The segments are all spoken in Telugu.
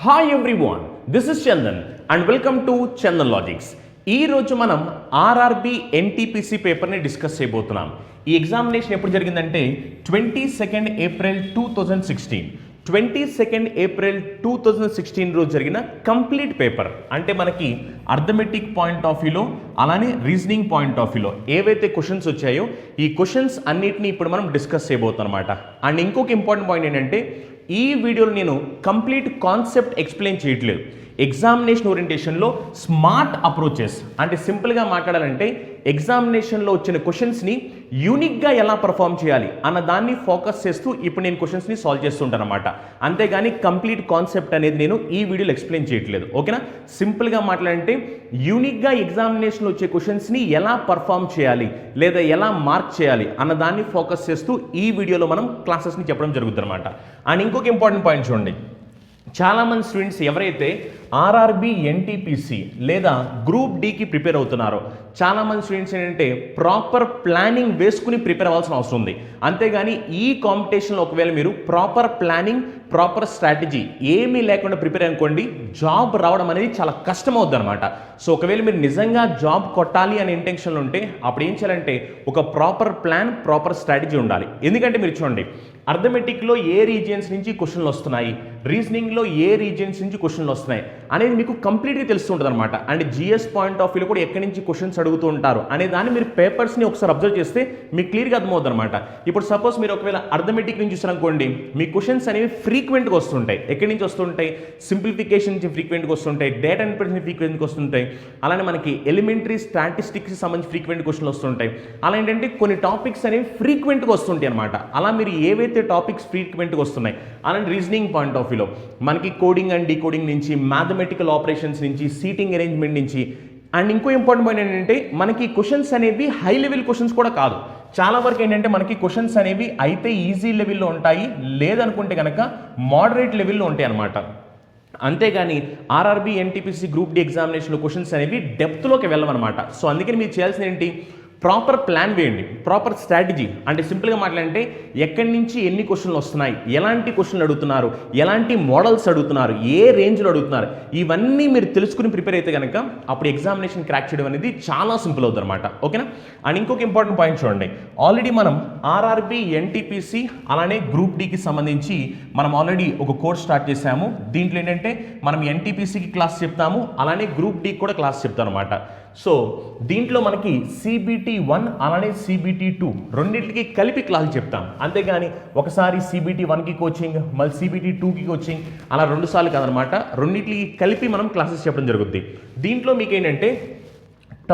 Hi everyone, this is Chandan and welcome to Chandan logics. ఈ రోజు మనం ఆర్ఆర్బి ఎన్టీపీసీ పేపర్ని డిస్కస్ చేయబోతున్నాం. ఈ ఎగ్జామినేషన్ ఎప్పుడు జరిగిందంటే 22 ఏప్రిల్ 2016. 22 ఏప్రిల్ 2016 రోజు జరిగిన కంప్లీట్ పేపర్. అంటే మనకి అర్థమెటిక్ పాయింట్ ఆఫ్ వ్యూలో అలానే రీజనింగ్ పాయింట్ ఆఫ్ వ్యూలో ఏవైతే క్వశ్చన్స్ వచ్చాయో ఈ క్వశ్చన్స్ అన్నిటిని ఇప్పుడు మనం డిస్కస్ చేయబోతున్నాం అనమాట. అండ్ ఇంకొక ఇంపార్టెంట్ పాయింట్ ఏంటంటే ఈ వీడియోలో నేను కంప్లీట్ కాన్సెప్ట్ ఎక్స్ప్లెయిన్ చేయట్లేదు. ఎగ్జామినేషన్ ఓరియంటేషన్లో స్మార్ట్ అప్రోచెస్ అంటే సింపుల్గా మాట్లాడాలంటే ఎగ్జామినేషన్లో వచ్చిన క్వశ్చన్స్ని యూనిక్గా ఎలా పర్ఫామ్ చేయాలి అన్న దాన్ని ఫోకస్ చేస్తూ ఇప్పుడు నేను క్వశ్చన్స్ని సాల్వ్ చేస్తుంటాను అనమాట. అంతేగాని కంప్లీట్ కాన్సెప్ట్ అనేది నేను ఈ వీడియోలో ఎక్స్ప్లెయిన్ చేయట్లేదు. ఓకేనా? సింపుల్గా మాట్లాడంటే యూనిక్గా ఎగ్జామినేషన్లో వచ్చే క్వశ్చన్స్ని ఎలా పర్ఫామ్ చేయాలి లేదా ఎలా మార్క్ చేయాలి అన్న దాన్ని ఫోకస్ చేస్తూ ఈ వీడియోలో మనం క్లాసెస్ని చెప్పడం జరుగుతుంది అనమాట. అండ్ ఇంకొక ఇంపార్టెంట్ పాయింట్ చూడండి, చాలామంది స్టూడెంట్స్ ఎవరైతే ఆర్ఆర్బి ఎన్టీపీసీ లేదా గ్రూప్ డికి ప్రిపేర్ అవుతున్నారో చాలామంది స్టూడెంట్స్ ఏంటంటే ప్రాపర్ ప్లానింగ్ వేసుకుని ప్రిపేర్ అవ్వాల్సిన అవసరం ఉంది. అంతేగాని ఈ కాంపిటీషన్లో ఒకవేళ మీరు ప్రాపర్ ప్లానింగ్ ప్రాపర్ స్ట్రాటజీ ఏమీ లేకుండా ప్రిపేర్ అనుకోండి, జాబ్ రావడం అనేది చాలా కష్టం అవుద్ది అనమాట. సో ఒకవేళ మీరు నిజంగా జాబ్ కొట్టాలి అనే ఇంటెన్షన్లో ఉంటే అప్పుడు ఏం చేయాలంటే ఒక ప్రాపర్ ప్లాన్ ప్రాపర్ స్ట్రాటజీ ఉండాలి. ఎందుకంటే మీరు చూడండి, అర్థమెటిక్లో ఏ రీజియన్స్ నుంచి క్వశ్చన్లు వస్తున్నాయి, రీజనింగ్లో ఏ రీజియన్స్ నుంచి క్వశ్చన్లు వస్తున్నాయి అనేది మీకు కంప్లీట్గా తెలుస్తుంటుంది అనమాట. అండ్ జిఎస్ పాయింట్ ఆఫ్ వ్యూలో కూడా ఎక్కడి నుంచి క్వశ్చన్స్ అడుగుతూ ఉంటారు అనే దాన్ని మీరు పేపర్స్ని ఒకసారి అబ్జర్వ్ చేస్తే మీకు క్లియర్గా అర్థమవుతుంది అనమాట. ఇప్పుడు సపోజ్ మీరు ఒకవేళ అర్థమెటిక్ నుంచి చూసారనుకోండి, మీ క్వశ్చన్స్ అనేవి ఫ్రీక్వెంట్గా వస్తుంటాయి. ఎక్కడి నుంచి వస్తుంటాయి? సింప్లిఫికేషన్ నుంచి ఫ్రీక్వెంట్గా వస్తుంటాయి, డేటా ఇన్పుట్ ఫ్రీక్వెంట్గా వస్తుంటాయి, అలానే మనకి ఎలిమెంటరీ స్టాటిస్టిక్స్కి సంబంధించి ఫ్రీక్వెంట్ క్వశ్చన్లు వస్తుంటాయి. అలా ఏంటంటే కొన్ని టాపిక్స్ అనేవి ఫ్రీక్వెంట్గా వస్తుంటాయి అనమాట. అలా మీరు ఏవైతే టాపిక్స్ ఫ్రీక్వెంట్గా వస్తున్నాయి అలాంటి రీజనింగ్ పాయింట్ ఆఫ్ వ్యూలో మనకి కోడింగ్ అండ్ డీకోడింగ్ నుంచి, మ్యాథమెటికల్ ఆపరేషన్స్ నుంచి, సీటింగ్ అరేంజ్మెంట్ నుంచి. అండ్ ఇంకో ఇంపార్టెంట్ పాయింట్ ఏంటంటే మనకి క్వశ్చన్స్ అనేవి హై లెవెల్ క్వశ్చన్స్ కూడా కాదు. చాలా వరకు ఏంటంటే మనకి క్వశ్చన్స్ అనేవి అయితే ఈజీ లెవెల్లో ఉంటాయి, లేదనుకుంటే కనుక మోడరేట్ లెవెల్లో ఉంటాయి అనమాట. అంతేగాని ఆర్ఆర్బి ఎన్టీపీసీ గ్రూప్ డి ఎగ్జామినేషన్లో క్వశ్చన్స్ అనేవి డెప్త్లోకి వెళ్ళమన్నమాట. సో అందుకని మీరు చేయాల్సింది ఏంటి? ప్రాపర్ ప్లాన్ వేయండి, ప్రాపర్ స్ట్రాటజీ. అంటే సింపుల్గా మాట్లాడంటే ఎక్కడి నుంచి ఎన్ని క్వశ్చన్లు వస్తున్నాయి, ఎలాంటి క్వశ్చన్లు అడుగుతున్నారు, ఎలాంటి మోడల్స్ అడుగుతున్నారు, ఏ రేంజ్లో అడుగుతున్నారు, ఇవన్నీ మీరు తెలుసుకుని ప్రిపేర్ అయితే కనుక అప్పుడు ఎగ్జామినేషన్ క్రాక్ చేయడం అనేది చాలా సింపుల్ అవుతుంది అనమాట. ఓకేనా? అండ్ ఇంకొక ఇంపార్టెంట్ పాయింట్ చూడండి, ఆల్రెడీ మనం ఆర్ఆర్బి ఎన్టీపీసీ అలానే గ్రూప్ డికి సంబంధించి మనం ఆల్రెడీ ఒక కోర్స్ స్టార్ట్ చేశాము. దీంట్లో ఏంటంటే మనం ఎన్టీపీసీకి క్లాస్ చెప్తాము, అలానే గ్రూప్ డికి కూడా క్లాస్ చెప్తాం అనమాట. సో దీంట్లో మనకి CBT 1 అలానే CBT 2 రెండింటికి కలిపి క్లాస్ చెప్తాం. అంతేగాని ఒకసారి CBT 1కి కోచింగ్ మళ్ళీ CBT 2కి కోచింగ్ అలా 2 సార్లు కాదనమాట, రెండింటికి కలిపి మనం క్లాసెస్ చెప్పడం జరుగుద్ది. దీంట్లో మీకు ఏంటంటే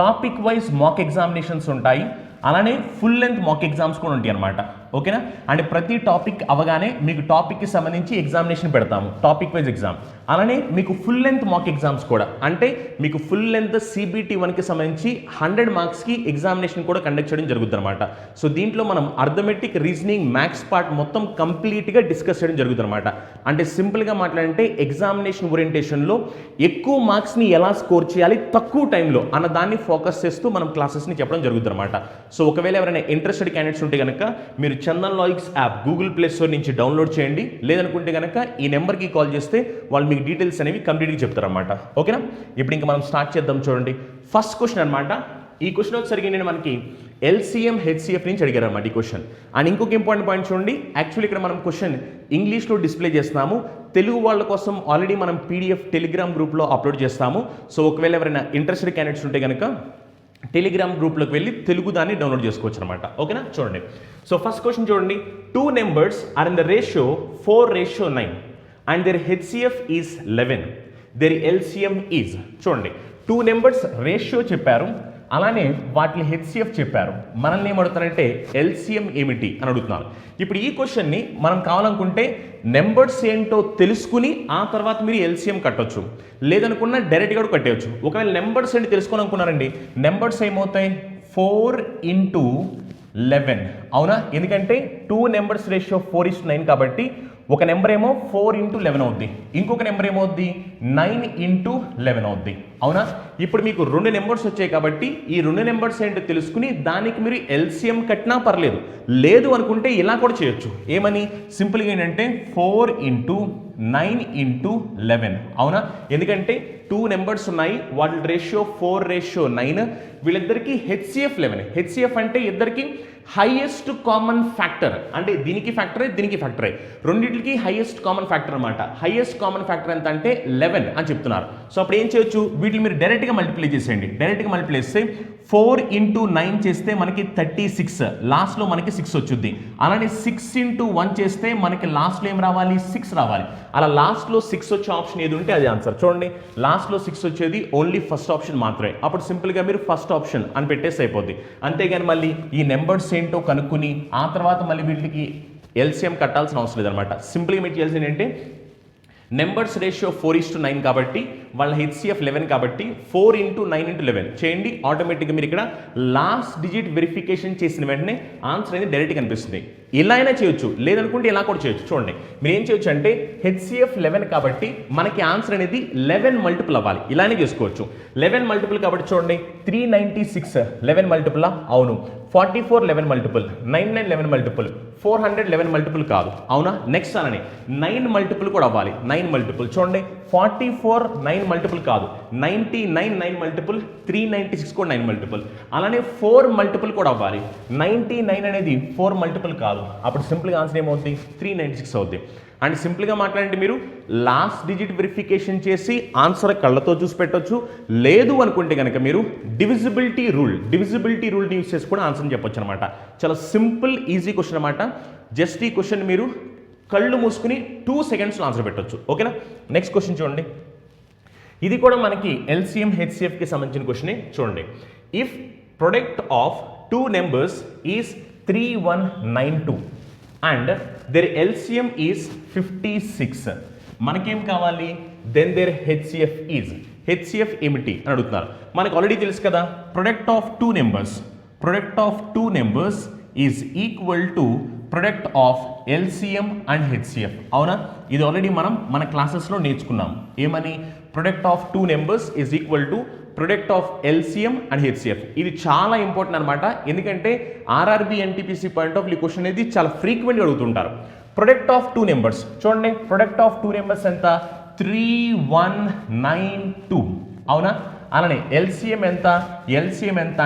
టాపిక్ వైజ్ మాక్ ఎగ్జామినేషన్స్ ఉంటాయి, అలానే ఫుల్ లెంత్ మాక్ ఎగ్జామ్స్ కూడా ఉంటాయి అనమాట. ఓకేనా? అండ్ ప్రతి టాపిక్ అవగానే మీకు టాపిక్కి సంబంధించి ఎగ్జామినేషన్ పెడతాము, టాపిక్ వైజ్ ఎగ్జామ్. అలానే మీకు ఫుల్ లెంత్ మాక్ ఎగ్జామ్స్ కూడా, అంటే మీకు ఫుల్ లెంత్ CBT 1కి సంబంధించి 100 మార్క్స్కి ఎగ్జామినేషన్ కూడా కండక్ట్ చేయడం జరుగుతుంది అనమాట. సో దీంట్లో మనం అర్థమెటిక్, రీజనింగ్, మ్యాథ్స్ పార్ట్ మొత్తం కంప్లీట్గా డిస్కస్ చేయడం జరుగుతుంది అనమాట. అంటే సింపుల్గా మాట్లాడంటే ఎగ్జామినేషన్ ఓరియంటేషన్లో ఎక్కువ మార్క్స్ని ఎలా స్కోర్ చేయాలి తక్కువ టైంలో అన్న దాన్ని ఫోకస్ చేస్తూ మనం క్లాసెస్ని చెప్పడం జరుగుతుంది అనమాట. సో ఒకవేళ ఎవరైనా ఇంట్రెస్టెడ్ క్యాండిడేట్స్ ఉంటే కనుక మీరు Chandan logics app Google play store నుంచి డౌన్లోడ్ చేయండి, లేదనుకుంటే కనుక ఈ నెంబర్కి కాల్ చేస్తే వాళ్ళు మీకు డీటెయిల్స్ అనేవి కంప్లీట్గా చెప్తారన్నమాట. ఓకేనా? ఇప్పుడు ఇంకా మనం స్టార్ట్ చేద్దాం. చూడండి, ఫస్ట్ క్వశ్చన్ అనమాట. ఈ క్వశ్చన్ వచ్చేసరికి నేను మనకి LCM HCF నుంచి అడిగారు అనమాట ఈ క్వశ్చన్. అండ్ ఇంకొక ఇంపార్టెంట్ పాయింట్ చూడండి, యాక్చువల్లీ ఇక్కడ మనం క్వశ్చన్ ఇంగ్లీష్లో డిస్ప్లే చేస్తున్నాము, తెలుగు వాళ్ళ కోసం ఆల్రెడీ మనం PDF టెలిగ్రామ్ గ్రూప్లో అప్లోడ్ చేస్తాము. సో ఒకవేళ ఎవరైనా ఇంట్రెస్టెడ్ క్యాండిడేట్స్ ఉంటే కనుక టెలిగ్రామ్ గ్రూప్లోకి వెళ్ళి తెలుగు దాన్ని డౌన్లోడ్ చేసుకోవచ్చు అనమాట. ఓకేనా? చూడండి, సో ఫస్ట్ క్వశ్చన్ చూడండి, 2 numbers are in the ratio 4:9 and their HCF is 11, their LCM is. చూడండి, 2 నెంబర్స్ రేషియో చెప్పారు, అలానే వాటిని HCF చెప్పారు. మనల్ని ఏమడుగుతారంటే LCM ఏమిటి అని అడుగుతున్నారు. ఇప్పుడు ఈ క్వశ్చన్ని మనం కావాలనుకుంటే నెంబర్స్ ఏంటో తెలుసుకుని ఆ తర్వాత మీరు LCM కట్టొచ్చు, లేదనుకున్నా డైరెక్ట్గా కూడా కట్టేయచ్చు. ఒకవేళ నెంబర్స్ ఏంటి తెలుసుకోవాలనుకున్నారండి, నెంబర్స్ ఏమవుతాయి 4 × 11 అవునా? ఎందుకంటే 2 నెంబర్స్ రేషియో 4:9 కాబట్టి ఒక నెంబర్ ఏమో 4 ఇంటూ 11 అవుద్ది, ఇంకొక నెంబర్ ఏమవుద్ది 9 ఇంటూ 11 అవుద్ది. అవునా? ఇప్పుడు మీకు 2 నెంబర్స్ వచ్చాయి కాబట్టి ఈ 2 నెంబర్స్ ఏంటో తెలుసుకుని దానికి మీరు ఎల్సిఎం కట్టినా పర్లేదు, లేదు అనుకుంటే ఇలా కూడా చేయొచ్చు. ఏమని? సింపుల్గా ఏంటంటే 4 ఇంటూ 9 ఇంటూ 11. అవునా? ఎందుకంటే 2 నెంబర్స్ ఉన్నాయి, వాటి రేషియో 4:9. వీళ్ళిద్దరికి హెచ్సిఎఫ్ 11. హెచ్సిఎఫ్ అంటే ఇద్దరికి హైయెస్ట్ కామన్ ఫ్యాక్టర్, అంటే దీనికి ఫ్యాక్టరే దీనికి ఫ్యాక్టరే, రెండింటికి హైయెస్ట్ కామన్ ఫ్యాక్టర్ అనమాట. హైయెస్ట్ కామన్ ఫ్యాక్టర్ ఎంత అంటే 11 అని చెప్తున్నారు. సో అప్పుడు ఏం చేయొచ్చు, వీటిని మీరు డైరెక్ట్గా మల్టిప్లై చేసేయండి. డైరెక్ట్గా మల్టిప్లై చేస్తే 4 ఇంటూ 9 చేస్తే మనకి 36, లాస్ట్లో మనకి 6 వచ్చుద్ది. అలానే 6 ఇంటూ 1 చేస్తే మనకి లాస్ట్లో ఏం రావాలి, 6 రావాలి. అలా లాస్ట్లో 6 వచ్చే ఆప్షన్ ఏది ఉంటే అది ఆన్సర్. చూడండి, లాస్ట్లో 6 వచ్చేది ఓన్లీ ఫస్ట్ ఆప్షన్ మాత్రమే. అప్పుడు సింపుల్గా మీరు ఫస్ట్ ఆప్షన్ అని పెట్టేసి అయిపోద్ది. అంతేగాని మళ్ళీ ఈ నెంబర్స్ ఏంటో కనుక్కుని ఆ తర్వాత మళ్ళీ వీటికి ఎల్సిఎం కట్టాల్సిన అవసరం లేదనమాట. సింపుల్గా మీరు చేయాల్సింది ఏంటంటే నెంబర్స్ రేషియో 4:9 కాబట్టి వాళ్ళ హెచ్సిఎఫ్ 11 కాబట్టి 4 ఇంటూ 9 ఇంటూ 11 చేయండి. ఆటోమేటిక్గా మీరు ఇక్కడ లాస్ట్ డిజిట్ వెరిఫికేషన్ చేసిన వెంటనే ఆన్సర్ అనేది డైరెక్ట్గా కనిపిస్తుంది. ఇలా అయినా చేయొచ్చు, లేదనుకుంటే ఇలా కూడా చేయొచ్చు. చూడండి, మీరు ఏం చేయొచ్చు అంటే హెచ్సిఎఫ్ 11 కాబట్టి మనకి ఆన్సర్ అనేది 11 మల్టిపుల్ అవ్వాలి. ఇలానే చేసుకోవచ్చు. 11 మల్టిపుల్ కాబట్టి చూడండి, 396 11 మల్టిపుల్ అవును, 44 11 మల్టిపుల్, 99 11 మల్టిపుల్, 400 11 మల్టిపుల్ కాదు. అవునా? నెక్స్ట్ అలానే 9 మల్టిపుల్ కూడా అవ్వాలి. 9 మల్టిపుల్ చూడండి, 44 9 మల్టిపుల్ కాదు, 99 9 మల్టిపుల్, 396 కూడా 9 మల్టిపుల్. అలానే 4 మల్టిపుల్ కూడా అవ్వాలి. 99 అనేది 4 మల్టిపుల్ కాదు. అప్పుడు సింపుల్గా ఆన్సర్ ఏమవుతుంది, 396 అవుద్ది. అండ్ సింపుల్గా మాట్లాడండి, మీరు లాస్ట్ డిజిట్ వెరిఫికేషన్ చేసి ఆన్సర్ కళ్ళతో చూసి పెట్టొచ్చు. లేదు అనుకుంటే కనుక మీరు డివిజిబిలిటీ రూల్ని యూస్ చేసి కూడా ఆన్సర్ చెప్పొచ్చు అనమాట. చాలా సింపుల్ ఈజీ క్వశ్చన్ అనమాట. జస్ట్ ఈ క్వశ్చన్ మీరు కళ్ళు మూసుకుని 2 సెకండ్స్లో ఆన్సర్ పెట్టొచ్చు. ఓకేనా? నెక్స్ట్ క్వశ్చన్ చూడండి, ఇది కూడా మనకి ఎల్సిఎం హెచ్సిఎఫ్కి సంబంధించిన క్వశ్చనే. చూడండి, if product of 2 numbers is 3192 and their LCM is 56, మనకేం కావాలి, then their HCF is. HCF ఏమిటి అని అడుగుతున్నారు. మనకు ఆల్రెడీ తెలుసు కదా, product of two numbers is equal to product of LCM and HCF. అవునా? ఇది ఆల్రెడీ మనం మన క్లాసెస్లో నేర్చుకున్నాం. ఏమని? Product of 2 numbers is equal to product of LCM and HCF. ఇది చాలా ఇంపార్టెంట్ అనమాట. ఎందుకంటే RRB NTPC point of view question అనేది చాలా ఫ్రీక్వెంట్గా అడుగుతుంటారు. ప్రొడక్ట్ ఆఫ్ 2 నెంబర్స్ చూడండి, ప్రొడక్ట్ ఆఫ్ 2 నెంబర్స్ ఎంత, 3192. అవునా? అలానే ఎల్సిఎం ఎంత,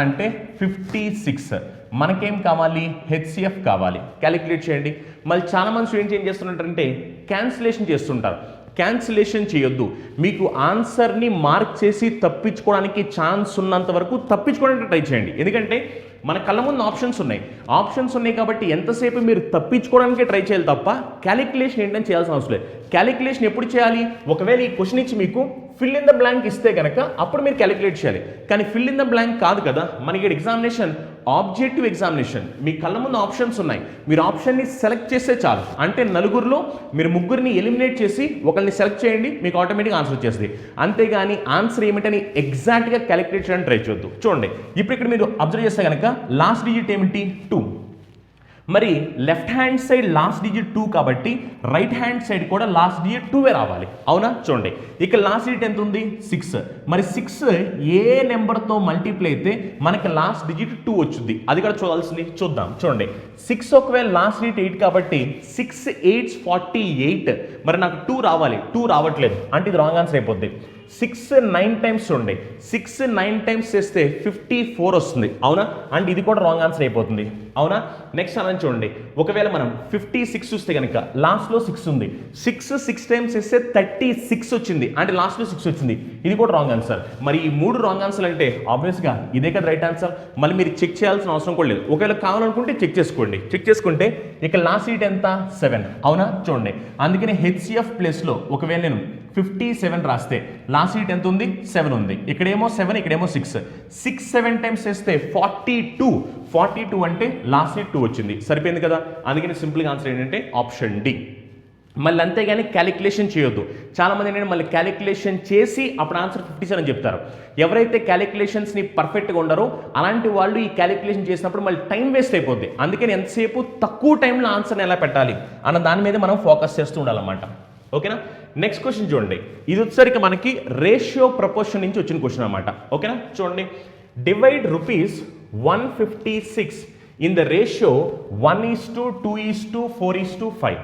అంటే 56. మనకేం కావాలి, హెచ్సిఎఫ్ కావాలి. క్యాలిక్యులేట్ చేయండి. మళ్ళీ చాలా మంది స్టూడెంట్స్ ఏం చేస్తుంటారంటే క్యాన్సిలేషన్ చేస్తుంటారు. క్యాన్సిలేషన్ చేయొద్దు. మీకు ఆన్సర్ని మార్క్ చేసి తప్పించుకోవడానికి ఛాన్స్ ఉన్నంత వరకు తప్పించుకోవడానికి ట్రై చేయండి. ఎందుకంటే మన కళ్ళ ముందు ఆప్షన్స్ ఉన్నాయి కాబట్టి ఎంతసేపు మీరు తప్పించుకోవడానికే ట్రై చేయాలి తప్ప క్యాలిక్యులేషన్ ఏంటని చేయాల్సిన అవసరం లేదు. క్యాలిక్యులేషన్ ఎప్పుడు చేయాలి, ఒకవేళ ఈ క్వశ్చన్ ఇచ్చి మీకు ఫిల్ ఇన్ ద బ్లాంక్ ఇస్తే కనుక అప్పుడు మీరు క్యాలిక్యులేట్ చేయాలి. కానీ ఫిల్ ఇన్ ద బ్లాంక్ కాదు కదా మనకి ఎగ్జామినేషన్, ఆబ్జెక్టివ్ ఎగ్జామినేషన్. మీ కళ్ళ ముందు ఆప్షన్స్ ఉన్నాయి, మీరు ఆప్షన్ని సెలెక్ట్ చేస్తే చాలు. అంటే నలుగురిలో మీరు ముగ్గురిని ఎలిమినేట్ చేసి ఒకరిని సెలెక్ట్ చేయండి, మీకు ఆటోమేటిక్గా ఆన్సర్ వచ్చేస్తుంది. అంతేగాని ఆన్సర్ ఏమిటని ఎగ్జాక్ట్గా క్యాలిక్యులేట్ చేయడానికి ట్రై చేయొద్దు. చూడండి, ఇప్పుడు ఇక్కడ మీరు అబ్జర్వ్ చేస్తే కనుక లాస్ట్ డిజిట్ ఏమిటి, 2. మరి left hand side last digit 2 కాబట్టి రైట్ హ్యాండ్ సైడ్ కూడా లాస్ట్ డిజిట్ 2 రావాలి. అవునా? చూడండి, ఇక్కడ లాస్ట్ డిజిట్ ఎంత ఉంది, 6. మరి 6 ఏ నెంబర్తో మల్టిప్లై అయితే మనకి లాస్ట్ డిజిట్ 2 వచ్చింది, అది కూడా చూడాల్సింది. చూద్దాం. చూడండి, 6 ఒకవేళ లాస్ట్ డిజిట్ 8 కాబట్టి 6 8 48. మరి నాకు 2 రావాలి, 2 రావట్లేదు అంటే ఇది రాంగ్ ఆన్సర్ అయిపోద్ది. 6 9 టైమ్స్ చూడండి, 6 9 టైమ్స్ చేస్తే 54 వస్తుంది. అవునా? అంటే ఇది కూడా రాంగ్ ఆన్సర్ అయిపోతుంది. అవునా? నెక్స్ట్ అలా చూడండి, ఒకవేళ మనం 56 చూస్తే కనుక లాస్ట్లో 6 ఉంది, 6 టైమ్స్ చేస్తే 36 వచ్చింది, అంటే లాస్ట్లో 6 వచ్చింది, ఇది కూడా రాంగ్ ఆన్సర్. మరి ఈ 3 రాంగ్ ఆన్సర్ అంటే ఆబ్వియస్గా ఇదే కదా రైట్ ఆన్సర్. మళ్ళీ మీరు చెక్ చేయాల్సిన అవసరం కూడా లేదు. ఒకవేళ కావాలనుకుంటే చెక్ చేసుకుంటే ఇక్కడ లాస్ట్ సీట్ ఎంత, 7. అవునా? చూడండి, అందుకని హెచ్సిఎఫ్ ప్లేస్లో ఒకవేళ నేను 57 రాస్తే లాస్ట్ సీట్ ఎంత ఉంది, 7 ఉంది. ఇక్కడేమో 7, ఇక్కడేమో 6. 6 7 టైమ్స్ చేస్తే 42 అంటే లాస్ట్ సీట్ 2 వచ్చింది. సరిపోయింది కదా. అందుకని సింపుల్గా ఆన్సర్ ఏంటంటే ఆప్షన్ డి. మళ్ళీ అంతేగాని క్యాలిక్యులేషన్ చేయొద్దు. చాలామంది ఏంటంటే మళ్ళీ క్యాలిక్యులేషన్ చేసి అప్పుడు ఆన్సర్ 57 చెప్తారు. ఎవరైతే క్యాలిక్యులేషన్స్ని పర్ఫెక్ట్గా ఉండరో అలాంటి వాళ్ళు ఈ క్యాలిక్యులేషన్ చేసినప్పుడు మళ్ళీ టైం వేస్ట్ అయిపోద్ది. అందుకని ఎంతసేపు తక్కువ టైంలో ఆన్సర్ని ఎలా పెట్టాలి అన్న దాని మీద మనం ఫోకస్ చేస్తూ ఉండాలన్నమాట. ఓకేనా. నెక్స్ట్ క్వశ్చన్ చూడండి. ఇది వచ్చేసరికి మనకి రేషియో ప్రపోర్షన్ నుంచి వచ్చిన క్వశ్చన్ అనమాట. ఓకేనా. చూడండి, divide ₹156 in the ratio 1:2:4:5.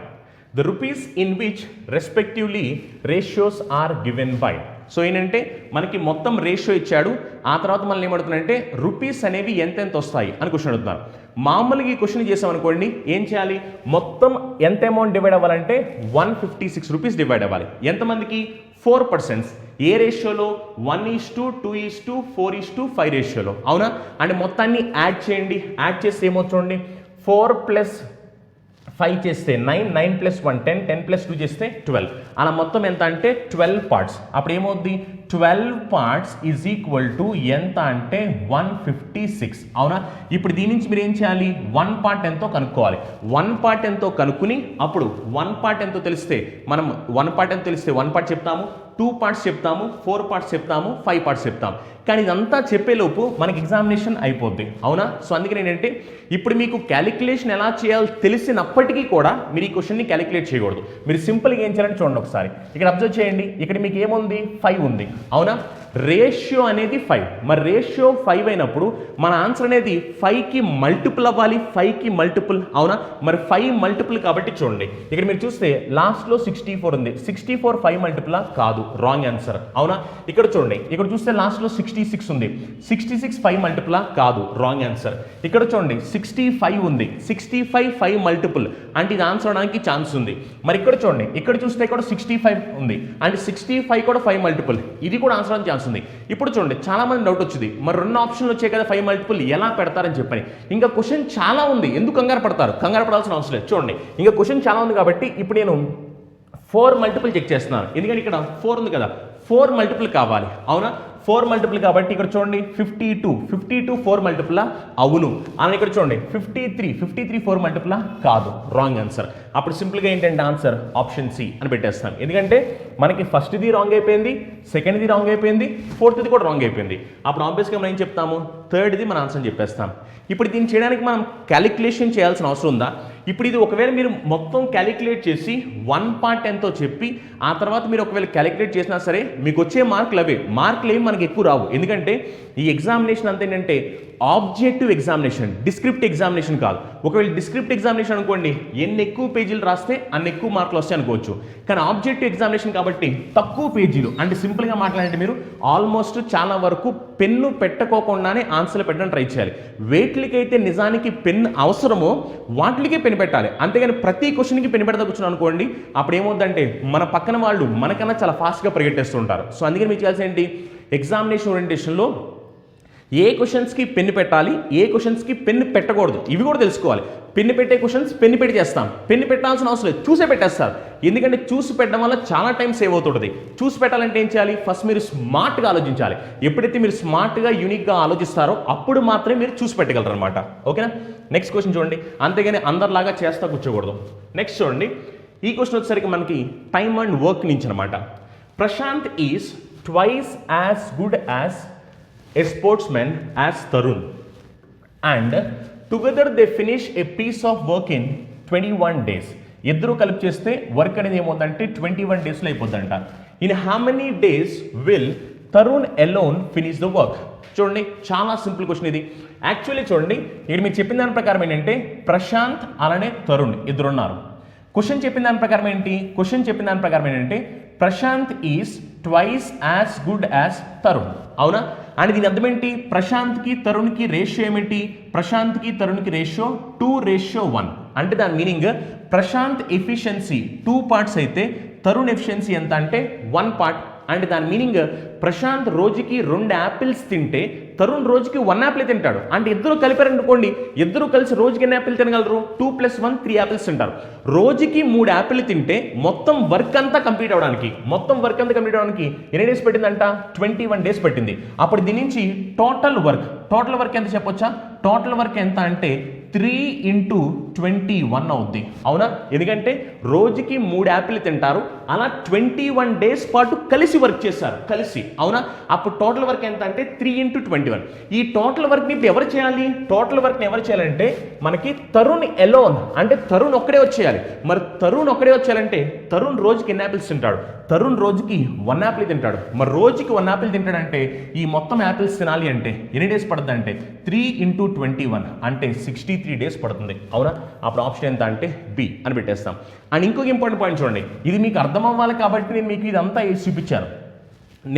The rupees in which respectively ratios are given by. So ఏంటంటే మనకి మొత్తం రేషియో ఇచ్చాడు, ఆ తర్వాత మనం ఏమడుతున్నాడంటే రూపీస్ అనేవి ఎంతెంత వస్తాయి అని క్వశ్చన్ అడుగుతున్నారు. మామూలుగా ఈ క్వశ్చన్ చేసామనుకోండి, ఏం చేయాలి, మొత్తం ఎంత అమౌంట్ డివైడ్ అవ్వాలంటే 156 రూపీస్ డివైడ్ అవ్వాలి. ఎంతమందికి? 4%. ఏ రేషియోలో? 1:2:4:5 రేషియోలో. అవునా. అంటే మొత్తాన్ని యాడ్ చేయండి. యాడ్ చేస్తే ఏమో చూడండి, 4 + 5 చేస్తే 9, 9 + 1 10, 10 + 2 చేస్తే 12. అలా మొత్తం ఎంత అంటే 12 పార్ట్స్. అప్పుడు ఏమవుద్ది, 12 పార్ట్స్ ఈజ్ ఈక్వల్ టు ఎంత అంటే 156. అవునా. ఇప్పుడు దీని నుంచి మీరు ఏం చేయాలి, 1 పార్ట్ ఎంతో కనుక్కోవాలి. 1 పార్ట్ ఎంతో కనుక్కుని అప్పుడు 1 పార్ట్ ఎంతో తెలిస్తే మనం 1 పార్ట్ ఎంతో తెలిస్తే 1 పార్ట్ చెప్తాము, 2 పార్ట్స్ చెప్తాము, 4 పార్ట్స్ చెప్తాము, 5 పార్ట్స్ చెప్తాము. కానీ ఇదంతా చెప్పేలోపు మనకి ఎగ్జామినేషన్ అయిపోద్ది. అవునా. సో అందుకని ఏంటంటే ఇప్పుడు మీకు క్యాలిక్యులేషన్ ఎలా చేయాలో తెలిసినప్పటికీ కూడా మీరు ఈ క్వశ్చన్ని క్యాలిక్యులేట్ చేయకూడదు. మీరు సింపుల్గా ఏం చేయాలని చూడండి ఒకసారి. ఇక్కడ అబ్జర్వ్ చేయండి, ఇక్కడ మీకు ఏముంది, 5 ఉంది. అవునా. రేషియో అనేది 5. మరి రేషియో 5 అయినప్పుడు మన ఆన్సర్ అనేది 5కి మల్టిపుల్ అవ్వాలి. 5కి మల్టిపుల్. అవునా. మరి 5 మల్టిపుల్ కాబట్టి చూడండి, ఇక్కడ మీరు చూస్తే లాస్ట్లో 64 ఉంది. 64 5 మల్టిపులా? కాదు, రాంగ్ ఆన్సర్. అవునా. ఇక్కడ చూడండి, ఇక్కడ చూస్తే లాస్ట్లో 66 ఉంది. 66 5 మల్టిపులా? కాదు, రాంగ్ ఆన్సర్. ఇక్కడ చూడండి 65 ఉంది. 65 5 మల్టిపుల్ అంటే ఇది ఆన్సర్ అవడానికి ఛాన్స్ ఉంది. మరి ఇక్కడ చూడండి, ఇక్కడ చూస్తే కూడా 65 ఉంది అంటే 65 కూడా 5 మల్టిపుల్, ఇది కూడా ఆన్సర్ అవడానికి ఛాన్స్ ఉంది. ఇప్పుడు చూడండి, చాలా మంది డౌట్ వచ్చింది, మరి 2 ఆప్షన్లు వచ్చాయి కదా 5 మల్టిపుల్ ఎలా పెడతారని చెప్పని. ఇంకా క్వశ్చన్ చాలా ఉంది, ఎందుకు కంగారు పడతారు? కంగారు పడాల్సిన అవసరం లేదు. చూడండి, ఇంకా క్వశ్చన్ చాలా ఉంది కాబట్టి ఇప్పుడు నేను 4 మల్టిపుల్ చెక్ చేస్తున్నాను. ఎందుకంటే ఇక్కడ 4 ఉంది కదా, 4 మల్టిపుల్ కావాలి. అవునా. 4 మల్టిపుల్ కాబట్టి ఇక్కడ చూడండి 52 4 మల్టిపులా? అవును. అని ఇక్కడ చూడండి 53 4 మల్టిపులా? కాదు, రాంగ్ ఆన్సర్. అప్పుడు సింపుల్గా ఏంటంటే ఆన్సర్ ఆప్షన్ సి అని పెట్టేస్తాం. ఎందుకంటే మనకి ఫస్ట్ది రాంగ్ అయిపోయింది, సెకండ్ది రాంగ్ అయిపోయింది, ఫోర్త్ది కూడా రాంగ్ అయిపోయింది. అప్పుడు ఆబ్వియస్గా మనం ఏం చెప్తాము, థర్డ్ది మన ఆన్సర్ చెప్పేస్తాం. ఇప్పుడు దీన్ని చేయడానికి మనం క్యాలిక్యులేషన్ చేయాల్సిన అవసరం ఉందా? ఇప్పుడు ఇది ఒకవేళ మీరు మొత్తం క్యాలిక్యులేట్ చేసి 1 పార్ట్ ఎంతో చెప్పి ఆ తర్వాత మీరు ఒకవేళ క్యాలిక్యులేట్ చేసినా సరే మీకు వచ్చే మార్కులు అవే. మార్కులు ఏమి మనకి ఎక్కువ రావు. ఎందుకంటే ఈ ఎగ్జామినేషన్ అంతా ఏంటంటే ఆబ్జెక్టివ్ ఎగ్జామినేషన్, డిస్క్రిప్ట్ ఎగ్జామినేషన్ కాదు. ఒకవేళ డిస్క్రిప్ట్ ఎగ్జామినేషన్ అనుకోండి, ఎన్ని ఎక్కువ పేజీలు రాస్తే అన్ని ఎక్కువ మార్కులు వస్తాయి అనుకోవచ్చు. కానీ ఆబ్జెక్టివ్ ఎగ్జామినేషన్ కాబట్టి తక్కువ పేజీలు, అంటే సింపుల్గా మాట్లాడంటే మీరు ఆల్మోస్ట్ చాలా వరకు పెన్ను పెట్టుకోకుండానే ఆన్సర్లు పెట్టడం ట్రై చేయాలి. వేట్లకైతే నిజానికి పెన్ అవసరమో వాటికి పెన్ పెట్టాలి. అంతేగాని ప్రతి క్వశ్చన్కి పెన్ పెడతా కూర్చున్నాను అనుకోండి, అప్పుడు ఏమవుతుందంటే మన పక్కన వాళ్ళు మనకన్నా చాలా ఫాస్ట్గా పరిగెట్టేస్తూ ఉంటారు. సో అందుకని మీకు చేయాల్సి ఏంటి, ఎగ్జామినేషన్ ఓరియంటేషన్లో ఏ క్వశ్చన్స్కి పెన్ను పెట్టాలి, ఏ క్వశ్చన్స్కి పెన్ను పెట్టకూడదు, ఇవి కూడా తెలుసుకోవాలి. పెన్ను పెట్టే క్వశ్చన్స్ పెన్ను పెట్టి చేస్తాం, పెన్ను పెట్టాల్సిన అవసరం లేదు, చూసే పెట్టేస్తారు. ఎందుకంటే చూసి పెట్టడం వల్ల చాలా టైం సేవ్ అవుతుంటుంది. చూసి పెట్టాలంటే ఏం చేయాలి, ఫస్ట్ మీరు స్మార్ట్గా ఆలోచించాలి. ఎప్పుడైతే మీరు స్మార్ట్గా యూనిక్గా ఆలోచిస్తారో అప్పుడు మాత్రమే మీరు చూసి పెట్టగలరు అనమాట. ఓకేనా. నెక్స్ట్ క్వశ్చన్ చూడండి, అంతేగాని అందరిలాగా చేస్తా కూర్చోకూడదు. నెక్స్ట్ చూడండి, ఈ క్వశ్చన్ వచ్చేసరికి మనకి టైమ్ అండ్ వర్క్ నుంచి అనమాట. Prashant is twice as good as a sportsman as Tarun, and together they finish a piece of work in 21 days. ఇద్దరు కలిపి చేస్తే వర్క్ అనేది ఏమవుతుందంటే 21 డేస్లో అయిపోద్దంట. In how many days will Tarun alone finish the work? చూడండి, చాలా సింపుల్ క్వశ్చన్ ఇది. యాక్చువల్లీ చూడండి, ఇక్కడ మీరు చెప్పిన దాని ప్రకారం ఏంటంటే ప్రశాంత్ అలానే తరుణ్ ఇద్దరు ఉన్నారు. క్వశ్చన్ చెప్పిన దాని ప్రకారం ఏంటి, క్వశ్చన్ చెప్పిన దాని ప్రకారం ఏంటంటే Prashant is twice as good as Tarun. అవునా. అండ్ దీని అర్థం ఏంటి, ప్రశాంత్కి తరుణ్కి రేషియో ఏమిటి, ప్రశాంత్కి తరుణ్కి రేషియో 2:1. అంటే దాని మీనింగ్ ప్రశాంత్ ఎఫిషియన్సీ 2 పార్ట్స్ అయితే తరుణ్ ఎఫిషియన్సీ ఎంత అంటే 1 పార్ట్. అంటే దాని మీనింగ్ ప్రశాంత్ రోజుకి 2 యాపిల్స్ తింటే తరుణ్ రోజుకి 1 యాపిల్ తింటాడు. అంటే ఇద్దరు కలిపారనుకోండి, ఇద్దరు కలిసి రోజుకి ఎన్ని యాపిల్ తినగలరు, 2 + 1 3 యాపిల్స్ తింటారు. రోజుకి 3 యాపిల్ తింటే మొత్తం వర్క్ అంతా కంప్లీట్ అవడానికి ఎన్ని డేస్ పట్టిందంట, 21 డేస్ పట్టింది. అప్పుడు దీని నుంచి టోటల్ వర్క్ ఎంత చెప్పొచ్చా, టోటల్ వర్క్ ఎంత అంటే 3 ఇంటూ 21 అవుద్ది. అవునా? ఎందుకంటే రోజుకి 3 యాపిల్ తింటారు, అలా 21 డేస్ పాటు కలిసి వర్క్ చేశారు, కలిసి. అవునా? అప్పుడు టోటల్ వర్క్ ఎంత అంటే 3 ఇంటూ 21. ఈ టోటల్ వర్క్ని ఇప్పుడు ఎవరు చేయాలి? టోటల్ వర్క్ని ఎవరు చేయాలంటే మనకి తరుణ్ ఎలోన్, అంటే తరుణ్ ఒక్కడే వచ్చేయాలి. మరి తరుణ్ ఒక్కడే వచ్చేయాలంటే తరుణ్ రోజుకి ఎన్ని యాపిల్స్ తింటాడు? తరుణ్ రోజుకి 1 యాపిల్ తింటాడు. మరి రోజుకి 1 యాపిల్ తింటాడంటే ఈ మొత్తం యాపిల్స్ తినాలి అంటే ఎన్ని డేస్ పడుతుంది అంటే 3 ఇంటూ 21 అంటే 63 డేస్ పడుతుంది. అవునా? అప్పుడు ఆప్షన్ ఎంత అంటే బి అని పెట్టేస్తాం. అండ్ ఇంకొక ఇంపార్టెంట్ పాయింట్ చూడండి, ఇది మీకు అర్థం అవ్వాలి కాబట్టి నేను మీకు ఇదంతా వేసి చూపించాను.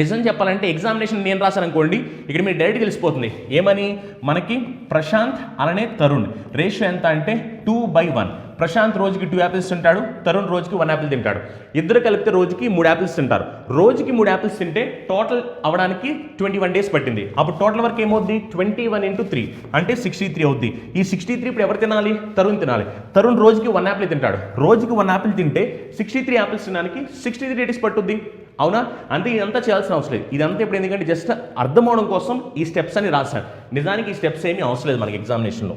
నిజం చెప్పాలంటే ఎగ్జామినేషన్ నేను రాశాను అనుకోండి, ఇక్కడ మీరు డైరెక్ట్ తెలిసిపోతుంది ఏమని, మనకి ప్రశాంత్ అలానే తరుణ్ రేషియో ఎంత అంటే 2/1. ప్రశాంత్ రోజుకి 2 యాపిల్స్ తింటాడు, తరుణ్ రోజుకి 1 యాపిల్ తింటాడు. ఇద్దరు కలిపితే రోజుకి 3 యాపిల్స్ తింటారు. రోజుకి 3 యాపిల్స్ తింటే టోటల్ అవ్వడానికి 21 డేస్ పట్టింది. అప్పుడు టోటల్ వర్క్ ఏమవుద్ది? 21 ఇంటూ 3 అంటే 63 అవుద్ది. ఈ 63 ఇప్పుడు ఎవరు తినాలి? తరుణ్ తినాలి. తరుణ్ రోజుకి 1 యాపిల్ తింటాడు. రోజుకి 1 యాపిల్ తింటే 63 యాపిల్స్ తినడానికి 63 డేస్ పట్టుద్ది. అవునా? అంటే ఇదంతా చేయాల్సిన అవసరం లేదు. ఇదంతా ఇప్పుడు ఎందుకంటే జస్ట్ అర్థం అవడం కోసం ఈ స్టెప్స్ అని రాశాను. నిజానికి ఈ స్టెప్స్ ఏమీ అవసరం లేదు మనకి ఎగ్జామినేషన్లో.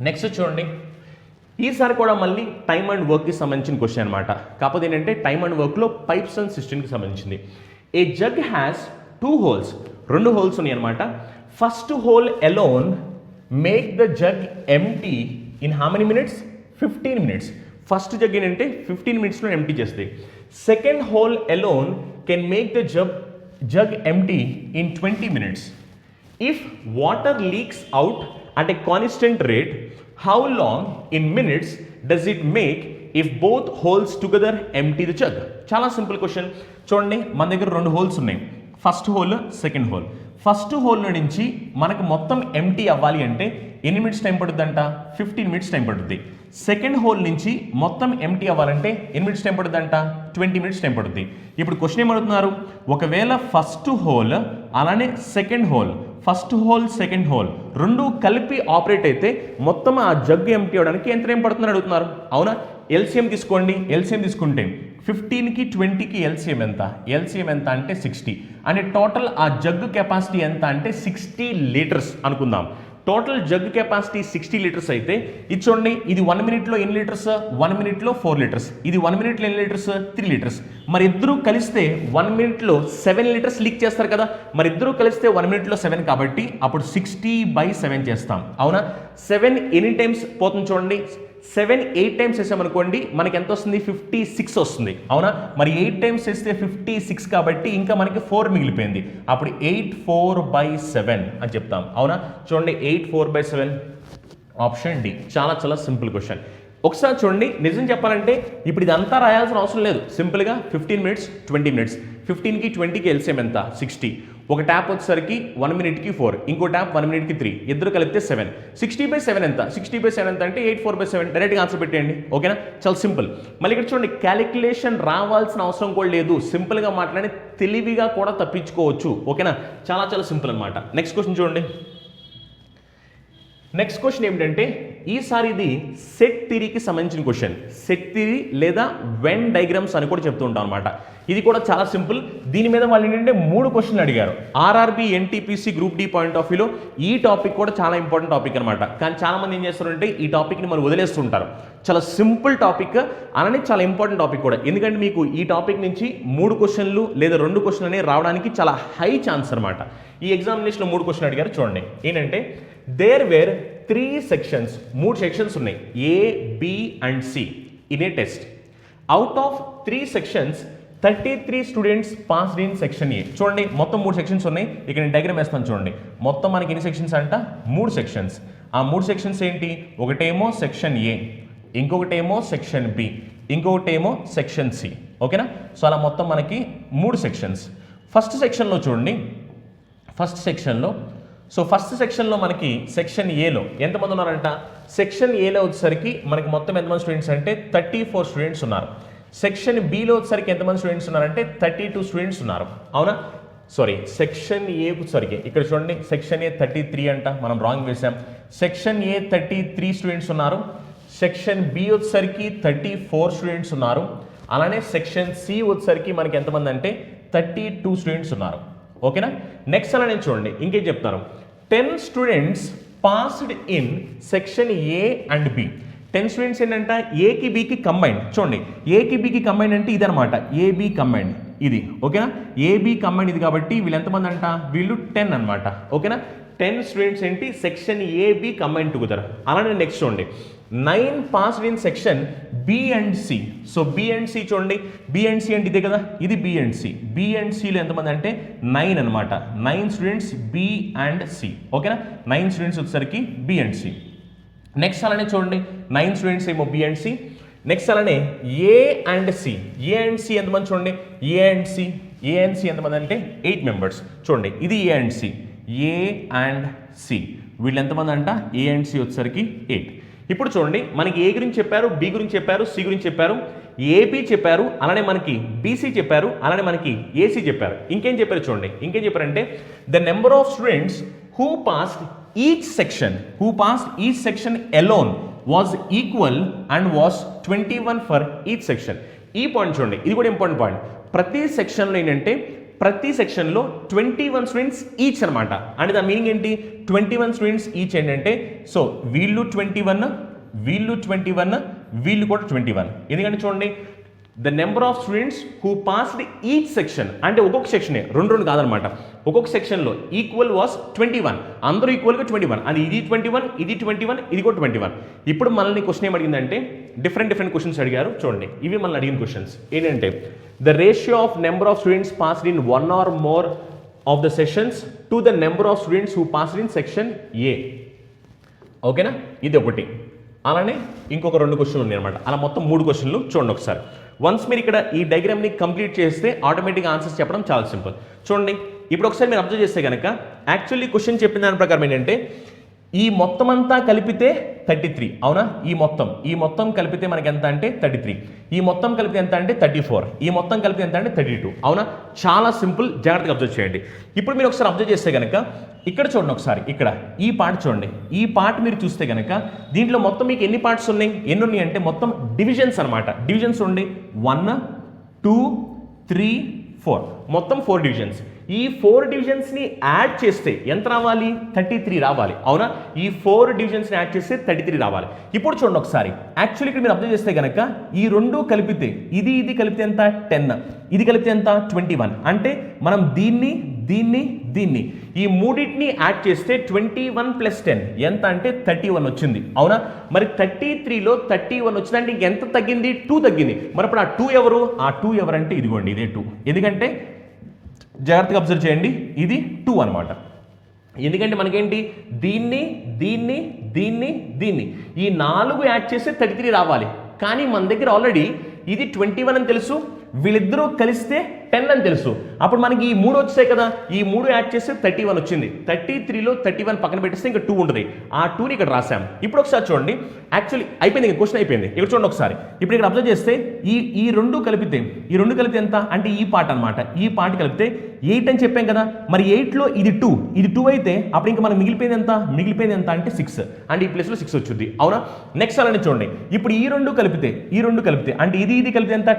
నెక్స్ట్ చూడండి, ఈసారి కూడా మళ్ళీ టైమ్ అండ్ వర్క్కి సంబంధించిన క్వశ్చన్ అనమాట. కాకపోతే ఏంటంటే టైమ్ అండ్ వర్క్లో పైప్స్ అండ్ సిస్టమ్కి సంబంధించింది. ఏ జగ్ హ్యాస్ 2 holes, 2 holes ఉన్నాయి అనమాట. First whole alone make the jug empty in how many minutes? 15 minutes. First jug ఏంటంటే 15 minutesలో ఎంటీ చేస్తుంది. Second whole alone can make the jug empty in 20 minutes. If water leaks out at a constant rate, how long in minutes does it make if both holes together empty the jug? చాలా సింపుల్ క్వశ్చన్. చూడండి, మన దగ్గర 2 holes ఉన్నాయి, first whole second whole. First whole నుంచి మనకు మొత్తం ఎంటీ అవ్వాలి అంటే ఎన్ని మినిట్స్ టైం పడుతుంది అంట? 15 minutes టైం పడుతుంది. సెకండ్ హోల్ నుంచి మొత్తం ఎంటీ అవ్వాలంటే ఎన్ని మినిట్స్ టైం పడుతుంది అంట? 20 minutes టైం పడుతుంది. ఇప్పుడు క్వశ్చన్ ఏమడుతున్నారు, ఒకవేళ ఫస్ట్ హోల్ అలానే second whole, first whole second whole రెండు కలిపి ఆపరేట్ అయితే మొత్తం ఆ జగ్ ఎంటీ అవ్వడానికి ఎంత టైం పడుతుందని అడుగుతున్నారు. అవునా? ఎల్సిఎం తీసుకోండి. ఎల్సిఎం తీసుకుంటే 15కి 20కి ఎల్సిఎం ఎంత? ఎల్సిఎం ఎంత అంటే 60. అంటే టోటల్ ఆ జగ్ కెపాసిటీ ఎంత అంటే 60 లీటర్స్ అనుకుందాం. టోటల్ జగ్ కెపాసిటీ 60 లీటర్స్ అయితే ఇది చూడండి, ఇది 1 minute ఎన్ని లీటర్స్? 1 minute 4 litres. ఇది 1 minute ఎన్ని లీటర్స్? 3 లీటర్స్. మరి ఇద్దరు కలిస్తే 1 minute 7 లీటర్స్ లీక్ చేస్తారు కదా. మరి ఇద్దరు కలిస్తే 1 minute 7 కాబట్టి అప్పుడు 60/7 చేస్తాం. అవునా? 7 ఎన్ని టైమ్స్ పోతుంది చూడండి, 7 8 టైమ్స్ వేసామనుకోండి మనకి ఎంత వస్తుంది? 56 వస్తుంది. అవునా? మరి 8 టైమ్స్ వేస్తే 56 కాబట్టి ఇంకా మనకి 4 మిగిలిపోయింది. అప్పుడు 8/4/7 అని చెప్తాం. అవునా? చూడండి, 8/4/7 ఆప్షన్ డి. చాలా చాలా సింపుల్ క్వశ్చన్. ఒకసారి చూడండి, నిజం చెప్పాలంటే ఇప్పుడు ఇదంతా రాయాల్సిన అవసరం లేదు. సింపుల్గా 15 minutes 20 minutes, 15కి 20కి ఎల్సిఎం ఎంత? 60. ఒక ట్యాప్ వచ్చేసరికి 1 minuteకి 4, ఇంకో ట్యాప్ 1 minuteకి 3, ఇద్దరు కలిపితే 7. 60/7 ఎంత? 60/7 ఎంత అంటే 8/4/7. డైరెక్ట్గా ఆన్సర్ పెట్టేయండి. ఓకేనా? చాలా సింపుల్. మళ్ళీ ఇక్కడ చూడండి, క్యాలిక్యులేషన్ రావాల్సిన అవసరం కూడా లేదు. సింపుల్గా మాట్లాడి తెలివిగా కూడా తప్పించుకోవచ్చు. ఓకేనా? చాలా చాలా సింపుల్ అనమాట. నెక్స్ట్ క్వశ్చన్ చూడండి. నెక్స్ట్ క్వశ్చన్ ఏమిటంటే ఈసారి ఇది సెట్ థియరీకి సంబంధించిన క్వశ్చన్. సెట్ థియరీ లేదా వెన్ డయాగ్రామ్స్ అని కూడా చెప్తూ ఉంటాం అనమాట. ఇది కూడా చాలా సింపుల్. దీని మీద వాళ్ళు ఏంటంటే 3 క్వశ్చన్లు అడిగారు. RRB NTPC group D point of వ్యూలో ఈ టాపిక్ కూడా చాలా ఇంపార్టెంట్ టాపిక్ అనమాట. కానీ చాలా మంది ఏం చేస్తారంటే ఈ టాపిక్ని మనం వదిలేస్తుంటారు. చాలా సింపుల్ టాపిక్ అలానే చాలా ఇంపార్టెంట్ టాపిక్ కూడా. ఎందుకంటే మీకు ఈ టాపిక్ నుంచి 3 క్వశ్చన్లు లేదా 2 క్వశ్చన్లు అనేవి రావడానికి చాలా హై ఛాన్స్ అనమాట. ఈ ఎగ్జామినేషన్లో 3 క్వశ్చన్లు అడిగారు. చూడండి ఏంటంటే, దేర్ వేర్ 3 sections, 3 సెక్షన్స్ ఉన్నాయి, A B and C in a test. Out of 3 sections 33 students passed in section A. చూడండి, మొత్తం 3 సెక్షన్స్ ఉన్నాయి. ఇక్కడ నేను డయాగ్రామ్ వేస్తాను చూడండి. మొత్తం మనకి ఎన్ని సెక్షన్స్ అంట? 3 సెక్షన్స్. ఆ 3 సెక్షన్స్ ఏంటి? ఒకటేమో సెక్షన్ ఏ, ఇంకొకటేమో సెక్షన్ బి, ఇంకొకటేమో సెక్షన్ సి. ఓకేనా? సో అలా మొత్తం మనకి 3 సెక్షన్స్. ఫస్ట్ సెక్షన్లో చూడండి, ఫస్ట్ సెక్షన్లో మనకి సెక్షన్ ఏలో ఎంతమంది ఉన్నారంట? సెక్షన్ ఏలో వచ్చేసరికి మనకి మొత్తం ఎంతమంది స్టూడెంట్స్ అంటే 34 స్టూడెంట్స్ ఉన్నారు. సెక్షన్ బిలో వచ్చేసరికి ఎంతమంది స్టూడెంట్స్ ఉన్నారంటే 32 స్టూడెంట్స్ ఉన్నారు. అవునా? సారీ, సెక్షన్ ఏ వచ్చేసరికి ఇక్కడ చూడండి, సెక్షన్ ఏ 33 అంట, మనం రాంగ్ వేసాం. సెక్షన్ ఏ 33 స్టూడెంట్స్ ఉన్నారు. సెక్షన్ బి వచ్చేసరికి 34 స్టూడెంట్స్ ఉన్నారు. అలానే సెక్షన్ సి వచ్చేసరికి మనకి ఎంతమంది అంటే 32 స్టూడెంట్స్ ఉన్నారు. ఓకేనా? నెక్స్ట్ అలా నేను చూడండి ఇంకేం చెప్తాను. 10 students passed in section A and B. 10 students ఏంటంట ఏకి బికి కంబైండ్. చూడండి ఏకి బికి కంబైండ్ అంటే ఇది అనమాట, ఏబి కంబైండ్ ఇది, ఓకేనా. ఏబి కంబైండ్ ఇది కాబట్టి వీళ్ళు ఎంతమంది అంట, వీళ్ళు 10 అనమాట, ఓకేనా. 10 స్టూడెంట్స్ ఏంటి సెక్షన్ ఏబి కంబైండ్ టుగెదర్. అలానే నెక్స్ట్ చూడండి 9 passed in section B and C. So B and C చూడండి, బి అండ్ సి అంటే ఇదే కదా, ఇది B and C. B and సిలో ఎంతమంది అంటే 9 అనమాట. 9 స్టూడెంట్స్ బి అండ్ సి, ఓకేనా. 9 స్టూడెంట్స్ వచ్చేసరికి బి అండ్ సి. నెక్స్ట్ అలానే చూడండి 9 స్టూడెంట్స్ ఏమో బి అండ్ సి. నెక్స్ట్ అలానే A and C. A and C ఎంతమంది చూడండి, A and C. A and C ఎంతమంది అంటే 8 మెంబర్స్. చూడండి ఇది A and C, A and C వీళ్ళు ఎంతమంది అంట, ఏ అండ్ సి వచ్చేసరికి 8. ఇప్పుడు చూడండి మనకి ఏ గురించి చెప్పారు, బి గురించి చెప్పారు, సి గురించి చెప్పారు, ఏబి చెప్పారు, అలానే మనకి బీసీ చెప్పారు, అలానే మనకి ఏసీ చెప్పారు. ఇంకేం చెప్పారు చూడండి, ఇంకేం చెప్పారంటే the number of students who passed each section alone was equal and was 21 for each section. ఈ పాయింట్ చూడండి, ఇది కూడా ఇంపార్టెంట్ పాయింట్. ప్రతి సెక్షన్లో ఏంటంటే ప్రతి సెక్షన్లో 21 స్టూడెంట్స్ ఈచ్ అనమాట. అంటే దాని మీనింగ్ ఏంటి, 21 స్టూడెంట్స్ ఈచ్ ఏంటంటే, సో వీళ్ళు 21, వీళ్ళు 21, వీళ్ళు కూడా 21. ఎందుకంటే చూడండి the number of students who passed each section అంటే ఒక్కొక్క సెక్షనే, రెండు కాదనమాట, ఒక్కొక్క సెక్షన్లో ఈక్వల్ వాస్ 21. అందరూ ఈక్వల్గా 21. అది ఇది 21, ఇది 21, ఇది కూడా 21. ఇప్పుడు మనల్ని క్వశ్చన్ ఏమడిగిందంటే డిఫరెంట్ క్వశ్చన్స్ అడిగారు. చూడండి ఇవి మనల్ని అడిగిన క్వశ్చన్స్ ఏంటంటే the ratio of number of students passed in 1 or more of the sessions to the number of students who passed in section ఏ, ఓకేనా. ఇది ఒకటి. అలానే ఇంకొక 2 క్వశ్చన్లు ఉన్నాయి అనమాట. అలా మొత్తం 3 క్వశ్చన్లు చూడండి ఒకసారి. వన్స్ మీరు ఇక్కడ ఈ డయాగ్రామ్ని కంప్లీట్ చేస్తే ఆటోమేటిక్గా ఆన్సర్స్ చెప్పడం చాలా సింపుల్. చూడండి ఇప్పుడు ఒకసారి మీరు అబ్జర్వ్ చేస్తే కనుక యాక్చువల్లీ క్వశ్చన్ చెప్పిన దాని ప్రకారం ఏంటంటే ఈ మొత్తం అంతా కలిపితే 33, అవునా. ఈ మొత్తం కలిపితే మనకి ఎంత అంటే 33, ఈ మొత్తం కలిపితే ఎంత అంటే 34, ఈ మొత్తం కలిపితే ఎంత అంటే 32, అవునా. చాలా సింపుల్, జాగ్రత్తగా అబ్జర్వ్ చేయండి. ఇప్పుడు మీరు ఒకసారి అబ్జర్వ్ చేస్తే కనుక ఇక్కడ చూడండి ఒకసారి, ఇక్కడ ఈ పార్ట్ చూడండి, ఈ పార్ట్ మీరు చూస్తే కనుక దీంట్లో మొత్తం మీకు ఎన్ని పార్ట్స్ ఉన్నాయి, ఎన్ని ఉన్నాయి అంటే మొత్తం డివిజన్స్ అనమాట. డివిజన్స్ ఉండి 1, 2, 3, 4, మొత్తం 4 డివిజన్స్. ఈ 4 డివిజన్స్ని యాడ్ చేస్తే ఎంత రావాలి, 33 రావాలి, అవునా. ఈ 4 డివిజన్స్ని యాడ్ చేస్తే 33 రావాలి. ఇప్పుడు చూడండి ఒకసారి, యాక్చువల్లీ ఇక్కడ మీరు అబ్జర్వ్ చేస్తే కనుక ఈ 2 కలిపితే ఇది కలిపితే ఎంత 10, ఇది కలిపితే ఎంత 21. అంటే మనం దీన్ని ఈ మూడింటిని యాడ్ చేస్తే 21 + 10 ఎంత అంటే 31 వచ్చింది, అవునా. మరి 33లో 31 వచ్చిందంటే ఇంకెంత తగ్గింది, 2 తగ్గింది. మరి ఇప్పుడు ఆ 2 ఎవరు, ఆ 2 ఎవరంటే ఇదిగోండి ఇదే 2. ఎందుకంటే జాగ్రత్తగా అబ్జర్వ్ చేయండి, ఇది 2 అనమాట. ఎందుకంటే మనకేంటి దీన్ని ఈ 4 యాడ్ చేస్తే 33 రావాలి. కానీ మన దగ్గర ఆల్రెడీ ఇది 21 అని తెలుసు, వీళ్ళిద్దరూ కలిస్తే 10 అని తెలుసు. అప్పుడు మనకి ఈ 3 వచ్చాయి కదా, ఈ 3 యాడ్ చేస్తే 31 వచ్చింది. 33లో 31 పక్కన పెట్టేస్తే ఇంకా 2 ఉంటుంది. ఆ 2ని ఇక్కడ రాసాం. ఇప్పుడు ఒకసారి చూడండి, యాక్చువల్లీ అయిపోయింది, క్వశ్చన్ అయిపోయింది. ఇక్కడ చూడండి ఒకసారి, ఇప్పుడు ఇక్కడ అబ్జర్వ్ చేస్తే ఈ 2 కలిపితే ఎంత అంటే ఈ పార్ట్ అనమాట. ఈ పార్ట్ కలిపితే 8 అని చెప్పాం కదా. మరి 8లో ఇది 2 అయితే అప్పుడు ఇంకా మనకు మిగిలిపోయింది ఎంత అంటే 6. అంటే ఈ ప్లేస్లో 6 వచ్చింది, అవునా. నెక్స్ట్ అలానే చూడండి, ఇప్పుడు ఈ 2 కలిపితే అంటే ఇది కలిపితే ఎంత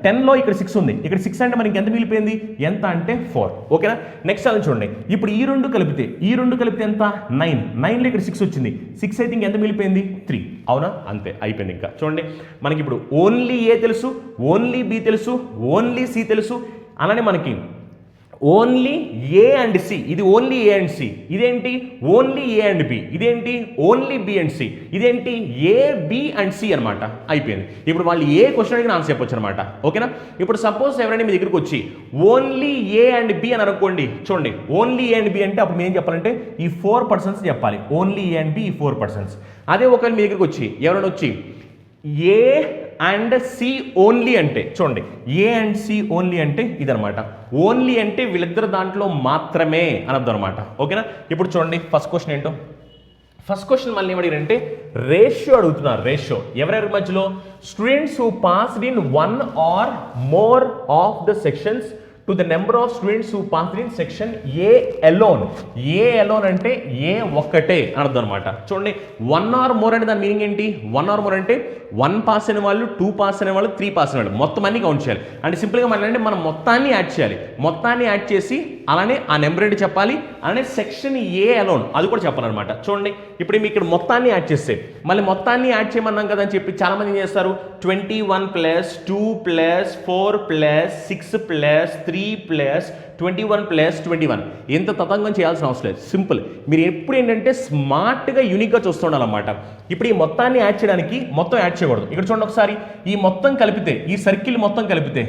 10లో ఇక్కడ 6 ఉంది. ఇక్కడ 6 అంటే మనకి ఎంత మిగిలిపోయింది, ఎంత అంటే 4, ఓకేనా. నెక్స్ట్ అలా చూడండి, ఇప్పుడు ఈ 2 కలిపితే ఎంత 9లో ఇక్కడ 6 వచ్చింది. 6 అయితే ఇంకెంత మిగిలిపోయింది 3, అవునా. అంతే అయిపోయింది. ఇంకా చూడండి మనకి ఇప్పుడు ఓన్లీ ఏ తెలుసు, ఓన్లీ బి తెలుసు, ఓన్లీ సి తెలుసు, అలానే మనకి ఓన్లీ ఏ అండ్ సి, ఇది ఓన్లీ ఏ అండ్ సి, ఇదేంటి ఓన్లీ ఏ అండ్ బి, ఇదేంటి ఓన్లీ బి అండ్ సి, ఇదేంటి ఏ బి అండ్ సి అనమాట. అయిపోయింది. ఇప్పుడు వాళ్ళు ఏ క్వశ్చన్ అడిగిన ఆన్సర్ చెప్పొచ్చు అనమాట, ఓకేనా. ఇప్పుడు సపోజ్ ఎవరైనా మీ దగ్గరికి వచ్చి ఓన్లీ ఏ అండ్ బి అని అనుకోండి, చూడండి ఓన్లీ ఏ అండ్ బి అంటే అప్పుడు మేము ఏం చెప్పాలంటే ఈ 4 పర్సన్స్ చెప్పాలి, ఓన్లీ ఏ అండ్ బి ఈ 4 పర్సన్స్. అదే ఒకవేళ మీ దగ్గరికి వచ్చి ఎవరైనా వచ్చి ఏ అండ్ సి ఓన్లీ అంటే, చూడండి ఏ అండ్ సి ఓన్లీ అంటే ఇదనమాట. ఓన్లీ అంటే వీళ్ళిద్దరు దాంట్లో మాత్రమే అనర్థం అనమాట, ఓకేనా. ఇప్పుడు చూడండి ఫస్ట్ క్వశ్చన్ ఏంటో. ఫస్ట్ క్వశ్చన్ మళ్ళీ ఏమడిగారంటే రేషియో అడుగుతున్నారు. రేషియో ఎవరెవరి మధ్యలో, students who passed in 1 or more of the sections to the number of students who passed in section A alone. A alone అంటే ఏ ఒక్కటే అని అర్థం అనమాట. చూడండి 1 or more అంటే దాని మీనింగ్ ఏంటి? 1 or more అంటే 1 పాస్ అయిన వాళ్ళు, 2 పాస్ అయిన వాళ్ళు, 3 పాస్ అయిన వాళ్ళు మొత్తం అన్ని కౌంట్ చేయాలి. అంటే సింపుల్గా మాట్లాడంటే మనం మొత్తాన్ని యాడ్ చేయాలి. మొత్తాన్ని యాడ్ చేసి అలానే ఆ నెంబర్ ఏంటి చెప్పాలి, అలానే సెక్షన్ ఏ అలోన్ అది కూడా చెప్పాలన్నమాట. చూడండి ఇప్పుడు మీకు ఇక్కడ మొత్తాన్ని యాడ్ చేస్తే మళ్ళీ మొత్తాన్ని యాడ్ చేయమన్నాం కదా అని చెప్పి చాలా మంది ఏం చేస్తారు, 21 + 2 + 4 + 6 + 3 + 21 + 21 ఎంత తతంగం చేయాల్సిన అవసరం లేదు. సింపుల్. మీరు ఎప్పుడు ఏంటంటే స్మార్ట్గా యూనిక్గా చూస్తుండాలన్నమాట. ఇప్పుడు ఈ మొత్తాన్ని యాడ్ చేయడానికి మొత్తం యాడ్ చేయకూడదు. ఇక్కడ చూడండి ఒకసారి, ఈ మొత్తం కలిపితే ఈ సర్కిల్ మొత్తం కలిపితే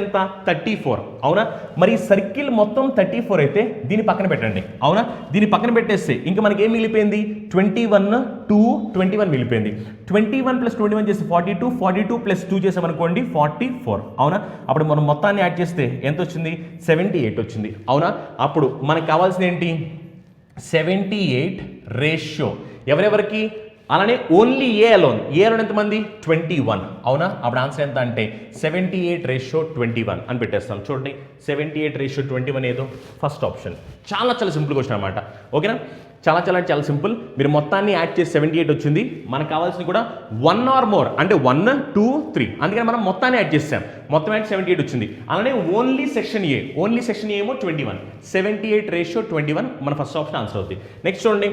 ఎంత? 34. అవునా? మరి ఈ సర్కిల్ మొత్తం 34 అయితే దీన్ని పక్కన పెట్టండి. అవునా? దీన్ని పక్కన పెట్టేస్తే ఇంకా మనకి ఏం మిగిలిపోయింది? 21, 2, 21 మిగిలిపోయింది. 21 + 21 చేస్తే 42, 42 + 2 చేసామనుకోండి 44. అవునా? అప్పుడు మనం మొత్తాన్ని యాడ్ చేస్తే ఎంత వచ్చింది? 78 వచ్చింది. అవునా? అప్పుడు మనకు కావాల్సింది ఏంటి? 78 రేషియో ఎవరెవరికి? అలానే ఓన్లీ ఏ అలోన్ ఎంతమంది? 21. అవునా? అప్పుడు ఆన్సర్ ఎంత అంటే 78:21 అని పెట్టేస్తాం. చూడండి 78:21 ఏదో ఫస్ట్ ఆప్షన్. చాలా సింపుల్ క్వశ్చన్ అనమాట. ఓకేనా? చాలా సింపుల్. మీరు మొత్తాన్ని యాడ్ చేసి 78 వచ్చింది. మనకు కావాల్సింది కూడా 1 or more అంటే 1, 2, 3. అందుకని మనం మొత్తాన్ని యాడ్ చేసాం. మొత్తం యాడ్ 78 వచ్చింది. అలానే ఓన్లీ సెక్షన్ ఏ ఏమో 21. 78:21 మన ఫస్ట్ ఆప్షన్ ఆన్సర్ అవుతుంది. నెక్స్ట్ చూడండి,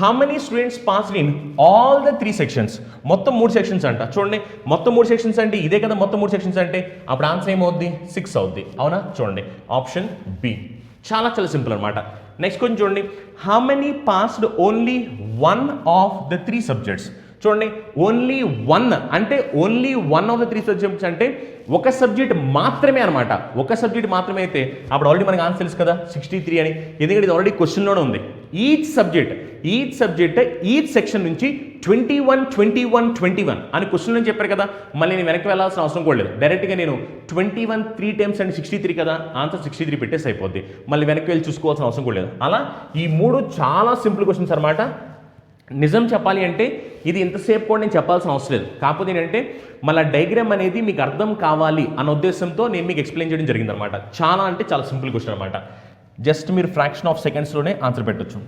how many students passed in all the 3 sections? మొత్తం 3 సెక్షన్స్ అంట. చూడండి మొత్తం 3 సెక్షన్స్ అంటే ఇదే కదా, మొత్తం 3 సెక్షన్స్ అంటే అప్పుడు ఆన్సర్ ఏమవుద్ది? 6 అవుద్ది. అవునా? చూడండి ఆప్షన్ బి. చాలా సింపుల్ అనమాట. నెక్స్ట్ కొంచెం చూడండి, how many passed only 1 of the 3 subjects? చూడండి ఓన్లీ 1 అంటే ఓన్లీ 1 of the 3 సబ్జెక్ట్స్ అంటే ఒక సబ్జెక్ట్ మాత్రమే అనమాట. ఒక సబ్జెక్ట్ మాత్రమే అయితే అప్పుడు ఆల్రెడీ మనకు ఆన్సర్ తెలుసు కదా 63 అని. ఎందుకంటే ఇది ఆల్రెడీ క్వశ్చన్లోనే ఉంది. ఈచ్ సబ్జెక్ట్ ఈచ్ సెక్షన్ నుంచి 21 అని క్వశ్చన్లో చెప్పారు కదా. మళ్ళీ నేను వెనక్కి వెళ్ళాల్సిన అవసరం కూడా లేదు. డైరెక్ట్గా నేను 21 3 times అంటే 63 కదా, ఆన్సర్ 63 పెట్టేసి అయిపోద్ది. మళ్ళీ వెనక్కి వెళ్ళి చూసుకోవాల్సిన అవసరం కూడా లేదు. అలా ఈ 3 చాలా సింపుల్ క్వశ్చన్స్ అనమాట. నిజం చెప్పాలి అంటే ఇది ఇంతసేపు కూడా నేను చెప్పాల్సిన అవసరం లేదు. కాకపోతే ఏంటంటే మళ్ళీ డయాగ్రామ్ అనేది మీకు అర్థం కావాలి అన్న ఉద్దేశంతో నేను మీకు ఎక్స్ప్లెయిన్ చేయడం జరిగింది అనమాట. చాలా సింపుల్ క్వశ్చన్ అనమాట. జస్ట్ మీరు ఫ్రాక్షన్ ఆఫ్ సెకండ్స్లోనే ఆన్సర్ పెట్టొచ్చు.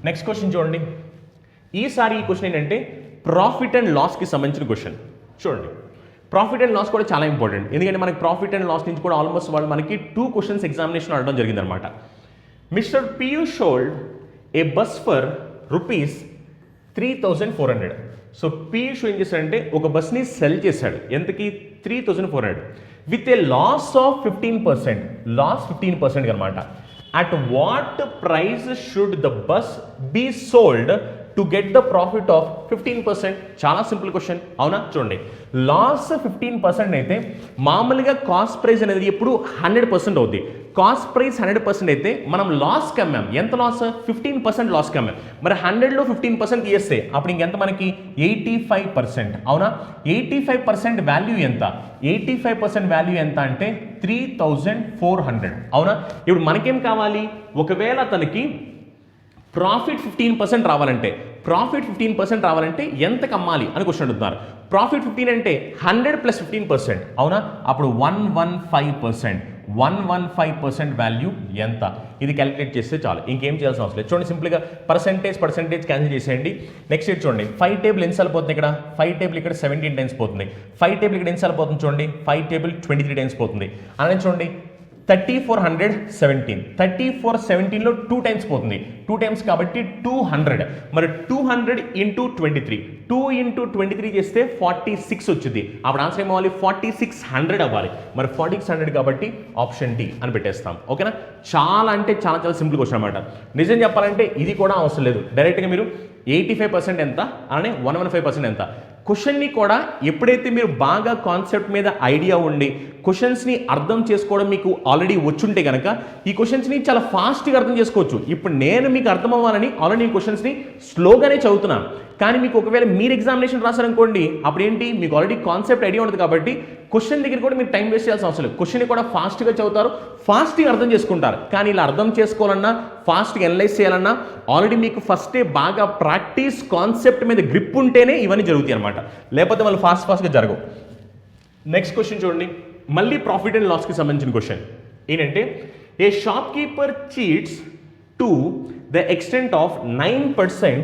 నెక్స్ట్ క్వశ్చన్ చూడండి. ఈసారి ఈ క్వశ్చన్ ఏంటంటే ప్రాఫిట్ అండ్ లాస్కి సంబంధించిన క్వశ్చన్. చూడండి ప్రాఫిట్ అండ్ లాస్ కూడా చాలా ఇంపార్టెంట్. ఎందుకంటే మనకి ప్రాఫిట్ అండ్ లాస్ నుంచి కూడా ఆల్మోస్ట్ వాళ్ళు మనకి 2 క్వశ్చన్స్ ఎగ్జామినేషన్ అడగడం జరిగింది అనమాట. Mister Piyush sold a bus for ₹3,400. So Piyush ఏం చేశాడంటే ఒక బస్ని సెల్ చేశాడు. ఎంతకి? 3,400 with a loss of 15%. Loss 15% అనమాట. At what price should the bus be sold to get the profit of 15%? చాలా సింపుల్ క్వశ్చన్. అవునా? చూడండి లాస్ 15% అయితే మామూలుగా కాస్ట్ ప్రైస్ అనేది ఎప్పుడు 100% అవుద్ది. కాస్ట్ ప్రైస్ 100% అయితే మనం లాస్కి అమ్మాం. ఎంత లాస్? 15% లాస్కి అమ్మాం. మరి 100లో 15% తీస్తే అప్పుడు ఇంకెంత మనకి? 85%. అవునా? 85% వాల్యూ ఎంత? 85% వాల్యూ ఎంత అంటే 3,400. అవునా? ఇప్పుడు మనకేం కావాలి? ఒకవేళ తనకి ప్రాఫిట్ 15% రావాలంటే ఎంత కమ్మాలి అని క్వశ్చన్ అడుగుతున్నారు. ప్రాఫిట్ 15 అంటే 100 + 15%. అవునా? అప్పుడు 115% వాల్యూ ఎంత? ఇది క్యాలిక్యులేట్ చేస్తే చాలు, ఇంకేం చేయాల్సిన అవసరం లేదు. చూడండి సింపుల్గా పర్సెంటేజ్ క్యాన్సిల్ చేసేయండి. నెక్స్ట్ చూడండి 5 టేబుల్ ఎన్నిసార్లు పోతుంది? ఇక్కడ 5 టేబుల్ ఇక్కడ 17 టైమ్స్ పోతుంది. 5 టేబుల్ ఇక్కడ ఎన్నిసార్లు పోతుంది? చూడండి 5 టేబుల్ 23 టైమ్స్ పోతుంది. అలానే చూడండి 3417. 3417లో 2 టైమ్స్ పోతుంది. 2 టైమ్స్ కాబట్టి 200. మరి 200 × 23. 2 × 23 చేస్తే 46 వచ్చింది. అప్పుడు ఆన్సర్ ఏమవ్వాలి? 4600 అవ్వాలి. మరి 4600 కాబట్టి ఆప్షన్ డి అని పెట్టేస్తాం. ఓకేనా? చాలా సింపుల్ క్వశ్చన్ అనమాట. నిజం చెప్పాలంటే ఇది కూడా అవసరం లేదు. డైరెక్ట్గా మీరు 85% ఎంత, అలానే 115% ఎంత, క్వశ్చన్ని కూడా ఎప్పుడైతే మీరు బాగా కాన్సెప్ట్ మీద ఐడియా ఉండి క్వశ్చన్స్ని అర్థం చేసుకోవడం మీకు ఆల్రెడీ వచ్చుంటే కనుక ఈ క్వశ్చన్స్ని చాలా ఫాస్ట్గా అర్థం చేసుకోవచ్చు. ఇప్పుడు నేను మీకు అర్థం అవ్వాలని ఆల్రెడీ ఈ క్వశ్చన్స్ని స్లోగానే చదువుతున్నాను. కానీ మీకు ఒకవేళ మీరు ఎగ్జామినేషన్ రాశారనుకోండి, అప్పుడు ఏంటి? మీకు ఆల్రెడీ కాన్సెప్ట్ ఐడియా ఉంటుంది కాబట్టి క్వశ్చన్ దగ్గర కూడా మీరు టైం వేస్ట్ చేయాల్సిన అవసరం లేదు. క్వశ్చన్ని కూడా ఫాస్ట్గా చదువుతారు, ఫాస్ట్గా అర్థం చేసుకుంటారు. కానీ ఇలా అర్థం చేసుకోవాలన్నా, ఫాస్ట్గా అనలైజ్ చేయాలన్నా ఆల్రెడీ మీకు ఫస్టే బాగా ప్రాక్టీస్ కాన్సెప్ట్ మీద గ్రిప్ ఉంటేనే ఇవన్నీ జరుగుతాయి అనమాట. లేకపోతే వాళ్ళు ఫాస్ట్గా జరగవు. నెక్స్ట్ క్వశ్చన్ చూడండి, మళ్ళీ ప్రాఫిట్ అండ్ లాస్కి సంబంధించిన క్వశ్చన్. ఏంటంటే a shopkeeper cheats to the extent of 9%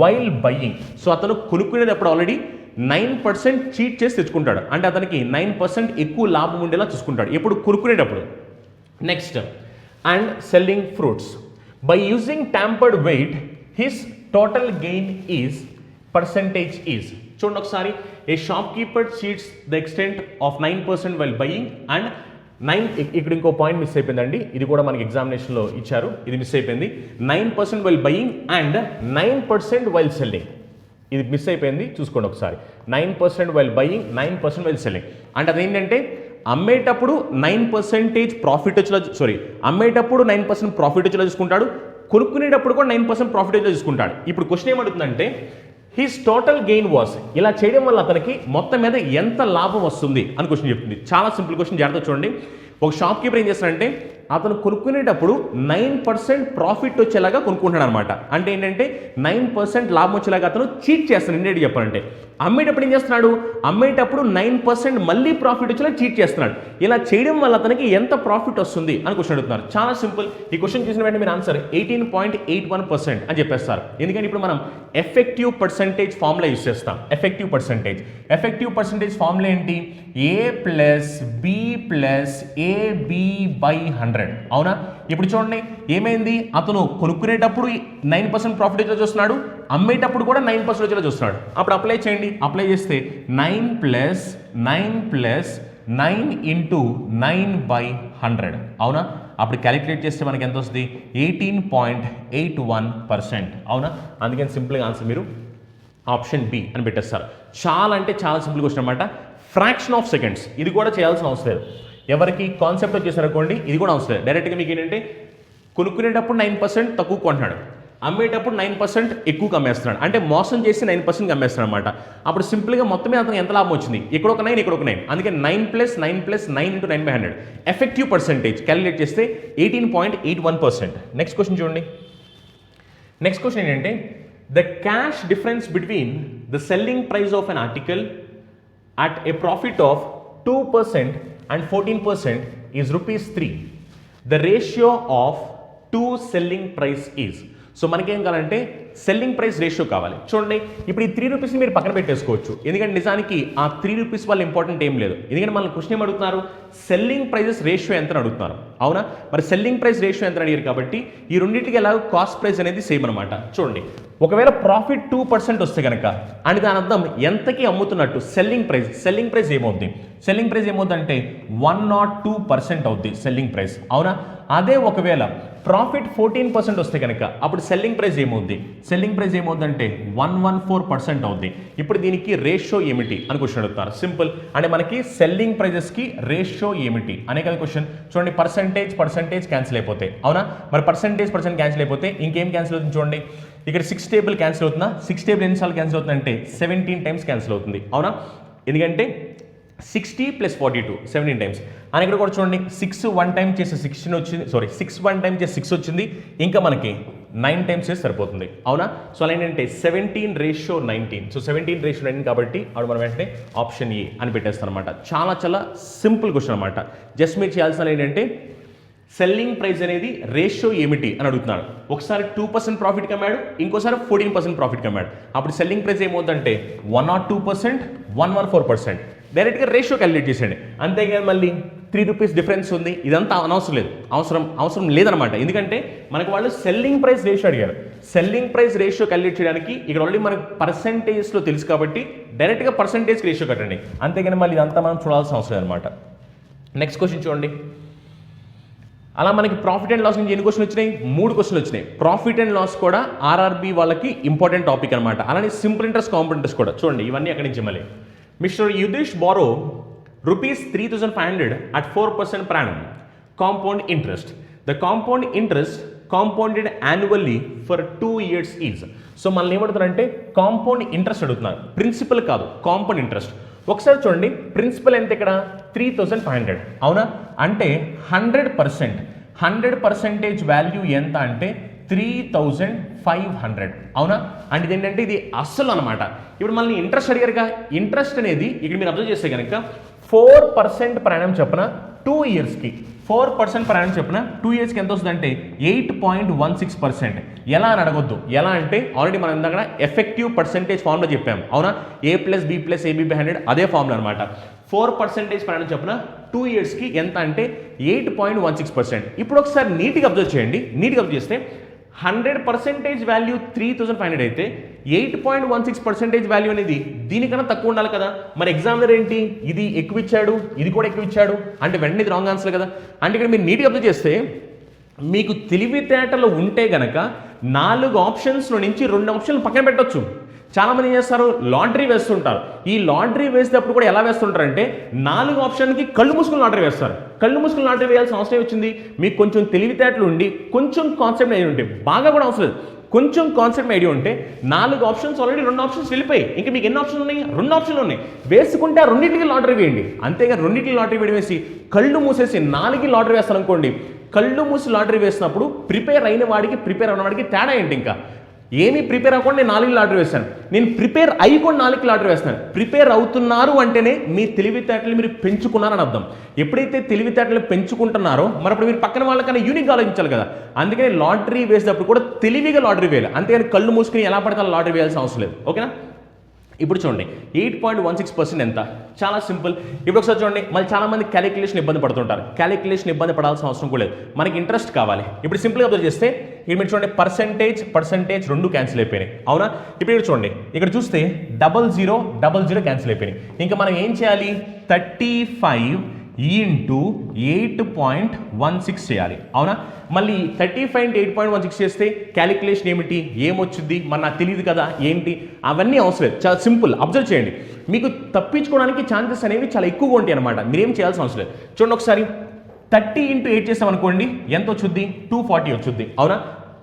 while buying. So అతను కొనుక్కునేటప్పుడు ఆల్రెడీ 9% చీట్ చేసి తెచ్చుకుంటాడు, అంటే అతనికి 9% ఎక్కువ లాభం ఉండేలా చూసుకుంటాడు ఎప్పుడు కొనుక్కునేటప్పుడు. Next, and selling fruits by using tampered weight his total gain is percentage is. చూడండి ఒకసారి, a shopkeeper cheats the extent of 9% while buying and 9, ఇక్కడ ఇంకో పాయింట్ మిస్ అయిపోయిందండి, ఇది కూడా మనకి ఎగ్జామినేషన్లో ఇచ్చారు, ఇది మిస్ అయిపోయింది. 9% while buying and 9% while selling, ఇది మిస్ అయిపోయింది, చూసుకోండి ఒకసారి. 9% వైల్ బయింగ్, 9% వైల్ సెల్లింగ్ అంటే అదేంటంటే అమ్మేటప్పుడు 9% ప్రాఫిట్ వచ్చేలా, అమ్మేటప్పుడు 9% ప్రాఫిట్ వచ్చేలా చూసుకుంటాడు, కొనుక్కునేటప్పుడు కూడా 9% ప్రాఫిట్ వచ్చేలా చూసుకుంటాడు. ఇప్పుడు క్వశ్చన్ ఏమడుగుతుందంటే హిస్ టోటల్ గెయిన్ వాస్, ఇలా చేయడం వల్ల అతనికి మొత్తం మీద ఎంత లాభం వస్తుంది అని క్వశ్చన్ చెప్తుంది. చాలా సింపుల్ క్వశ్చన్, జాగ్రత్త చూడండి. ఒక షాప్ కీపర్ ఏం చేస్తాడంటే అతను కొనుక్కునేటప్పుడు 9% ప్రాఫిట్ వచ్చేలాగా కొనుక్కుంటాడు అనమాట. అంటే ఏంటంటే 9% లాభం వచ్చేలాగా అతను చీట్ చేస్తాడు. ఇండియట్ చెప్పాలంటే అమ్మేటప్పుడు ఏం చేస్తున్నాడు, అమ్మేటప్పుడు 9% మళ్ళీ ప్రాఫిట్ వచ్చేలా చీట్ చేస్తున్నాడు. ఇలా చేయడం వల్ల అతనికి ఎంత ప్రాఫిట్ వస్తుంది అని క్వశ్చన్ అడుగుతున్నారు. చాలా సింపుల్, ఈ క్వశ్చన్ చూసిన వెంటనే మీరు ఆన్సర్ 18.81% అని చెప్పేస్తారు. ఎందుకంటే ఇప్పుడు మనం ఎఫెక్టివ్ పర్సెంటేజ్ ఫార్ములా యూస్ చేస్తాం. ఎఫెక్టివ్ పర్సెంటేజ్ ఫార్ములా ఏంటి, A plus B plus AB by 100. అవునా? ఇప్పుడు చూడండి ఏమైంది, అతను కొనుక్కునేటప్పుడు 9% ప్రాఫిట్ వచ్చేలా చూస్తున్నాడు, అమ్మేటప్పుడు కూడా 9% వచ్చేలా చూస్తున్నాడు. అప్పుడు అప్లై చేయండి, అప్లై చేస్తే 9 ప్లస్ 9 ఇంటూ 9/100. అవునా? అప్పుడు క్యాలిక్యులేట్ చేస్తే మనకి ఎంత వస్తుంది, 18.81%. అవునా? అందుకని సింపుల్గా ఆన్సర్ మీరు ఆప్షన్ బి అని పెట్టేస్తారు. చాలా అంటే చాలా సింపుల్ క్వశ్చన్ అనమాట. ఫ్రాక్షన్ ఆఫ్ సెకండ్స్, ఇది కూడా చేయాల్సిన అవసరం లేదు. ఎవరికి కాన్సెప్ట్ వచ్చేసరికి ఇది కూడా అవసరం లేదు. డైరెక్ట్గా మీకు ఏంటంటే కొనుక్కునేటప్పుడు 9% తక్కువ కొంటున్నాడు, అమ్మేటప్పుడు 9% ఎక్కువ అమ్మేస్తున్నాడు, అంటే మోసం చేసి 9% అమ్మేస్తున్నాడు అనమాట. అప్పుడు సింపుల్గా మొత్తమే అతను ఎంత లాభం వచ్చింది, ఇక్కడ ఒక 9 ఇక్కడ ఒక 9, అందుకే 9 plus 9 into 9/100. Effective percentage calculate చేస్తే 18.81%. నెక్స్ట్ క్వశ్చన్ చూడండి. నెక్స్ట్ క్వశ్చన్ ఏంటంటే the cash difference between the selling price of an article at a profit of 2% and 14% is ₹3. The ratio of two selling price is. So మనకేం కావాలంటే సెల్లింగ్ ప్రైస్ రేషియో కావాలి. చూడండి ఇప్పుడు ఈ ₹3 మీరు పక్కన పెట్టేసుకోవచ్చు, ఎందుకంటే నిజానికి ఆ ₹3 వల్ల ఇంపార్టెంట్ ఏం లేదు. ఎందుకంటే మన క్వశ్చన్ ఏం అడుగుతున్నారు, సెల్లింగ్ ప్రైజెస్ రేషియో ఎంత అడుగుతున్నారు. అవునా? మరి సెల్లింగ్ ప్రైస్ రేషియో ఎంత అడిగారు కాబట్టి ఈ రెండింటికి ఎలా కాస్ట్ ప్రైస్ అనేది సేమ్ అనమాట. చూడండి ఒకవేళ ప్రాఫిట్ 2% వస్తే కనుక అని దాని అర్థం ఎంతకి అమ్ముతున్నట్టు సెల్లింగ్ ప్రైస్ ఏమవుద్ది, సెల్లింగ్ ప్రైస్ ఏమవుతుందంటే 102% అవుద్ది సెల్లింగ్ ప్రైస్. అవునా? అదే ఒకవేళ ప్రాఫిట్ 14% వస్తే కనుక అప్పుడు సెల్లింగ్ ప్రైస్ ఏమవుతుందంటే 114% అవుద్ది. ఇప్పుడు దీనికి రేషియో ఏమిటి అని క్వశ్చన్ అడుగుతారు. సింపుల్, అంటే మనకి సెల్లింగ్ ప్రైజెస్కి రేషియో ఏమిటి అనే కదా క్వశ్చన్. చూడండి పర్సెంటేజ్ క్యాన్సిల్ అయిపోతాయి. అవునా? మరి పర్సెంటేజ్ క్యాన్సిల్ అయిపోతే ఇంకేం క్యాన్సిల్ అవుతుంది చూడండి, ఇక్కడ 6 టేబుల్ క్యాన్సిల్ అవుతుందా, 6 టేబుల్ ఎన్నిసార్లు క్యాన్సిల్ అవుతుందంటే 17 టైమ్స్ క్యాన్సిల్ అవుతుంది. అవునా? ఎందుకంటే 60 + 42 17 టైమ్స్. అని ఇక్కడ కూడా చూడండి 6 1 టైం చేసి 16 వచ్చింది, 6 1 టైం చేసి 6 వచ్చింది, ఇంకా మనకి 9 టైమ్స్ చేసి సరిపోతుంది. అవునా? సో అలా ఏంటంటే 17:19. సో 17:19 కాబట్టి అప్పుడు మనం వెంటనే ఆప్షన్ ఏ అని పెట్టేస్తాం అనమాట. చాలా సింపుల్ క్వశ్చన్ అనమాట. జస్ట్ మీరు చేయాల్సిన ఏంటంటే సెల్లింగ్ ప్రైస్ అనేది రేషియో ఏమిటి అని అడుగుతున్నాడు. ఒకసారి 2% ప్రాఫిట్ కమ్మాడు, ఇంకోసారి 14% ప్రాఫిట్ కమ్మాడు. అప్పుడు సెల్లింగ్ ప్రైస్ ఏమవుతుందంటే 102%, 114%. డైరెక్ట్గా రేషియో క్యాలిక్యులేట్ చేసేయండి. అంతేగాని మళ్ళీ ₹3 డిఫరెన్స్ ఉంది, ఇదంతా అవసరం లేదనమాట. ఎందుకంటే మనకు వాళ్ళు సెల్లింగ్ ప్రైస్ రేషియో అడిగారు. సెల్లింగ్ ప్రైస్ రేషియో క్యాలిక్యులేట్ చేయడానికి ఇక్కడ ఆల్రెడీ మనకు పర్సెంటేజ్లో తెలుసు కాబట్టి డైరెక్ట్గా పర్సెంటేజ్కి రేషియో కట్టండి. అంతేగాని మళ్ళీ ఇదంతా మనం చూడాల్సిన అవసరం లేదనమాట. నెక్స్ట్ క్వశ్చన్ చూడండి. అలా మనకి ప్రాఫిట్ అండ్ లాస్ నుంచి ఎన్ని క్వశ్చన్ వచ్చినాయి, 3 క్వశ్చన్లు వచ్చినాయి. ప్రాఫిట్ అండ్ లాస్ కూడా ఆర్ఆర్బీ వాళ్ళకి ఇంపార్టెంట్ టాపిక్ అనమాట. అలానే సింపుల్ ఇంట్రెస్ట్, కాంపౌండ్ ఇంట్రెస్ట్ కూడా చూడండి. ఇవన్నీ అక్కడి నుంచి మళ్ళీ mister యుధేష్ borrow ₹3,500 at 4% per annum compound interest. The compound interest compounded annually for 2 years is. So మనల్ని ఏమడుగుతారంటే కాంపౌండ్ ఇంట్రెస్ట్ అడుగుతున్నారు, ప్రిన్సిపల్ కాదు, కాంపౌండ్ ఇంట్రెస్ట్. ఒకసారి చూడండి ప్రిన్సిపల్ ఎంత ఇక్కడ 3,500. అవునా? అంటే 100% వాల్యూ ఎంత అంటే 3,500. అవునా? అంటే ఇదేంటంటే ఇది అస్సలు అనమాట. ఇప్పుడు మళ్ళీ ఇంట్రెస్ట్ అడిగారుగా, ఇంట్రెస్ట్ అనేది ఇక్కడ మీరు అబ్జర్వ్ చేస్తే కనుక 4% per annum చెప్పిన 2 ఇయర్స్కి 4% per annum చెప్పిన 2 yearsకి ఎంత వస్తుందంటే 8.16%. ఎలా అని అడగొద్దు. ఎలా అంటే ఆల్రెడీ మనం ఇందాక ఎఫెక్టివ్ పర్సెంటేజ్ ఫార్ములా చెప్పాము అవునా, A+B+AB/100 అదే ఫార్ములా అనమాట. 4% per annum చెప్పిన 2 yearsకి ఎంత అంటే 8.16%. ఇప్పుడు ఒకసారి నీట్గా అబ్జర్వ్ చేయండి. నీట్గా అబ్జర్వ్ చేస్తే 100% వాల్యూ 3,500 అయితే 8.16% వాల్యూ అనేది దీనికన్నా తక్కువ ఉండాలి కదా. మరి ఎగ్జామినర్ ఏంటి, ఇది ఎక్కువ ఇచ్చాడు, ఇది కూడా ఎక్కువ ఇచ్చాడు అంటే వెంటనే ఇది రాంగ్ ఆన్సర్ కదా. అంటే ఇక్కడ మీరు నీట్గా అబ్జర్వ్ చేస్తే మీకు తెలివితేటలు ఉంటే గనక 4 ఆప్షన్స్లో నుంచి 2 ఆప్షన్లు పక్కన పెట్టొచ్చు. చాలామంది ఏం చేస్తారు, లాటరీ వేస్తుంటారు. ఈ లాటరీ వేసేటప్పుడు కూడా ఎలా వేస్తుంటారంటే 4 ఆప్షన్కి కళ్ళు మూసుకుని లాటరీ వేస్తారు. కళ్ళు మూసుకుని లాటరీ వేయాల్సిన అవసరం వచ్చింది. మీకు కొంచెం తెలివితేటలు ఉండి కొంచెం కాన్సెప్ట్ ఐడియా ఉంటే, బాగా కూడా అవసరం లేదు, కొంచెం కాన్సెప్ట్ ఐడియా ఉంటే 4 ఆప్షన్స్ ఆల్రెడీ 2 ఆప్షన్స్ వెళ్ళిపోయి ఇంకా మీకు ఎన్ని ఆప్షన్లు ఉన్నాయి, 2 ఆప్షన్లు ఉన్నాయి. వేసుకుంటే ఆ రెండింటికి లాటరీ వేయండి. అంతేగా రెండింటికి లాటరీ వేయడం వేసి కళ్ళు మూసేసి 4కి లాటరీ వేస్తాను అనుకోండి, కళ్ళు మూసి లాటరీ వేసినప్పుడు ప్రిపేర్ అయిన వాడికి ప్రిపేర్ అయిన వాడికి తేడా ఏంటి? ఇంకా ఏమీ ప్రిపేర్ అవ్వకుండా నేను 4కి లాటరీ వేస్తాను, నేను ప్రిపేర్ అయ్యకుండా 4కి లాటరీ వేస్తాను. ప్రిపేర్ అవుతున్నారు అంటేనే మీ తెలివితేటలు మీరు పెంచుకున్నారని అర్థం. ఎప్పుడైతే తెలివితేటలు పెంచుకుంటున్నారో మరి అప్పుడు మీరు పక్కన వాళ్ళకన్నా యూనిక్ ఆలోచించాలి కదా. అందుకని లాటరీ వేసేటప్పుడు కూడా తెలివిగా లాటరీ వేయాలి, అంతేగాని కళ్ళు మూసుకుని ఎలా పడితే లాటరీ వేయాల్సిన అవసరం లేదు. ఓకేనా? ఇప్పుడు చూడండి 8.16% ఎంత, చాలా సింపుల్. ఇప్పుడు ఒకసారి చూడండి, మళ్ళీ చాలామంది క్యాలిక్యులేషన్ ఇబ్బంది పడుతుంటారు. క్యాలిక్యులేషన్ ఇబ్బంది పడాల్సిన అవసరం కూడా లేదు, మనకి ఇంట్రెస్ట్ కావాలి. ఇప్పుడు సింపుల్గా అబ్జర్వ్ చేస్తే ఇక్కడ మీరు చూడండి పర్సెంటేజ్ 2 క్యాన్సిల్ అయిపోయినాయి అవునా. ఇప్పుడు ఇక్కడ చూడండి, ఇక్కడ చూస్తే 00 క్యాన్సిల్ అయిపోయినాయి. ఇంకా మనం ఏం చేయాలి, 35 into 8.16 చేయాలి అవునా. మళ్ళీ 35 into 8.16 చేస్తే క్యాలిక్యులేషన్ ఏమిటి, ఏమొచ్చుద్ది మరి నాకు తెలియదు కదా ఏంటి, అవన్నీ అవసరం లేదు. చాలా సింపుల్, అబ్జర్వ్ చేయండి. మీకు తప్పించుకోవడానికి ఛాన్సెస్ అనేవి చాలా ఎక్కువగా ఉంటాయి అనమాట. మీరేం చేయాల్సిన అవసరం లేదు. చూడండి ఒకసారి 30 into 8 చేస్తాం అనుకోండి, ఎంత వచ్చుద్ది, 240 వచ్చుద్ది అవునా.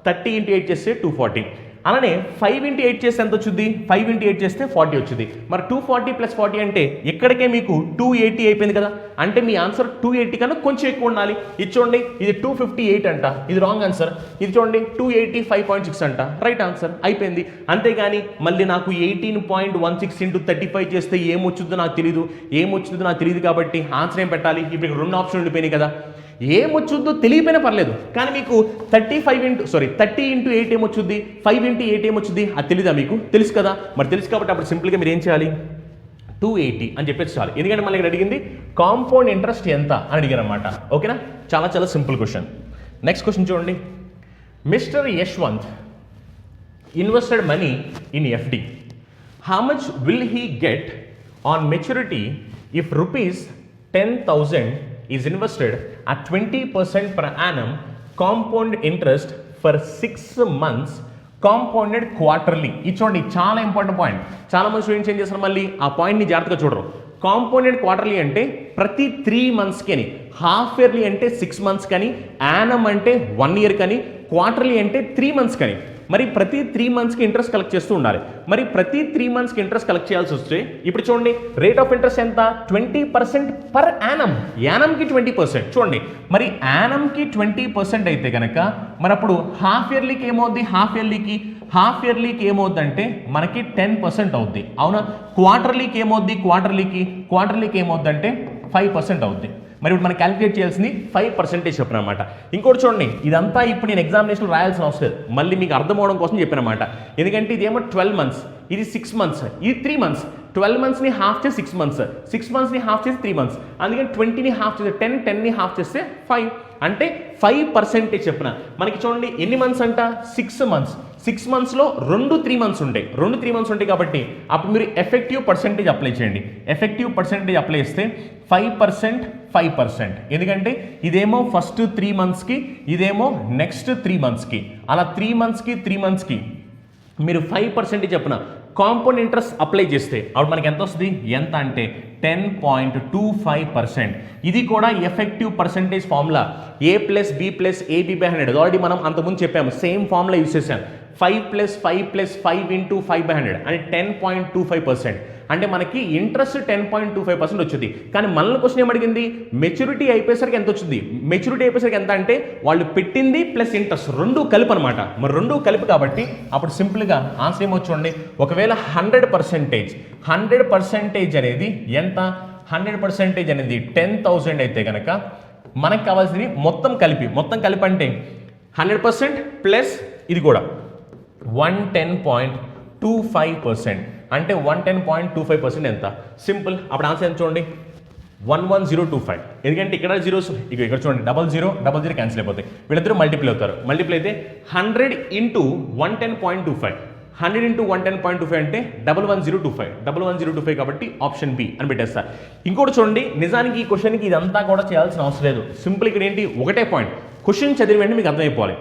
30 into 8 చేస్తే 240. అలానే 5 into 8 చేస్తే ఎంత వచ్చుద్ది, 5 into 8 చేస్తే 40 వచ్చింది. మరి 240 + 40 అంటే ఇక్కడికే మీకు 280 అయిపోయింది కదా. అంటే మీ ఆన్సర్ 280 కన్నా కొంచెం ఎక్కువ ఉండాలి. ఇది చూడండి, ఇది 258 అంట, ఇది రాంగ్ ఆన్సర్. ఇది చూడండి 285.6 అంట, రైట్ ఆన్సర్. అయిపోయింది. అంతేగాని మళ్ళీ నాకు 18.16 into 35 చేస్తే ఏమొచ్చుద్దో నాకు తెలియదు కాబట్టి ఆన్సర్ ఏం పెట్టాలి. ఇప్పుడు 2 ఆప్షన్ ఉండిపోయినాయి కదా. ఏమొచ్చుద్దో తెలియపోయినా పర్లేదు, కానీ మీకు 30 into 8 ఏమొచ్చుద్ది, 5 into 8 ఏమొచ్చుద్ది అది తెలీదా మీకు? తెలుసు కదా. మరి తెలుసు కాబట్టి అప్పుడు సింపుల్గా మీరు ఏం చేయాలి, 280 అని చెప్పేసి చాలు. ఎందుకంటే మళ్ళీ ఇక్కడ అడిగింది కాంపౌండ్ ఇంట్రెస్ట్ ఎంత అని అడిగారు అనమాట. ఓకేనా, చాలా సింపుల్ క్వశ్చన్. నెక్స్ట్ క్వశ్చన్ చూడండి. Mister Yashwant invested money in FD. How much will he get on maturity if ₹10,000 is invested at 20% per annum compound interest for 6 months compounded quarterly. ఇది చూడండి, చాలా ఇంపార్టెంట్ పాయింట్. చాలా మంది స్టూడెంట్స్ ఏం చేస్తారు, మళ్ళీ ఆ పాయింట్ని జాగ్రత్తగా చూడరు. కాంపౌండెడ్ క్వార్టర్లీ అంటే ప్రతి 3 monthsకి అని, హాఫ్ ఇయర్లీ అంటే 6 months కానీ, యానమ్ అంటే 1 year కానీ, క్వార్టర్లీ అంటే 3 months కానీ. మరి ప్రతి 3 monthsకి ఇంట్రెస్ట్ కలెక్ట్ చేస్తూ ఉండాలి. మరి ప్రతి 3 monthsకి ఇంట్రెస్ట్ కలెక్ట్ చేయాల్సి వస్తే ఇప్పుడు చూడండి రేట్ ఆఫ్ ఇంట్రెస్ట్ ఎంత, 20% పర్ యానమ్. యానమ్కి 20%. చూడండి మరి యానమ్కి 20% అయితే కనుక మరి అప్పుడు హాఫ్ ఇయర్లీకి ఏమవుద్ది, హాఫ్ ఇయర్లీకి ఏమవుద్ది అంటే మనకి 10% అవుద్ది అవునా. క్వార్టర్లీకి ఏమవుద్ది, క్వార్టర్లీకి ఏమవుద్ది అంటే 5% అవుద్ది. మరి ఇప్పుడు మనం క్యాలిక్యులేట్ చేయాల్సింది 5% చెప్పిన అనమాట. ఇంకోటి చూడండి, ఇదంతా ఇప్పుడు నేను ఎగ్జామినేషన్లో రాయాల్సిన అవసరం లేదు, మళ్ళీ మీకు అర్థం అవడం కోసం చెప్పిన అనమాట. ఎందుకంటే ఇదేమో 12 months, ఇది 6 months, ఇది 3 months. 12 monthsని హాఫ్ చేసి 6 months, 6 monthsని హాఫ్ చేసి 3 months. అందుకని 20ని హాఫ్ చేస్తే 10ని హాఫ్ చేస్తే 5, అంటే 5% చెప్పిన. మనకి చూడండి ఎన్ని మంత్స్ అంట, 6 months. 6 monthsలో 2 3 months ఉంటాయి కాబట్టి అప్పుడు మీరు ఎఫెక్టివ్ పర్సెంటేజ్ అప్లై చేయండి. ఎఫెక్టివ్ పర్సెంటేజ్ అప్లై చేస్తే 5%. ఎందుకంటే ఇదేమో ఫస్ట్ 3 monthsకి, ఇదేమో నెక్స్ట్ 3 monthsకి. అలా 3 monthsకి మీరు 5% చెప్పిన కాంపౌండ్ ఇంట్రెస్ట్ అప్లై చేస్తే అప్పుడు మనకి ఎంత వస్తుంది, ఎంత అంటే 10.25%. ఇది కూడా effective percentage formula A+B+AB/100. Already మనం అంతకుముందు చెప్పాము, సేమ్ ఫార్ములా యూస్ చేశాను. 5+5+5 into 5/100 అంటే 10.25%. అంటే మనకి ఇంట్రెస్ట్ 10.25% వచ్చింది. కానీ మనల్ని క్వశ్చన్ ఏమడిగింది, మెచ్యూరిటీ అయిపోయేసరికి ఎంత వచ్చింది, మెచ్యూరిటీ అయిపోయేసరికి ఎంత అంటే వాళ్ళు పెట్టింది ప్లస్ ఇంట్రెస్ట్ 2 కలిపి అనమాట. మరి 2 కలిపి కాబట్టి అప్పుడు సింపుల్గా ఆన్సర్ ఏమొచ్చుండి, ఒకవేళ 100% అనేది ఎంత, 100% అనేది 10,000 అయితే కనుక మనకు కావాల్సింది మొత్తం కలిపి అంటే 100% ప్లస్ ఇది కూడా 110.25%. అంటే 110.25% ఎంత? సింపుల్. అప్పుడు ఆన్సర్ ఎంత చూడండి, 11025. ఎందుకంటే ఇక్కడ జీరోస్ ఇక్కడ చూడండి, 00 క్యాన్సిల్ అయిపోతాయి, వీళ్ళిద్దరూ మల్టిప్లై అవుతారు. మల్టిప్లై అయితే 100 ఇంటూ 110.25, 100 ఇంటూ 110.25 అంటే 11025 కాబట్టి ఆప్షన్ బి అని పెట్టేస్తారు. ఇంకోటి చూడండి, నిజానికి ఈ క్వశ్చన్కి ఇదంతా కూడా చేయాల్సిన అవసరం లేదు. సింపుల్ ఇక్కడ ఏంటి, ఒకటే పాయింట్, క్వశ్చన్ చదివి వెంటనే మీకు అర్థమైపోవాలి.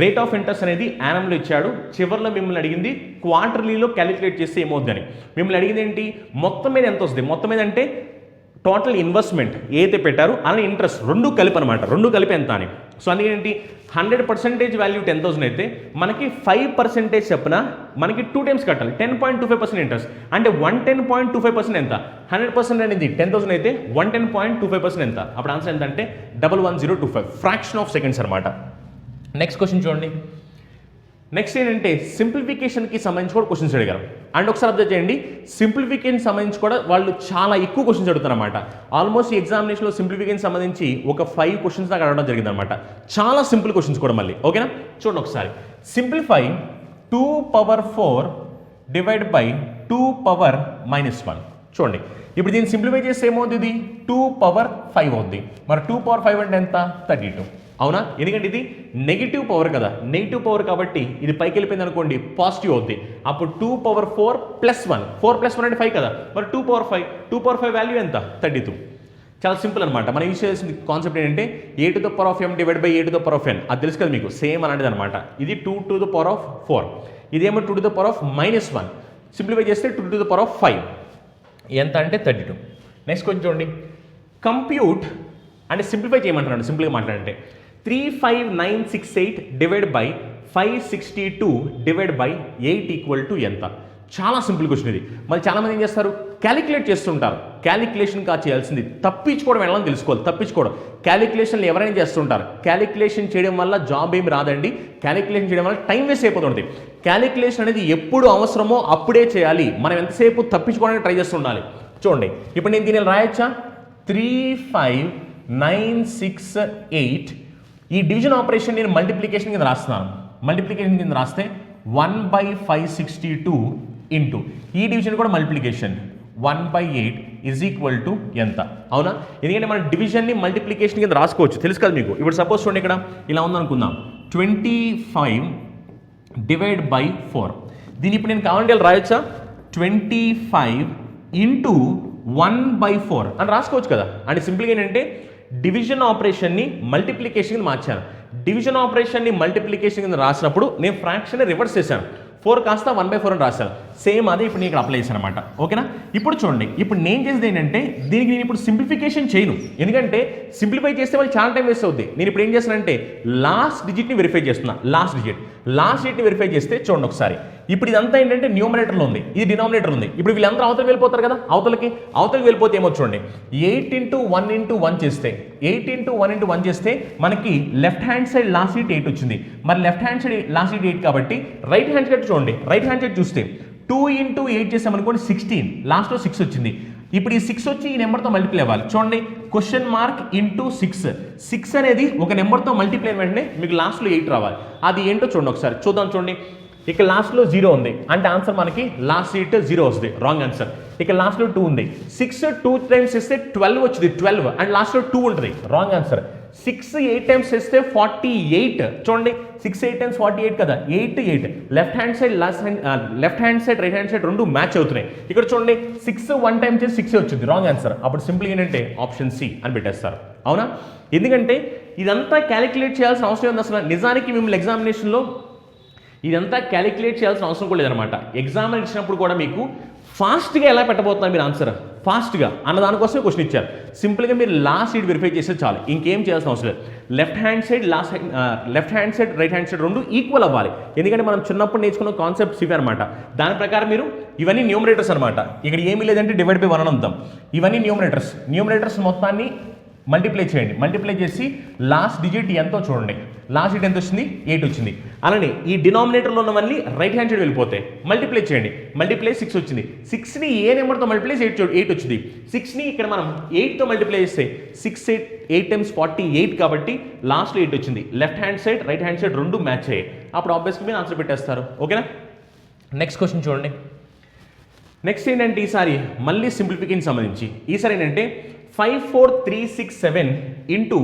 రేట్ ఆఫ్ ఇంట్రెస్ట్ అనేది యానంలో ఇచ్చాడు, చివరిలో మిమ్మల్ని అడిగింది క్వార్టర్లీలో క్యాలిక్యులేట్ చేస్తే ఏమవుద్దని. మిమ్మల్ని అడిగింది ఏంటి, మొత్తం మీద ఎంత వస్తుంది, మొత్తం మీద అంటే టోటల్ ఇన్వెస్ట్మెంట్ ఏదైతే పెట్టారో అలానే ఇంట్రెస్ట్ రెండు కలిపి అనమాట, రెండు కలిపి ఎంత అని. సో అందుకేంటి 100% వాల్యూ 10,000 అయితే మనకి 5% చెప్పిన మనకి 2 టైమ్స్ కట్టాలి, 10.25% ఇంట్రెస్ట్. అంటే 110.25% ఎంత, 100% అనేది 10,000 అయితే 110.25% ఎంత. అప్పుడు ఆన్సర్ ఎంత అంటే 11025, ఫ్రాక్షన్ ఆఫ్ సెకండ్స్ అనమాట. నెక్స్ట్ క్వశ్చన్ చూడండి. నెక్స్ట్ ఏంటంటే సింప్లిఫికేషన్కి సంబంధించి కూడా క్వశ్చన్స్ అడిగారు. అండ్ ఒకసారి అబ్జర్వ్ చేయండి, సింప్లిఫికేషన్ సంబంధించి కూడా వాళ్ళు చాలా ఎక్కువ క్వశ్చన్స్ అడుగుతారు అనమాట. ఆల్మోస్ట్ ఈ ఎగ్జామినేషన్లో సింప్లిఫికేషన్ సంబంధించి ఒక 5 క్వశ్చన్స్ దాకా అడగడం జరిగింది అనమాట. చాలా సింపుల్ క్వశ్చన్స్ కూడా మళ్ళీ. ఓకేనా, చూడండి ఒకసారి. Simplify 2^4 divide by 2^-1. చూడండి, ఇప్పుడు దీన్ని సింప్లిఫై చేస్తే ఏమవుతుంది, ఇది 2^5 అవుద్ది. మరి 2^5 అంటే ఎంత, 32. అవునా, ఎందుకంటే ఇది నెగిటివ్ పవర్ కదా, నెగిటివ్ పవర్ కాబట్టి ఇది పైకి వెళ్ళిపోయింది అనుకోండి పాజిటివ్ అవుద్ది. అప్పుడు 2^4 + 1, 4 + 1 అంటే 5 కదా, మరి 2^5 వాల్యూ ఎంత, 32. చాలా సింపుల్ అనమాట. మనం యూజ్ చేసిన కాన్సెప్ట్ ఏంటంటే a⁴ డివైడ్ బై a⁴n, అది తెలుసు కదా మీకు, సేమ్ అలాంటిది అనమాట. ఇది 2⁴, ఇదేమో 2⁻⁻1, సింప్లిఫై చేస్తే 2⁵. ఎంత అంటే 32. నెక్స్ట్ కొంచెం చూడండి, కంప్యూట్ అంటే సింప్లిఫై చేయమంటున్నాడు. సింపుల్గా మాట్లాడంటే 35968 డివైడ్ బై 562 డివైడ్ బై 8 = ఎంత. చాలా సింపుల్ క్వశ్చన్ ఇది. మళ్ళీ చాలామంది ఏం చేస్తారు, క్యాలిక్యులేట్ చేస్తుంటారు. క్యాలిక్యులేషన్ చేయాల్సింది తప్పించుకోవడం వెళ్ళాలని తెలుసుకోవాలి. తప్పించుకోవడం, క్యాలిక్యులేషన్లు ఎవరైనా చేస్తుంటారు. క్యాలిక్యులేషన్ చేయడం వల్ల జాబ్ ఏమి రాదండి, క్యాలిక్యులేషన్ చేయడం వల్ల టైం వేస్ట్ అయిపోతుంది. క్యాలిక్యులేషన్ అనేది ఎప్పుడు అవసరమో అప్పుడే చేయాలి. మనం ఎంతసేపు తప్పించుకోవడానికి ట్రై చేస్తుండాలి. చూడండి, ఇప్పుడు నేను దీన్ని రాయొచ్చా, 35968. ఈ డివిజన్ ఆపరేషన్ నేను మల్టిప్లికేషన్ కింద రాస్తున్నాను. మల్టిప్లికేషన్ కింద రాస్తే 1/562 ఇంటూ ఈ డివిజన్ కూడా మల్టిప్లికేషన్ 1/8 = ఎంత. అవునా, ఎందుకంటే మన డివిజన్ని మల్టిప్లికేషన్ కింద రాసుకోవచ్చు, తెలుసు కదా మీకు. ఇప్పుడు సపోజ్ చూడండి, ఇక్కడ ఇలా ఉందనుకుందాం, 25 డివైడ్ బై 4. దీన్ని ఇప్పుడు నేను కావాలంటే రాయొచ్చా, 25 ఇంటూ 1/4 అని రాసుకోవచ్చు కదా. అంటే సింపుల్గా ఏంటంటే డివిజన్ ఆపరేషన్ని మల్టిప్లికేషన్ కింద మార్చాను. డివిజన్ ఆపరేషన్ని మల్టిప్లికేషన్ కింద రాసినప్పుడు నేను ఫ్రాక్షన్ని రివర్స్ చేశాను, 4 కాస్త 1/4 అని రాశాను. సేమ్ అదే ఇప్పుడు నేను ఇక్కడ అప్లై చేశాను అనమాట. ఓకేనా, ఇప్పుడు చూడండి, ఇప్పుడు నేను చేసేది ఏంటంటే దీనికి నేను ఇప్పుడు సింప్లిఫికేషన్ చేయను, ఎందుకంటే సింప్లిఫై చేస్తే వాళ్ళు చాలా టైం వేస్ట్ అవుద్ది. నేను ఇప్పుడు ఏం చేస్తానంటే లాస్ట్ డిజిట్ని వెరిఫై చేస్తున్నా. లాస్ట్ డిజిట్ని వెరిఫై చేస్తే చూడండి ఒకసారి, ఇప్పుడు ఇదంతా ఏంటంటే న్యూమరేటర్లో ఉంది, ఇది డినామినేటర్ ఉంది. ఇప్పుడు వీళ్ళందరూ అవతలకి వెళ్ళిపోతారు కదా, అవతలకి వెళ్ళిపోతే ఏమో చూడండి, 8 × 1 × 1 చేస్తే 8 × 1 × 1 చేస్తే మనకి left hand side last digit 8 వచ్చింది. మరి left hand side last digit 8 కాబట్టి రైట్ హ్యాండ్ సైడ్ చూడండి, రైట్ హ్యాండ్ సైడ్ చూస్తే 2 × 8 చేసామనుకోండి 16, లాస్ట్లో 6 వచ్చింది. ఇప్పుడు ఈ 6 వచ్చి ఈ నెంబర్తో మల్టిప్లై అవ్వాలి. చూడండి, $6 అనేది ఒక నెంబర్తో మల్టిప్లై అయిన వెంటనే మీకు లాస్ట్లో 8 రావాలి. అది ఏంటో చూడండి ఒకసారి చూద్దాం. చూడండి, ఇక్కడ లాస్ట్లో 0 ఉంది అంటే ఆన్సర్ మనకి లాస్ట్ డిజిట్ 0 వస్తుంది, రాంగ్ ఆన్సర్. ఇక్కడ లాస్ట్లో 2 ఉంది, 6 2 టైమ్స్ ఇస్తే 12 వచ్చింది, 12 అండ్ లాస్ట్లో 2 ఉంటుంది, రాంగ్ ఆన్సర్. 6 8 టైమ్స్ ఇస్తే 48. చూడండి, 6 8 టైమ్స్ 48 కదా, 8 left hand side right hand side రెండు మ్యాచ్ అవుతున్నాయి. ఇక్కడ చూడండి, 6 1 టైమ్ చేసి 6 వచ్చింది, రాంగ్ ఆన్సర్. అప్పుడు సింపుల్ ఏంటంటే ఆప్షన్ సి అని పెట్టేస్తారు. అవునా, ఎందుకంటే ఇదంతా క్యాలిక్యులేట్ చేయాల్సిన అవసరం ఉంది అసలు. నిజానికి మిమ్మల్ని ఎగ్జామినేషన్లో ఇదంతా క్యాలిక్యులేట్ చేయాల్సిన అవసరం కూడా లేదనమాట. ఎగ్జామ్ ఇచ్చినప్పుడు కూడా మీకు ఫాస్ట్గా ఎలా పెట్టబోతున్నారు మీరు ఆన్సర్, ఫాస్ట్గా అన్న దానికోసమే క్వశ్చన్ ఇచ్చారు. సింపుల్గా మీరు లాస్ట్ సైడ్ వెరిఫై చేస్తే చాలు, ఇంకేం చేయాల్సిన అవసరం లేదు. Left hand side right hand side రెండు ఈక్వల్ అవ్వాలి. ఎందుకంటే మనం చిన్నప్పుడు నేర్చుకున్న కాన్సెప్ట్స్ ఇవే అనమాట. దాని ప్రకారం మీరు ఇవన్నీ న్యూమరేటర్స్ అనమాట. ఇక్కడ ఏమీ లేదంటే డివైడ్ బై 1 అని అంటాం. ఇవన్నీ న్యూమరేటర్స్ మొత్తాన్ని మల్టిప్లై చేయండి, మల్టిప్లై చేసి లాస్ట్ డిజిట్ ఎంతో చూడండి, లాస్ట్ డిజిట్ ఎంత వచ్చింది 8 వచ్చింది. అలానే ఈ డినామినేటర్లో ఉన్నవన్నీ రైట్ హ్యాండ్ సైడ్ వెళ్ళిపోతాయి, మల్టిప్లై చేయండి, మల్టిప్లై 6 వచ్చింది. 6ని ఏ నెంబర్తో మల్టిప్లై 8 వచ్చింది. 6ని ఇక్కడ మనం 8తో మల్టిప్లై చేస్తే 8 times 48 కాబట్టి లాస్ట్లో 8 వచ్చింది. Left hand side right hand side రెండు మ్యాచ్ అయ్యాయి, అప్పుడు ఆబ్వియస్గా మీరు ఆన్సర్ పెట్టేస్తారు. ఓకేనా. నెక్స్ట్ క్వశ్చన్ చూడండి. నెక్స్ట్ ఏంటంటే ఈసారి మళ్ళీ సింప్లిఫికేషన్ సంబంధించి ఈసారి ఏంటంటే 5 4 3 6 7 ఇంటూ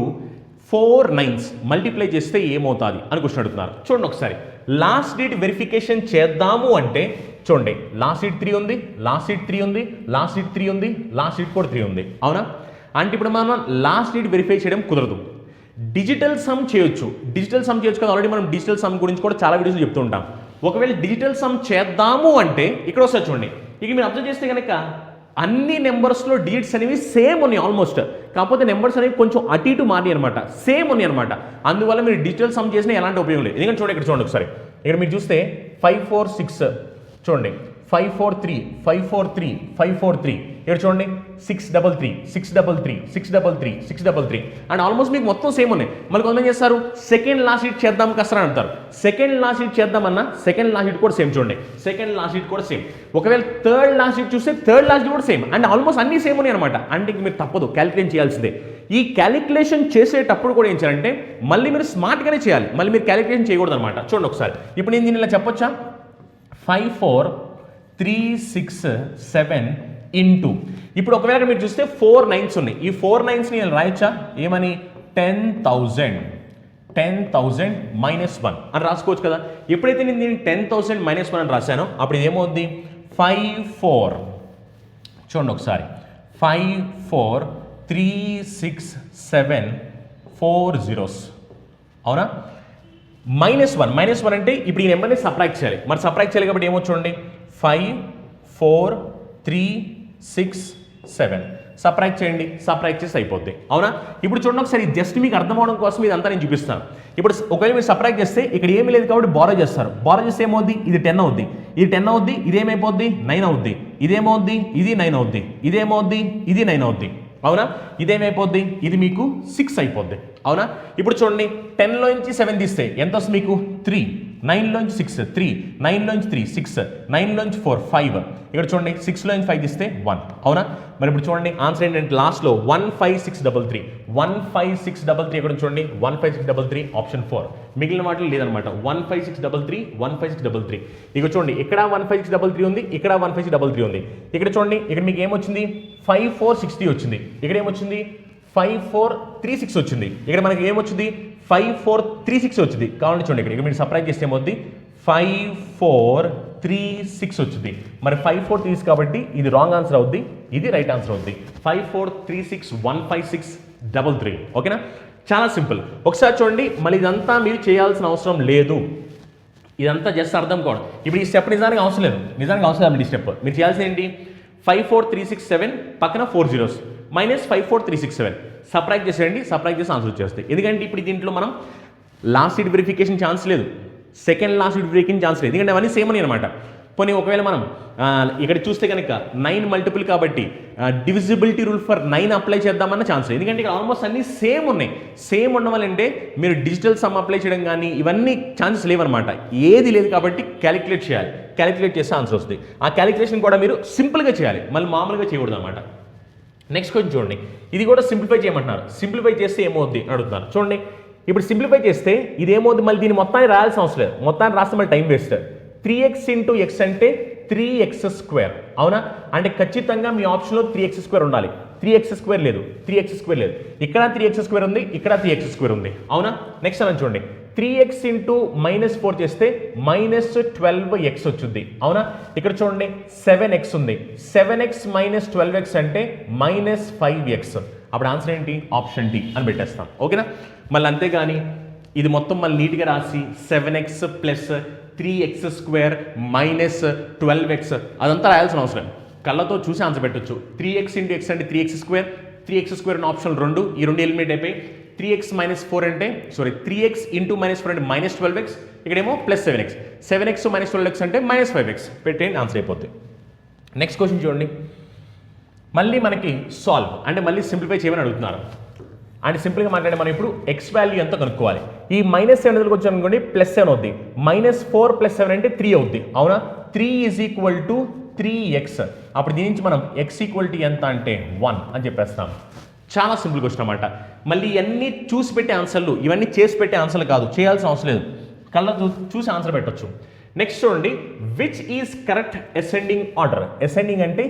4 9s మల్టిప్లై చేస్తే ఏమవుతుంది అని క్వశ్చన్ అడుగుతున్నారు. చూడండి ఒకసారి లాస్ట్ డేట్ వెరిఫికేషన్ చేద్దాము అంటే చూడండి లాస్ట్ డేట్ 3 ఉంది, లాస్ట్ డేట్ 3 ఉంది, లాస్ట్ డేట్ 3 ఉంది, లాస్ట్ డేట్ కూడా 3 ఉంది. అవునా. అంటే ఇప్పుడు మనం లాస్ట్ డేట్ వెరిఫై చేయడం కుదరదు, డిజిటల్ సమ్ చేయొచ్చు. డిజిటల్ సమ్ చేయొచ్చు కదా, ఆల్రెడీ మనం డిజిటల్ సమ్ గురించి కూడా చాలా వీడియోస్ చెప్తూ ఉంటాం. ఒకవేళ డిజిటల్ సమ్ చేద్దాము అంటే ఇక్కడ వస్తుంది చూడండి. ఇక మీరు అబ్జర్వ్ చేస్తే కనుక అన్ని నెంబర్స్లో డిజిట్స్ అనేవి సేమ్ ఉన్నాయి ఆల్మోస్ట్, కాకపోతే నెంబర్స్ అనేవి కొంచెం అటు ఇటు మారి అనమాట, సేమ్ ఉన్నాయి అనమాట. అందువల్ల మీరు డిజిటల్ సమ్ చేసినా ఎలాంటి ఉపయోగం లేదు. ఎందుకంటే చూడండి ఇక్కడ చూడండి ఒకసారి, ఇక్కడ మీరు చూస్తే 5 4 6 చూడండి, 5 4 3 5 4 3 5 4 3 ఇక్కడ చూడండి 6 3 3 6 3 6 3 6 3 అండ్ ఆల్మోస్ట్ మీకు మొత్తం సేమ్ ఉన్నాయి. మళ్ళీ కొంతమంది చేస్తారు సెకండ్ లాస్ట్ షీట్ చేద్దాం కష్టం అంటారు. సెకండ్ లాస్ట్ షీట్ చేద్దామన్నా సెకండ్ లాస్ట్ షీట్ కూడా సేమ్ చూడండి, సెకండ్ లాస్ట్ షీట్ కూడా సేమ్. ఒకవేళ థర్డ్ లాస్ట్ షీట్ చూస్తే థర్డ్ లాస్ట్ షీట్ కూడా సేమ్, అండ్ ఆల్మోస్ట్ అన్ని సేమ్ ఉన్నాయి అనమాట. అంటే మీరు తప్పదు క్యాలిక్యులేట్ చేయాల్సిందే. ఈ క్యాలిక్యులేషన్ చేసేటప్పుడు కూడా ఏం చేయాలంటే మళ్ళీ మీరు స్మార్ట్గానే చేయాలి, మళ్ళీ మీరు క్యాలిక్యులేషన్ చేయకూడదు అనమాట. చూడండి ఒకసారి, ఇప్పుడు నేను దీన్ని ఇలా చెప్పొచ్చా, 5 4 3 6 7 ఇంటూ ఇప్పుడు ఒకవేళ మీరు చూస్తే 4 9s ఉన్నాయి. ఈ 4 9స్ని నేను రాయొచ్చా ఏమని 10,000 -1 అని రాసుకోవచ్చు కదా. ఎప్పుడైతే నేను దీన్ని 10,000 -1 అని రాశానో అప్పుడు ఇదేమవుద్ది 5 4 చూడండి ఒకసారి 5 4 3 6 7 4 zeros అవునా. -1 అంటే ఇప్పుడు ఈ నెంబర్ని సబ్ట్రాక్ట్ చేయాలి. మరి సబ్ట్రాక్ట్ చేయాలి కాబట్టి ఏమో చూడండి 5 4 3 6 7 సబ్ట్రాక్ట్ చేయండి, సబ్ట్రాక్ట్ చేసి అయిపోద్ది. అవునా. ఇప్పుడు చూడండి ఒకసారి జస్ట్ మీకు అర్థం అవడం కోసం ఇదంతా నేను చూపిస్తాను. ఇప్పుడు ఒకవేళ మీరు సబ్ట్రాక్ట్ చేస్తే ఇక్కడ ఏమీ లేదు కాబట్టి బారో చేస్తారు. బారో చేస్తే ఏమవుద్ది, ఇది 10 అవుద్ది, ఇది 10 అవుద్ది, ఇదేమైపోద్ది 9 అవుద్ది, ఇదేమవుద్ది ఇది 9 అవుద్ది, ఇదేమవుద్ది ఇది 9 అవుద్ది. అవునా. ఇదేమైపోద్ది ఇది మీకు 6 అయిపోద్ది. అవునా. ఇప్పుడు చూడండి 10లోంచి 7 తీస్తే ఎంత వస్తుంది మీకు 3, 9లోంచి 6 3, 9లోంచి 3 6, 9లోంచి 4 5. ఇక్కడ చూడండి 6లోంచి 5 తీస్తే 1. అవునా. మరి ఇప్పుడు చూడండి ఆన్సర్ ఏంటంటే లాస్ట్లో 15633 15633 ఇక్కడ చూడండి 15633 ఆప్షన్ 4. మిగిలిన వాటిలో లేదనమాట 15633 15633. ఇక్కడ చూడండి ఇక్కడ 15633 ఉంది, ఇక్కడ 15633 ఉంది. ఇక్కడ చూడండి ఇక్కడ మీకు ఏమొచ్చింది 5460 వచ్చింది, ఇక్కడ ఏమొచ్చింది 5436 వచ్చింది, ఇక్కడ మనకి ఏమొచ్చింది 5436 వచ్చింది. కావాలంటే చూడండి ఇక్కడ మీరు సబ్ట్రాక్ట్ చేస్తే ఏమవుద్ది 5436 వచ్చింది. మరి 5436 కాబట్టి ఇది రాంగ్ ఆన్సర్ అవుద్ది, ఇది రైట్ ఆన్సర్ అవుద్ది. 5436 15633. ఓకేనా. చాలా సింపుల్. ఒకసారి చూడండి మళ్ళీ ఇదంతా మీరు చేయాల్సిన అవసరం లేదు, ఇదంతా జస్ట్ అర్థం కావడం. ఇప్పుడు ఈ స్టెప్ నిజానికి అవసరం లేదు, ఈ స్టెప్ మీరు చేయాల్సింది ఏంటి 54367 పక్కన 4 zeros -54367 సబ్ట్రాక్ట్ చేసేయండి, సబ్ట్రాక్ట్ చేసి ఆన్సర్ వచ్చేస్తాయి. ఎందుకంటే ఇప్పుడు దీంట్లో మనం లాస్ట్ సీట్ వెరిఫికేషన్ ఛాన్స్ లేదు, second last seat verification chance లేదు, ఎందుకంటే అవన్నీ సేమ్ అని అనమాట. పోనీ ఒకవేళ మనం ఇక్కడ చూస్తే కనుక 9 మల్టిపుల్ కాబట్టి డివిజిబిలిటీ రూల్ ఫర్ 9 అప్లై చేద్దామన్న ఛాన్స్ లేదు, ఎందుకంటే ఇక్కడ ఆల్మోస్ట్ అన్ని సేమ్ ఉన్నాయి. సేమ్ ఉండడం వల్ల అంటే మీరు డిజిటల్ సమ్ అప్లై చేయడం కానీ ఇవన్నీ ఛాన్సెస్ లేవన్నమాట, ఏది లేదు కాబట్టి క్యాలిక్యులేట్ చేయాలి, క్యాలిక్యులేట్ చేస్తే ఆన్సర్ వస్తుంది. ఆ క్యాలిక్యులేషన్ కూడా మీరు సింపుల్గా చేయాలి, మళ్ళీ మామూలుగా చేయకూడదు అనమాట. నెక్స్ట్ క్వశ్చన్ చూడండి, ఇది కూడా సింప్లిఫై చేయమంటున్నారు. సింప్లిఫై చేస్తే ఏమవుద్ది అని అడుగుతున్నారు. చూడండి ఇప్పుడు సింప్లిఫై చేస్తే ఇది ఏమవుద్ది, మళ్ళీ దీన్ని మొత్తాన్ని రాయాల్సిన అవసరం లేదు, మొత్తాన్ని రాస్తే మళ్ళీ టైం వేస్ట్. 3x × x అంటే 3x². అవునా. అంటే ఖచ్చితంగా మీ ఆప్షన్లో 3x² ఉండాలి, 3x² లేదు, 3x² లేదు. ఇక్కడ 3x² ఉంది, ఇక్కడ 3x² ఉంది. అవునా. నెక్స్ట్ అని చూడండి 3x × -4 చేస్తే -12x వచ్చింది. అవునా. ఇక్కడ చూడండి 7x ఉంది, 7x - 12x అంటే -5x. అప్పుడు ఆన్సర్ ఏంటి ఆప్షన్ డి అని పెట్టేస్తాం. ఓకేనా. మళ్ళీ అంతేగాని ఇది మొత్తం మళ్ళీ నీట్గా రాసి 7x + 3x² - 12x అదంతా రాయాల్సిన అవసరం, కళ్ళతో చూసి ఆన్సర్ పెట్టొచ్చు. 3x × x అంటే 3x², 3x² అనే ఆప్షన్ 2, ఈ 2 ఎలిమినేట్ అయిపోయి 3x - 4 అంటే 3x × -4 అంటే -12x, ఇక్కడేమో +7x, 7x - 12x అంటే -5x పెట్టేయండి, ఆన్సర్ అయిపోద్ది. నెక్స్ట్ క్వశ్చన్ చూడండి, మళ్ళీ మనకి సాల్వ్ అంటే మళ్ళీ సింప్లిఫై చేయమని అడుగుతున్నారు. అండ్ సింపుల్గా మాట్లాడే మనం ఇప్పుడు ఎక్స్ వాల్యూ ఎంత కనుక్కోవాలి. ఈ -7 దగ్గరికి వచ్చాం అనుకోండి +7 అవుద్ది. -4 + 7 అంటే 3 అవుద్ది. అవునా, 3 = 3x. అప్పుడు దీని నుంచి మనం x = ఎంత అంటే 1 అని చెప్పేస్తాం. చాలా సింపుల్ క్వశ్చన్ అనమాట. మళ్ళీ ఇవన్నీ చూసి పెట్టే ఆన్సర్లు, ఇవన్నీ చేసి పెట్టే ఆన్సర్లు కాదు, చేయాల్సిన అవసరం లేదు, కళ్ళ చూసి ఆన్సర్ పెట్టొచ్చు. నెక్స్ట్ చూడండి, which is correct ascending order. Ascending అంటే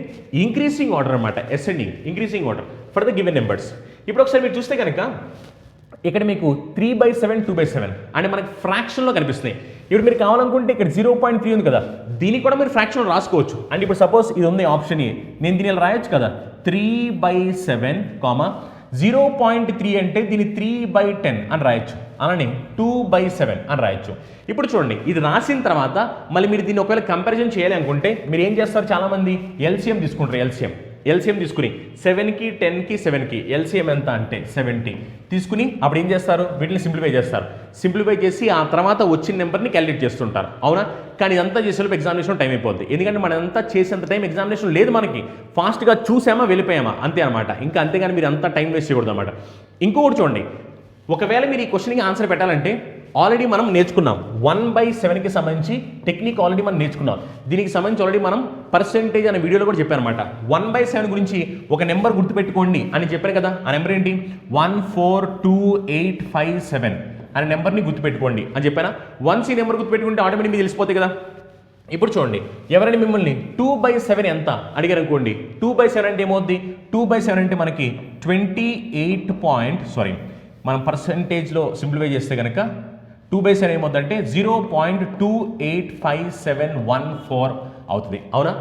ఇంక్రీసింగ్ ఆర్డర్ అనమాట. Ascending increasing order for the given numbers. ఇప్పుడు ఒకసారి మీరు చూస్తే కనుక ఇక్కడ మీకు 3/7 2/7 అంటే మనకి ఫ్రాక్షన్లో కనిపిస్తున్నాయి. ఇప్పుడు మీరు కావాలనుకుంటే ఇక్కడ 0.3 ఉంది కదా, దీనికి కూడా మీరు ఫ్రాక్షన్లో రాసుకోవచ్చు. అంటే ఇప్పుడు సపోజ్ ఇది ఉంది ఆప్షన్ ఏ, నేను దీని ఇలా రాయొచ్చు కదా, 3/7, 0.3 అంటే దీన్ని 3/10 అని రాయొచ్చు, అలానే 2/7 అని రాయొచ్చు. ఇప్పుడు చూడండి, ఇది రాసిన తర్వాత మళ్ళీ మీరు దీన్ని ఒకవేళ కంపారిజన్ చేయాలి అనుకుంటే మీరు ఏం చేస్తారు, చాలామంది ఎల్సిఎం తీసుకుంటారు. ఎల్సిఎం తీసుకుని 7కి 10కి 7కి ఎల్సిఎం ఎంత అంటే 70 తీసుకుని అప్పుడు ఏం చేస్తారు, వీటిని సింప్లిఫై చేస్తారు. సింప్లిఫై చేసి ఆ తర్వాత వచ్చిన నెంబర్ని క్యాలిక్యులేట్ చేస్తుంటారు. అవునా, కానీ ఇదంతా చేసేలోపు ఎగ్జామినేషన్ టైం అయిపోద్ది. ఎందుకంటే మనంతా చేసేంత టైం ఎగ్జామినేషన్ లేదు మనకి. ఫాస్ట్గా చూసామా వెళ్ళిపోయామా అంతే అనమాట. ఇంకా అంతేగాని మీరు అంతా టైం వేస్ట్ చేయకూడదు అనమాట. ఇంకొకటి చూడండి, ఒకవేళ మీరు ఈ క్వశ్చన్కి ఆన్సర్ పెట్టాలంటే ఆల్రెడీ మనం నేర్చుకున్నాం 1/7కి సంబంధించి టెక్నిక్ ఆల్రెడీ మనం నేర్చుకున్నాం. దీనికి సంబంధించి ఆల్రెడీ మనం పర్సెంటేజ్ అనే వీడియోలో కూడా చెప్పాను అనమాట. 1/7 గురించి ఒక నెంబర్ గుర్తుపెట్టుకోండి అని చెప్పాను కదా. ఆ నెంబర్ ఏంటి, 1428557 అనే నెంబర్ని గుర్తుపెట్టుకోండి అని చెప్పానా. వన్స్ ఈ నెంబర్ గుర్తుపెట్టుకుంటే ఆటోమేటిక్ మీకు తెలిసిపోతాయి కదా. ఇప్పుడు చూడండి, ఎవరైనా మిమ్మల్ని 2/7 ఎంత అడిగారు అనుకోండి, 2/7 అంటే ఏమవుద్ది, 2/7 అంటే మనకి 28 మనం పర్సెంటేజ్లో సింప్లిఫై చేస్తే కనుక 2/7 ఏమవుతుందంటే 0.285714 అవుతుంది. అవునా,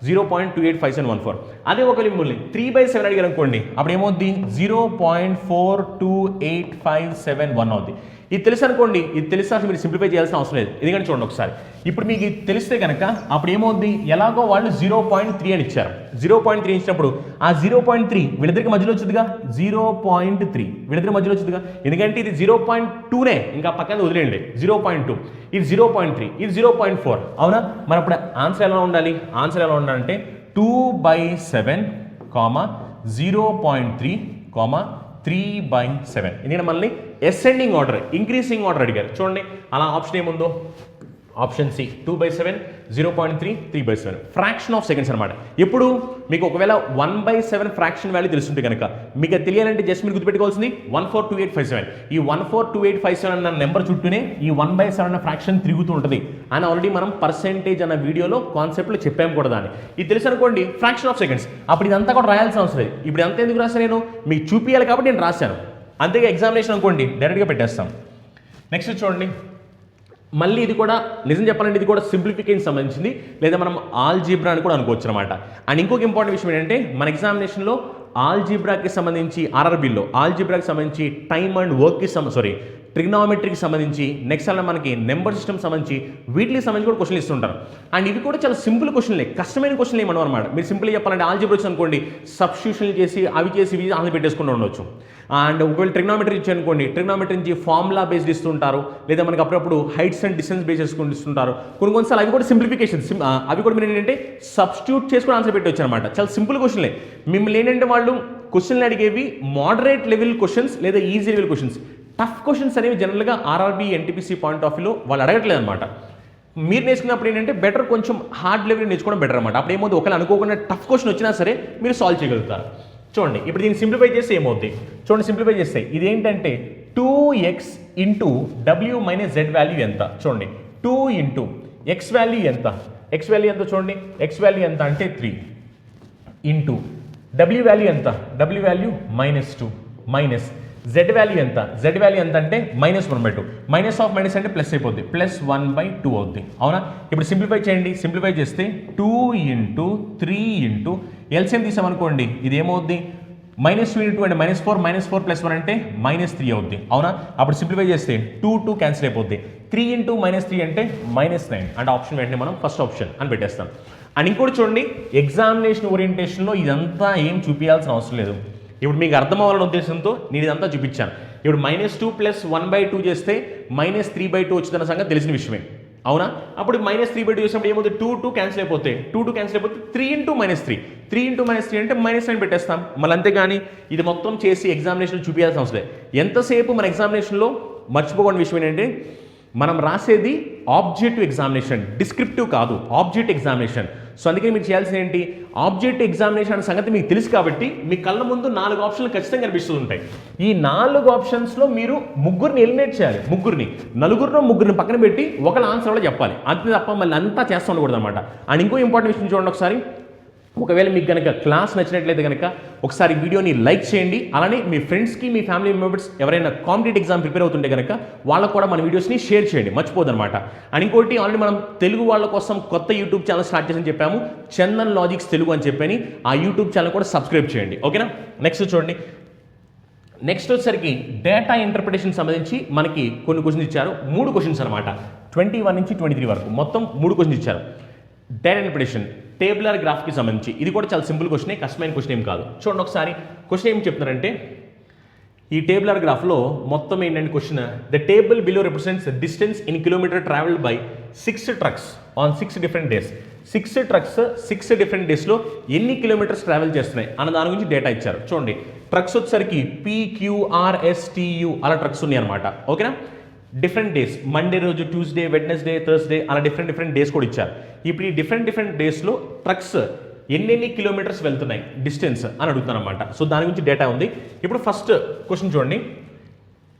0.285714. అదే ఒకవేళ మిమ్మల్ని 3/7 అడిగారు అనుకోండి, అప్పుడు ఏమవుద్ది 0.428571 అవుద్ది. ఇది తెలుసు అనుకోండి, ఇది తెలిస్తే మీరు సింప్లిఫై చేయాల్సిన అవసరం లేదు. ఎందుకంటే చూడండి ఒకసారి, ఇప్పుడు మీకు ఇది తెలిస్తే కనుక అప్పుడు ఏమవుద్ది, ఎలాగో వాళ్ళు 0.3 అని ఇచ్చారు. 0.3 ఇచ్చినప్పుడు ఆ 0.3 వీళ్ళిద్దరికి మధ్యలో వచ్చిందిగా, 0.3 వీళ్ళిద్దరి మధ్యలో వచ్చిందిగా. ఎందుకంటే ఇది 0.2నే, ఇంకా పక్కన వదిలేయండి, 0.2 ఇది 0.3 ఇది 0.4. అవునా, మరి అప్పుడు ఆన్సర్ ఎలా ఉండాలి, ఆన్సర్ ఎలా ఉండాలంటే 2/7, 0.3, 3/7. ఎందుకంటే మనల్ని అసెండింగ్ ఆర్డర్ ఇంక్రీసింగ్ ఆర్డర్ అడిగారు. చూడండి అలా ఆప్షన్ ఏముందో, option C 2/7, 0.3, 3/7 fraction of seconds అనమాట. ఎప్పుడు మీకు ఒకవేళ 1/7 ఫ్రాక్షన్ వాల్యూ తెలుస్తుంటే కనుక మీకు అది తెలియాలంటే జస్ట్ మీరు గుర్తుపెట్టుకోవాల్సింది 142857. ఈ 142857 అన్న నెంబర్ చుట్టూనే ఈ 1/7 అన్న ఫ్రాక్షన్ తిరుగుతూ ఉంటుంది అని ఆల్రెడీ మనం పర్సెంటేజ్ అన్న వీడియోలో కాన్సెప్ట్లో చెప్పాము కూడా దాన్ని. ఇది తెలుసు అనుకోండి, ఫ్రాక్షన్ ఆఫ్ సెకండ్స్. అప్పుడు ఇదంతా కూడా రాయాల్సిన అవసరం లేదు. ఇప్పుడు అంతా ఎందుకు రాశాను, నేను మీకు చూపించాలి కాబట్టి నేను రాశాను. అంతేగా ఎగ్జామినేషన్ అనుకోండి డైరెక్ట్గా పెట్టేస్తాం. నెక్స్ట్ చూడండి, మళ్ళీ ఇది కూడా నిజం చెప్పాలంటే ఇది కూడా సింప్లిఫికేషన్ సంబంధించింది, లేదా మనం ఆల్జీబ్రా అని కూడా అనుకోవచ్చు అనమాట. అండ్ ఇంకొక ఇంపార్టెంట్ విషయం ఏంటంటే మన ఎగ్జామినేషన్లో ఆల్జీబ్రాకి సంబంధించి ఆర్ఆర్బీలో ఆల్జీబ్రాకి సంబంధించి టైమ్ అండ్ వర్క్కి ట్రిగ్నామెట్రీకి సంబంధించి, నెక్స్ట్ అలా మనకి నెంబర్ సిస్టమ్ సంబంధించి వీటికి సంబంధించి కూడా క్వశ్చన్లు ఇస్తుంటారు. అండ్ ఇవి కూడా చాలా సింపుల్ క్వశ్చన్లే, కష్టమైన క్వశ్చన్లు ఏమన్నా అనమాట. మీరు సింపుల్గా చెప్పాలంటే ఆల్జీబ్రా వచ్చి అనుకోండి, సబ్స్టిట్యూషన్లు చేసి అవి చేసి ఇవి ఆన్సర్ పెట్టేసుకుంటూ ఉండొచ్చు. అండ్ ఒకవేళ ట్రిగ్నామెట్రీ ఇచ్చి అనుకోండి, ట్రిగ్నామెట్రీ నుంచి ఫార్ములా బేస్డ్ ఇస్తుంటారు, లేదా మనకి అప్పుడప్పుడు హైట్స్ అండ్ డిస్టెన్స్ బేస్ చేసుకుని ఇస్తుంటారు. కొన్నిసార్లు అవి కూడా సింప్లిఫికేషన్, అవి కూడా మీరు ఏంటంటే సబ్స్టిట్యూట్ చేసుకుని ఆన్సర్ పెట్టవచ్చు అనమాట. చాలా సింపుల్ క్వశ్చన్లే. మిమ్మల్ని ఏంటంటే వాళ్ళు క్వశ్చన్లు అడిగేవి మోడరేట్ లెవెల్ క్వశ్చన్స్ లేదా easy level questions. Tough questions అనేవి జనరల్గా ఆర్ఆర్బీ ఎన్టీపీసీ పాయింట్ ఆఫ్ వ్యూలో వాళ్ళు అడగట్లేదు అనమాట. మీరు నేర్చుకున్నప్పుడు ఏంటంటే బెటర్ కొంచెం హార్డ్ లెవెల్ నేర్చుకోవడం బెటర్ అనమాట. అప్పుడు ఏమవుతుంది, ఒకవేళ అనుకోకుండా టఫ్ క్వశ్చన్ వచ్చినా సరే మీరు సాల్వ్ చేయగలుగుతారు. చూడండి ఇప్పుడు దీన్ని సింప్లిఫై చేస్తే ఏమవుతుంది చూడండి, సింప్లిఫై చేస్తే ఇది ఏంటంటే 2x into w minus z value ఎంత. చూడండి 2 ఇంటూ x వాల్యూ ఎంత, x వాల్యూ ఎంత చూడండి, x వాల్యూ ఎంత అంటే 3 ఇంటూ w వాల్యూ ఎంత, w value -2 minus z value ఎంత, z వాల్యూ ఎంత అంటే -1/2. మైనస్ ఆఫ్ మైనస్ అంటే ప్లస్ అయిపోద్ది, +1/2 అవుద్ది. అవునా, ఇప్పుడు సింప్లిఫై చేయండి. సింప్లిఫై చేస్తే 2 ఇంటూ 3 ఇంటూ ఎల్సిఎం తీసామనుకోండి, ఇది ఏమవుద్ది -2 ఇంటూ అంటే -4 +1 అంటే -3 అవుద్ది. అవునా, అప్పుడు సింప్లిఫై చేస్తే 2 క్యాన్సిల్ అయిపోద్ది. 3 ఇంటూ -3 అంటే -9 అంటే ఆప్షన్ వెంటనే మనం ఫస్ట్ ఆప్షన్ అని పెట్టేస్తాం. అండ్ ఇంకోటి చూడండి, ఎగ్జామినేషన్ ఓరియంటేషన్లో ఇదంతా ఏం చూపించాల్సిన అవసరం లేదు. ఇప్పుడు మీకు అర్థం అవ్వాలనే ఉద్దేశంతో నేను ఇదంతా చూపించాను. ఇప్పుడు -2 + 1/2 చేస్తే -3/2 వచ్చిందన్న సంగతి తెలిసిన విషయమే. అవునా, అప్పుడు -3/2 చేసినప్పుడు ఏమవుతుంది, 2 క్యాన్సిల్ అయిపోతే 3 ఇంటూ -3 3 × -3 అంటే -9 పెట్టేస్తాం. మళ్ళీ అంతేగాని ఇది మొత్తం చేసి ఎగ్జామినేషన్ చూపించాల్సిన అవసరం లేదు. ఎంతసేపు మన ఎగ్జామినేషన్లో మర్చిపోకుండా విషయం ఏంటంటే మనం రాసేది ఆబ్జెక్టివ్ ఎగ్జామినేషన్, డిస్క్రిప్టివ్ కాదు, ఆబ్జెక్ట్ ఎగ్జామినేషన్. సో అందుకని మీరు చేయాల్సింది ఏంటి, ఆబ్జెక్ట్ ఎగ్జామినేషన్ అనే సంగతి మీకు తెలుసు కాబట్టి మీ కళ్ళ ముందు 4 ఆప్షన్లు ఖచ్చితంగా కనిపిస్తూ ఉంటాయి. ఈ 4 ఆప్షన్స్లో మీరు ముగ్గురిని ఎలిమినేట్ చేయాలి. ముగ్గురిని పక్కన పెట్టి ఒకళ్ళ ఆన్సర్ కూడా చెప్పాలి. అంతే తప్ప మళ్ళీ అంతా చేస్తూ ఉండకూడదు అనమాట. అండ్ ఇంకో ఇంపార్టెంట్ విషయం చూడండి ఒకసారి, ఒకవేళ మీకు కనుక క్లాస్ నచ్చినట్లయితే కనుక ఒకసారి వీడియోని లైక్ చేయండి. అలానే మీ ఫ్రెండ్స్కి, మీ ఫ్యామిలీ మెంబర్స్ ఎవరైనా కాంపిటేటివ్ ఎగ్జామ్ ప్రిపేర్ అవుతుంటే కనుక వాళ్ళకు కూడా మన వీడియోస్ని షేర్ చేయండి, మర్చిపోదన్నమాట. అండ్ ఇంకోటి, ఆల్రెడీ మనం తెలుగు వాళ్ళ కోసం కొత్త యూట్యూబ్ ఛానల్ స్టార్ట్ చేసి చెప్పాము, చందన్ లాజిక్స్ తెలుగు అని చెప్పని. ఆ యూట్యూబ్ ఛానల్ కూడా సబ్స్క్రైబ్ చేయండి, ఓకేనా. నెక్స్ట్ చూడండి, నెక్స్ట్ వచ్చేసరికి డేటా ఇంటర్ప్రిటేషన్ సంబంధించి మనకి కొన్ని క్వశ్చన్స్ ఇచ్చారు. 3 క్వశ్చన్స్ అనమాట, 21 నుంచి 23 వరకు మొత్తం 3 క్వశ్చన్స్ ఇచ్చారు. డేటా ఇంటర్ప్రిటేషన్ టేబులర్ గ్రాఫ్కి సంబంధించి ఇది కూడా చాలా సింపుల్ క్వశ్చనే, కష్టమైన క్వశ్చన్ ఏం కాదు. చూడండి ఒకసారి క్వశ్చన్ ఏం చెప్తున్నారంటే, ఈ టేబులర్ గ్రాఫ్లో మొత్తం ఏంటంటే question, the table below represents distance in kilometer travelled by 6 trucks on 6 different days. 6 trucks 6 different daysలో ఎన్ని కిలోమీటర్స్ ట్రావెల్ చేస్తున్నాయి అన్న దాని గురించి డేటా ఇచ్చారు. చూడండి ట్రక్స్ వచ్చేసరికి PQRSTU అలా ట్రక్స్ ఉన్నాయి అనమాట, ఓకేనా. డిఫరెంట్ డేస్, మండే రోజు, ట్యూస్డే, వెడ్నెస్డే, థర్స్డే అలా డిఫరెంట్ డేస్ కూడా ఇచ్చారు. ఇప్పుడు ఈ డిఫరెంట్ డేస్లో ట్రక్స్ ఎన్ని కిలోమీటర్స్ వెళ్తున్నాయి డిస్టెన్స్ అని అడుగుతాను అనమాట. సో దాని గురించి డేటా ఉంది. ఇప్పుడు ఫస్ట్ క్వశ్చన్ చూడండి,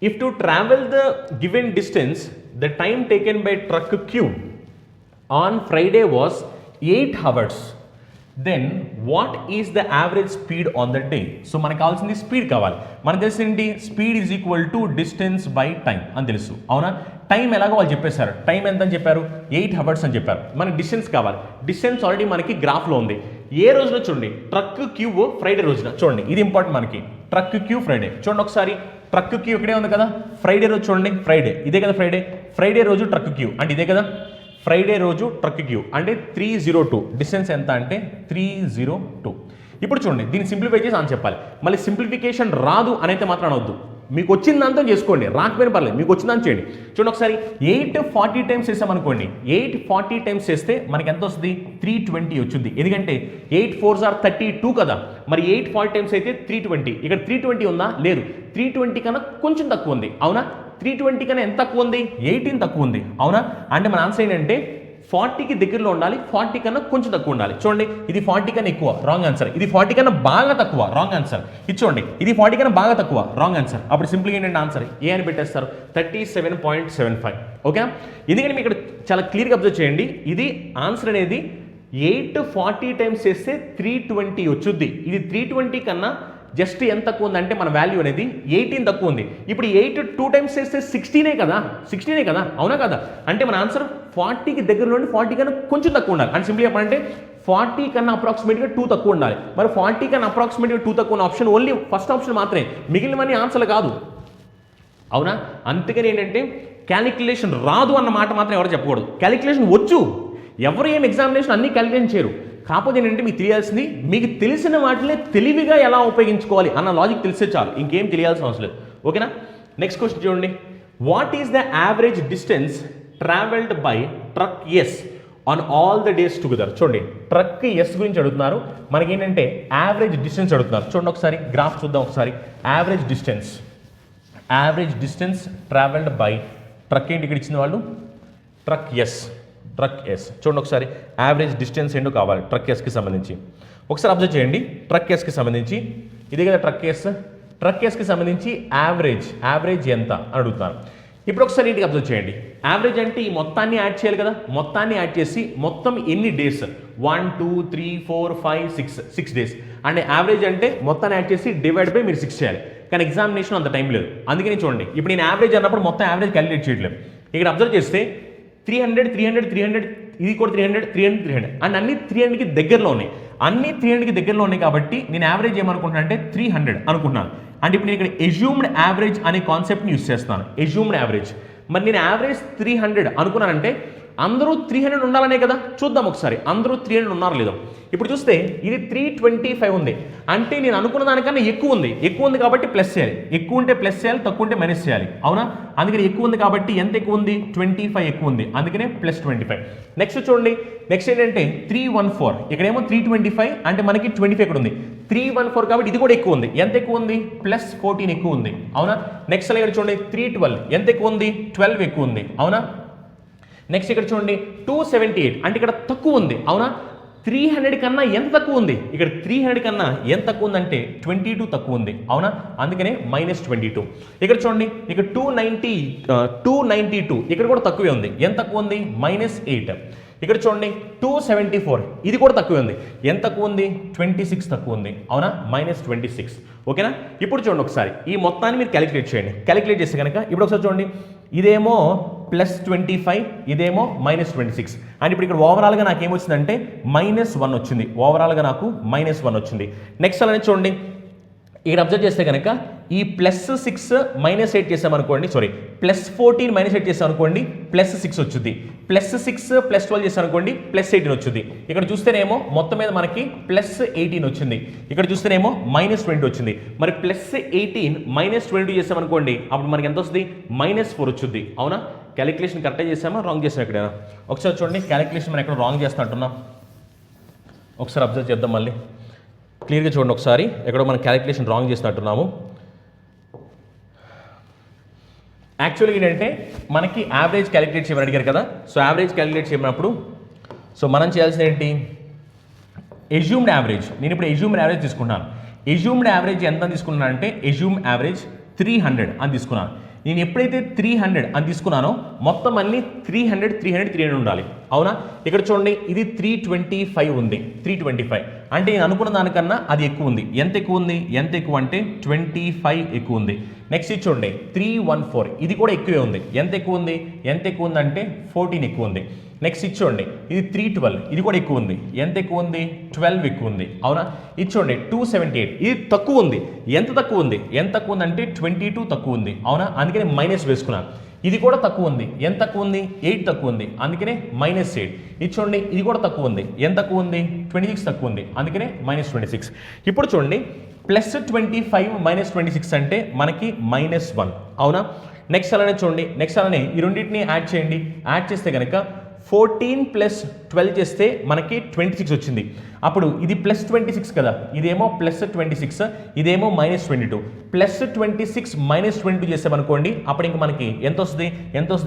if to travel the given distance the time taken by truck Q on Friday was 8 hours, then what is the average speed on the day. So మనకు కావాల్సింది స్పీడ్ కావాలి. మనకు తెలిసింది speed is equal to distance by time అని తెలుసు, అవునా. టైం ఎలాగో వాళ్ళు చెప్పేశారు, టైం ఎంత అని చెప్పారు, 8 hours అని చెప్పారు. మనకి డిస్టెన్స్ కావాలి. డిస్టెన్స్ ఆల్రెడీ మనకి గ్రాఫ్లో ఉంది. ఏ రోజున చూడండి, ట్రక్ Q ఫ్రైడే రోజున. చూడండి ఇది ఇంపార్టెంట్ మనకి, ట్రక్ Q ఫ్రైడే. చూడండి ఒకసారి, ట్రక్ Q ఇక్కడే ఉంది కదా, ఫ్రైడే రోజు చూడండి, ఫ్రైడే ఇదే కదా, ఫ్రైడే రోజు ట్రక్ Q అంటే ఇదే కదా, ఫ్రైడే రోజు ట్రక్ Q అంటే 302. డిస్టెన్స్ ఎంత అంటే 302. ఇప్పుడు చూడండి దీన్ని సింప్లిఫై చేసి అని చెప్పాలి. మళ్ళీ సింప్లిఫికేషన్ రాదు అనైతే మాత్రం అనవద్దు, మీకు వచ్చిందంతా చేసుకోండి, రాకపోయినా పర్లేదు, మీకు వచ్చిందని చేయండి. చూడండి ఒకసారి 840 టైమ్స్ చేసామనుకోండి, 840 టైమ్స్ చేస్తే మనకి ఎంత వస్తుంది, 320 వచ్చింది. ఎందుకంటే 8 4s are 32 కదా, మరి 840 టైమ్స్ అయితే 320. ఇక్కడ 320 ఉందా, లేదు, 320 కన్నా కొంచెం తక్కువ ఉంది, అవునా. 320 కన్నా ఎంత తక్కువ ఉంది, 18 తక్కువ ఉంది, అవునా. అంటే మన ఆన్సర్ ఏంటంటే 40కి దగ్గరలో ఉండాలి, 40 కన్నా కొంచెం తక్కువ ఉండాలి. చూడండి ఇది 40 కన్నా ఎక్కువ, రాంగ్ ఆన్సర్. ఇది 40 కన్నా బాగా తక్కువ, రాంగ్ ఆన్సర్. ఇది చూడండి ఇది 40 కన్నా బాగా తక్కువ, రాంగ్ ఆన్సర్. అప్పుడు సింపుల్గా ఏంటంటే ఆన్సర్ ఏ అని పెట్టేస్తారు, 37.75, ఓకే. ఎందుకంటే మీకు ఇక్కడ చాలా క్లియర్గా అబ్జర్వ్ చేయండి, ఇది ఆన్సర్ అనేది 840 టైమ్స్ చేస్తే 320 వచ్చుద్ది. ఇది 320 కన్నా జస్ట్ ఎంత తక్కువ ఉందంటే మన వాల్యూ అనేది 18 తక్కువ ఉంది. ఇప్పుడు 8 2 టైమ్స్ చేస్తే 16 కదా, అవునా కదా. అంటే మన ఆన్సర్ 40కి దగ్గరలో ఉండి 40 కన్నా కొంచెం తక్కువ ఉండాలి. అండ్ సింపుల్ చెప్పాలంటే 40 కన్నా అప్రాక్సిమేట్గా 2 తక్కువ ఉండాలి. మరి 40 కన్నా అప్రాక్సిమేట్గా 2 తక్కువ ఉన్న ఆప్షన్ ఓన్లీ ఫస్ట్ ఆప్షన్ మాత్రమే, మిగిలినవన్నీ ఆన్సర్లు కాదు, అవునా. అందుకని ఏంటంటే క్యాలిక్యులేషన్ రాదు అన్న మాట మాత్రం ఎవరు చెప్పకూడదు. క్యాలిక్యులేషన్ వచ్చు, ఎవరు ఏం ఎగ్జామినేషన్ అన్నీ క్యాలిక్యులేషన్ చేయరు. కాకపోతే ఏంటంటే మీకు తెలియాల్సింది, మీకు తెలిసిన వాటిని తెలివిగా ఎలా ఉపయోగించుకోవాలి అన్న లాజిక్ తెలిసే చాలు, ఇంకేం తెలియాల్సిన అవసరం లేదు, ఓకేనా. నెక్స్ట్ క్వశ్చన్ చూడండి, what is the average distance travelled by truck S on all the days together. చూడండి ట్రక్ ఎస్ గురించి అడుగుతున్నారు, మనకి ఏంటంటే యావరేజ్ డిస్టెన్స్ అడుగుతున్నారు. చూడండి ఒకసారి గ్రాఫ్ చూద్దాం ఒకసారి. Average distance travelled by truck ఏంటి ఇక్కడ ఇచ్చిన వాళ్ళు, ట్రక్ ఎస్. చూడండి ఒకసారి యావరేజ్ డిస్టెన్స్ ఏంటో కావాలి ట్రక్ ఎస్కి సంబంధించి. ఒకసారి అబ్జర్వ్ చేయండి, ట్రక్ ఎస్కి సంబంధించి ఇదే కదా ట్రక్ ఎస్కి సంబంధించి యావరేజ్ ఎంత అని అడుగుతాను. ఇప్పుడు ఒకసారి ఇంటికి అబ్జర్వ్ చేయండి, యావరేజ్ అంటే ఈ మొత్తాన్ని యాడ్ చేయాలి కదా, మొత్తాన్ని యాడ్ చేసి మొత్తం ఎన్ని డేస్, 1 2 3 4 5 6 డేస్ అంటే యావరేజ్ అంటే మొత్తాన్ని యాడ్ చేసి డివైడ్ బై మీరు 6 చేయాలి. కానీ ఎగ్జామినేషన్ అంత టైం లేదు, అందుకని చూడండి ఇప్పుడు నేను యావరేజ్ అన్నప్పుడు మొత్తం యావరేజ్ క్యాలిక్యులేట్ చేయట్లేదు. ఇక్కడ అబ్జర్వ్ చేస్తే 300 ఇది కూడా 300 అండ్ అన్ని 300కి దగ్గరలో ఉన్నాయి. అన్ని 300కి దగ్గరలో ఉన్నాయి కాబట్టి నేను యావరేజ్ ఏమనుకుంటున్నాను అంటే 300 అనుకుంటున్నాను. అంటే ఇప్పుడు నేను ఇక్కడ ఎజ్యూమ్డ్ యావరేజ్ అనే కాన్సెప్ట్ని యూస్ చేస్తాను, ఎజ్యూమ్డ్ యావరేజ్. మరి నేను యావరేజ్ 300 అనుకున్నానంటే అందరూ 300 ఉండాలనే కదా. చూద్దాం ఒకసారి అందరూ 300 ఉన్నారో లేదో. ఇప్పుడు చూస్తే ఇది 325 ఉంది, అంటే నేను అనుకున్న దానికన్నా ఎక్కువ ఉంది కాబట్టి ప్లస్ చేయాలి. ఎక్కువ ఉంటే ప్లస్ చేయాలి, తక్కువ ఉంటే మైనస్ చేయాలి, అవునా. అందుకని ఎక్కువ ఉంది కాబట్టి ఎంత ఎక్కువ ఉంది, 25 ఎక్కువ ఉంది, అందుకనే ప్లస్ 25. నెక్స్ట్ చూడండి, నెక్స్ట్ ఏంటంటే 314, ఇక్కడేమో 325 అంటే మనకి 25 ఇక్కడ ఉంది. 314 కాబట్టి ఇది కూడా ఎక్కువ ఉంది, ఎంత ఎక్కువ ఉంది, ప్లస్ 14 ఎక్కువ ఉంది, అవునా. నెక్స్ట్ ఇక్కడ చూడండి 312 ఎంత ఎక్కువ ఉంది, 12 ఎక్కువ ఉంది, అవునా. నెక్స్ట్ ఇక్కడ చూడండి 278 అంటే ఇక్కడ తక్కువ ఉంది, అవునా. 300 కన్నా ఎంత తక్కువ ఉంది, ఇక్కడ 300 కన్నా ఎంత తక్కువ ఉంది అంటే 22 తక్కువ ఉంది, అవునా. అందుకనే -22. ఇక్కడ చూడండి ఇక్కడ 292 ఇక్కడ కూడా తక్కువే ఉంది, ఎంత తక్కువ ఉంది, -8. ఇక్కడ చూడండి 274 ఇది కూడా తక్కువ ఉంది, ఎంత తక్కువ ఉంది, 26 తక్కువ ఉంది, అవునా, -26. ఓకేనా. ఇప్పుడు చూడండి ఒకసారి ఈ మొత్తాన్ని మీరు క్యాలిక్యులేట్ చేయండి. క్యాలిక్యులేట్ చేస్తే కనుక ఇప్పుడు ఒకసారి చూడండి, ఇదేమో +25 ఇదేమో -26 అండ్ ఇప్పుడు ఇక్కడ ఓవరాల్గా నాకు ఏమొచ్చిందంటే -1 వచ్చింది, ఓవరాల్గా నాకు -1 వచ్చింది. నెక్స్ట్ అలానే చూడండి ఇక్కడ అబ్జర్వ్ చేస్తే కనుక ఈ +6 -8 చేసామనుకోండి, సారీ +14 -8 చేసామనుకోండి +6 వచ్చింది, +6 +12 చేసామనుకోండి +18 వచ్చింది. ఇక్కడ చూస్తేనేమో మొత్తం మీద మనకి +18 వచ్చింది, ఇక్కడ చూస్తేనేమో -20 వచ్చింది. మరి +18 -22 చేసామనుకోండి అప్పుడు మనకి ఎంత వస్తుంది, -4 వచ్చింది, అవునా. క్యాలిక్యులేషన్ కరెక్ట్గా చేసామా రాంగ్ చేసాం ఎక్కడైనా ఒకసారి చూడండి. క్యాలిక్యులేషన్ మనం ఎక్కడ రాంగ్ చేస్తున్నట్టున్నాం ఒకసారి అబ్జర్వ్ చేద్దాం, మళ్ళీ క్లియర్గా చూడండి ఒకసారి. ఎక్కడో మనం క్యాలిక్యులేషన్ రాంగ్ చేసినట్టున్నాము. యాక్చువల్గా ఏంటంటే మనకి యావరేజ్ క్యాలిక్యులేట్ చేయమని అడిగారు కదా. సో యావరేజ్ క్యాలిక్యులేట్ చేయమన్నప్పుడు సో మనం చేయాల్సింది ఏంటి, ఎజ్యూమ్డ్ యావరేజ్. నేను ఇప్పుడు ఎజ్యూమ్డ్ యావరేజ్ తీసుకున్నాను. ఎజ్యూమ్డ్ యావరేజ్ ఎంత తీసుకున్నాను అంటే ఎజ్యూమ్ యావరేజ్ 300 అని తీసుకున్నాను. నేను ఎప్పుడైతే 300 అని తీసుకున్నానో మొత్తం అన్ని 300 ఉండాలి, అవునా. ఇక్కడ చూడండి ఇది 325 ఉంది, 325 అంటే నేను అనుకున్న దానికన్నా అది ఎక్కువ ఉంది, ఎంత ఎక్కువ ఉంది, ఎంత ఎక్కువ అంటే 25 ఎక్కువ ఉంది. నెక్స్ట్ ఇది చూడండి 314 ఇది కూడా ఎక్కువే ఉంది, ఎంత ఎక్కువ ఉంది, ఎంత ఎక్కువ ఉంది అంటే 14 ఎక్కువ ఉంది. నెక్స్ట్ ఇది చూడండి ఇది 312 ఇది కూడా ఎక్కువ ఉంది, ఎంత ఎక్కువ ఉంది, 12 ఎక్కువ ఉంది, అవునా. ఇది చూడండి 278 ఇది తక్కువ ఉంది, ఎంత తక్కువ ఉంది, ఎంత తక్కువ ఉంది అంటే 22 తక్కువ ఉంది, అవునా. అందుకని మైనస్ వేసుకున్నాను. ఇది కూడా తక్కువ ఉంది, ఎంత తక్కువ ఉంది, 8 తక్కువ ఉంది, అందుకనే -8. ఇది చూడండి ఇది కూడా తక్కువ ఉంది, ఎంత తక్కువ ఉంది, 26 తక్కువ ఉంది, అందుకనే -26. ఇప్పుడు చూడండి +25 -26 అంటే మనకి -1, అవునా. నెక్స్ట్ అలానే చూడండి, నెక్స్ట్ అలానే ఈ రెండింటిని యాడ్ చేయండి. యాడ్ చేస్తే కనుక 14 + 12 చేస్తే మనకి 26 వచ్చింది. అప్పుడు ఇది +26 కదా, ఇదేమో +26 ఇదేమో -22. +26 -22 చేసామనుకోండి అప్పుడు ఇంక మనకి ఎంత వస్తుంది